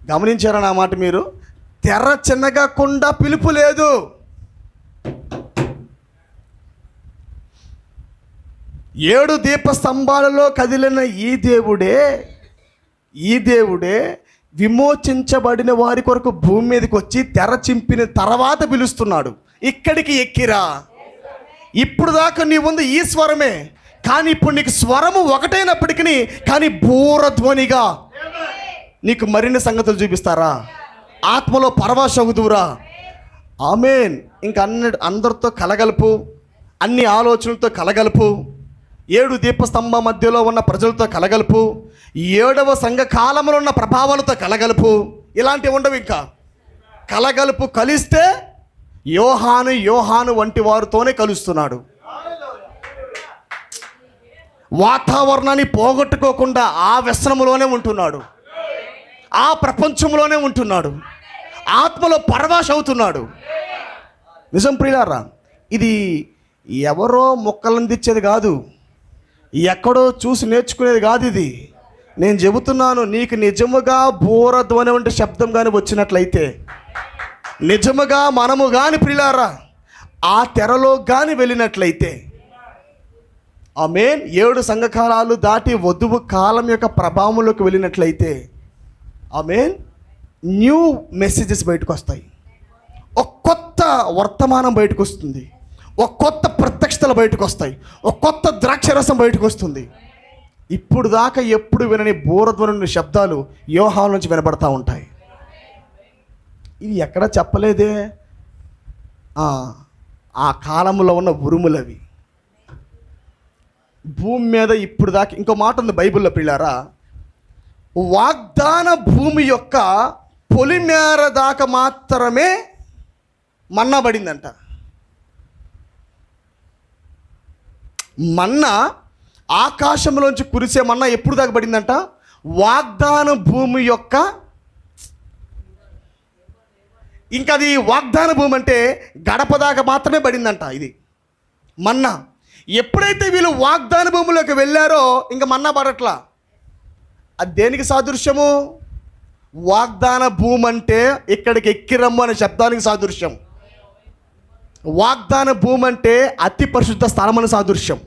[SPEAKER 3] గమనించారా నా మాట మీరు? తెర చిన్నగాకుండా పిలుపు లేదు. ఏడు దీప స్తంభాలలో కదిలిన ఈ దేవుడే విమోచించబడిన వారి కొరకు భూమి మీదకి వచ్చి తెర చింపిన తర్వాత పిలుస్తున్నాడు, ఇక్కడికి ఎక్కిరా. ఇప్పుడు దాకా నీ ముందు ఈ స్వరమే, కానీ ఇప్పుడు నీకు స్వరము ఒకటైనప్పటికీ కానీ బూరధ్వనిగా నీకు మరిన్ని సంగతులు చూపిస్తారా, ఆత్మలో పరవశగుదురా. ఆమేన్. ఇంక అందరితో కలగలుపు, అన్ని ఆలోచనలతో కలగలుపు, 7 దీపస్తంభం మధ్యలో ఉన్న ప్రజలతో కలగలుపు, 7వ సంఘ కాలంలో ఉన్న ప్రభావాలతో కలగలుపు, ఇలాంటివి ఉండవు. ఇంకా కలగలుపు. కలిస్తే యోహాను వంటి వారితోనే కలుస్తున్నాడు. వాతావరణాన్ని పోగొట్టుకోకుండా ఆ వ్యసనంలోనే ఉంటున్నాడు, ఆ ప్రపంచంలోనే ఉంటున్నాడు, ఆత్మలో పరవశ అవుతున్నాడు. నిజం ప్రియులారా, ఇది ఎవరో మొక్కలందించేది కాదు, ఎక్కడో చూసి నేర్చుకునేది కాదు. ఇది నేను చెబుతున్నాను. నీకు నిజముగా బోరధ్వని వంటి శబ్దం కానీ వచ్చినట్లయితే, నిజముగా మనము కానీ ప్రియులారా ఆ తెరలో కానీ వెళ్ళినట్లయితే, ఆమేన్, 7 సంఘకాలాలు దాటి వధువు కాలం యొక్క ప్రభావంలోకి వెళ్ళినట్లయితే, ఆమేన్, న్యూ మెసేజెస్ బయటకు వస్తాయి. ఒక కొత్త వర్తమానం బయటకు వస్తుంది, ఒక కొత్త ప్రత్యక్షతలు బయటకు వస్తాయి, ఒక కొత్త ద్రాక్షరసం బయటకు వస్తుంది. ఇప్పుడు దాకా ఎప్పుడు వినని బూరధ్వని శబ్దాలు యోహాను నుంచి వినబడతా ఉంటాయి. ఇది ఎక్కడ చెప్పలేదే. ఆ కాలంలో ఉన్న ఉరుములవి భూమి మీద ఇప్పుడు దాకా. ఇంకో మాట ఉంది బైబిల్లో పిల్లారా, వాగ్దాన భూమి యొక్క పొలిమేర దాకా మాత్రమే మన్నా పడిందంట. మన్నా ఆకాశంలోంచి కురిసే మన్నా ఎప్పుడు దాకా పడిందంట? వాగ్దాన భూమి యొక్క ఇంకా అది వాగ్దాన భూమి అంటే గడప దాకా మాత్రమే పడిందంట ఇది మన్నా. ఎప్పుడైతే వీళ్ళు వాగ్దాన భూమిలోకి వెళ్ళారో ఇంకా మన్నా పడట్లా. అది దేనికి సాదృశ్యము? వాగ్దాన భూమి అంటే ఇక్కడికి ఎక్కిరమ్ము అనే శబ్దానికి సాదృశ్యం. వాగ్దాన భూమి అంటే అతి పరిశుద్ధ స్థలమని సాదృశ్యం.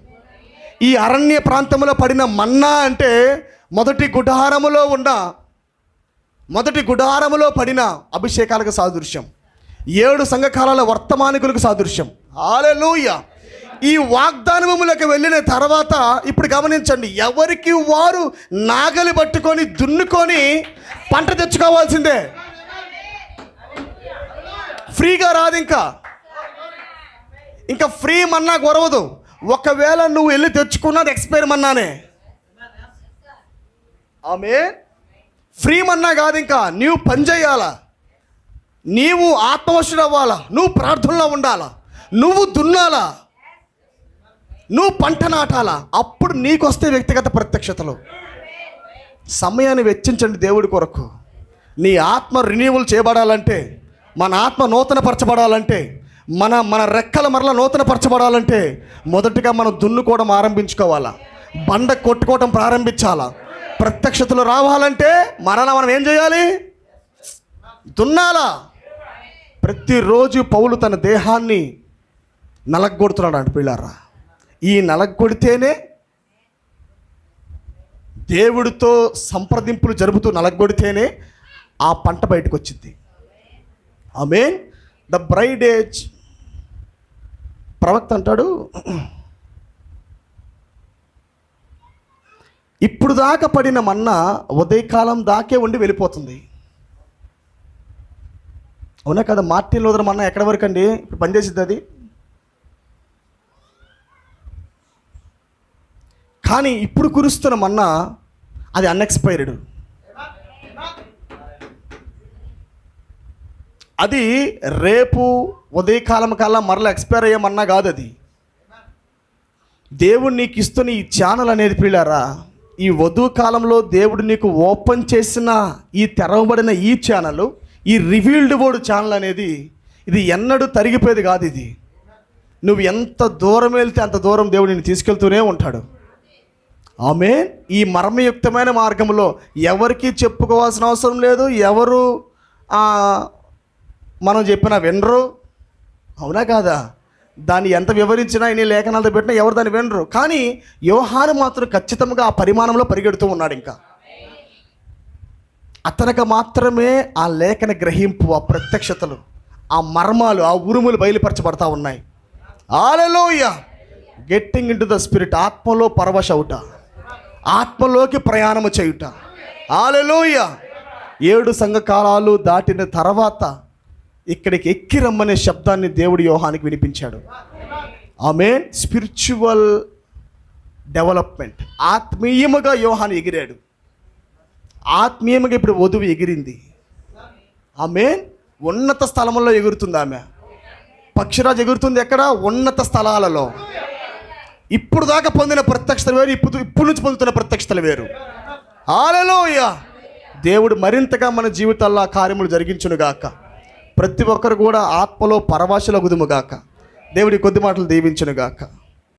[SPEAKER 3] ఈ అరణ్య ప్రాంతంలో పడిన మన్నా అంటే మొదటి గుడారములో పడిన అభిషేకాలకు సాదృశ్యం. 7 సంఘకాలాల వర్తమానికులకు సాదృశ్యం. హల్లెలూయా. ఈ వాగ్దానములకు వెళ్ళిన తర్వాత ఇప్పుడు గమనించండి, ఎవరికి వారు నాగలి పట్టుకొని దున్నుకొని పంట తెచ్చుకోవాల్సిందే. ఫ్రీగా రాదు. ఇంకా ఫ్రీ మన్నా గొరవదు. ఒకవేళ నువ్వు వెళ్ళి తెచ్చుకున్నది ఎక్స్పైర్ మన్నానే. ఆమేన్. ఫ్రీ మన్నా కాదు. ఇంకా నీవు పని చేయాలా, నీవు ఆత్మవశుడు అవ్వాలా, నువ్వు ప్రార్థనలో ఉండాలా, నువ్వు దున్నాలా, నువ్వు పంట నాటాలా. అప్పుడు నీకు వస్తే వ్యక్తిగత ప్రత్యక్షతలు. సమయాన్ని వెచ్చించండి దేవుడి కొరకు. నీ ఆత్మ రిన్యూవల్ చేయబడాలంటే, మన ఆత్మ నూతనపరచబడాలంటే, మన రెక్కల మరల నూతనపరచబడాలంటే మొదటిగా మనం దున్నుకోవడం ఆరంభించుకోవాలా, బండ కొట్టుకోవడం ప్రారంభించాలా. ప్రత్యక్షతలు రావాలంటే మనం ఏం చేయాలి? దున్నాలా. ప్రతిరోజు పౌలు తన దేహాన్ని నలగొడుతున్నాడు అంట పిల్లారా. ఈ నలగొడితేనే దేవుడితో సంప్రదింపులు జరుపుతూ నలగొడితేనే ఆ పంట బయటకు వచ్చింది. ఆమేన్. ద బ్రైడ్ ఏజ్ ప్రవక్త అంటాడు, ఇప్పుడు దాకా పడిన మన్నా ఉదయకాలం దాకే ఉండి వెళ్ళిపోతుంది. అవునా కదా? మార్టిన్ లూథర్ మన్నా ఎక్కడి వరకు అండి ఇప్పుడు పనిచేసిద్ది అది. కానీ ఇప్పుడు కురుస్తున్న మన్నా అది అన్ఎక్స్పైర్డ్. అది రేపు ఉదయకాలం కల్లా మరలా ఎక్స్పైర్ అయ్యేమన్నా కాదు. అది దేవుడు నీకు ఇస్తున్న ఈ ఛానల్ అనేది పిల్లారా, ఈ వధువు కాలంలో దేవుడు నీకు ఓపెన్ చేసిన ఈ తెరవబడిన ఈ ఛానల్, ఈ రివీల్డ్ వర్డ్ ఛానల్ అనేది ఇది ఎన్నడూ తరిగిపోయేది కాదు. ఇది నువ్వు ఎంత దూరం వెళ్తే అంత దూరం దేవుడు నిన్ను తీసుకెళ్తూనే ఉంటాడు. ఆమేన్. ఈ మర్మయుక్తమైన మార్గంలో ఎవరికి చెప్పుకోవాల్సిన అవసరం లేదు. ఎవరు మనం చెప్పినా వినరు. అవునా కాదా? దాన్ని ఎంత వివరించినా ఇన్ని లేఖనాలతో పెట్టినా ఎవరు దాన్ని వినరు. కానీ యోహాను మాత్రం ఖచ్చితంగా ఆ పరిమాణంలో పరిగెడుతూ ఉన్నాడు. ఇంకా అతనికి మాత్రమే ఆ లేఖన గ్రహింపు, ఆ ప్రత్యక్షతలు, ఆ మర్మాలు, ఆ ఉరుములు బయలుపరచబడతా ఉన్నాయి. హల్లెలూయా. Getting into the spirit, ఆత్మలో పరవశ అవుట, ఆత్మలోకి ప్రయాణము చేయుట. హల్లెలూయా. 7 సంఘకాలాలు దాటిన తర్వాత ఇక్కడికి ఎక్కి రమ్మనే శబ్దాన్ని దేవుడు యోహానికి వినిపించాడు. ఆమేన్. Spiritual development. ఆత్మీయముగా యోహాను ఎగిరాడు. ఆత్మీయముగా ఇప్పుడు వధువు ఎగిరింది. ఆమేన్. ఉన్నత స్థలముల్లో ఎగురుతుంది ఆమె. పక్షిరాజు ఎగురుతుంది ఎక్కడ? ఉన్నత స్థలాలలో. ఇప్పుడు దాకా పొందిన ప్రత్యక్షతలు వేరు, ఇప్పుడు నుంచి పొందుతున్న ప్రత్యక్షతలు వేరు. హల్లెలూయా. దేవుడు మరింతగా మన జీవితాల్లో కార్యములు జరిగించునుగాక. ప్రతి ఒక్కరు కూడా ఆత్మలో పరవశులగుదుముగాక. దేవుడి కొద్ది మాటలు దీవించునుగాక.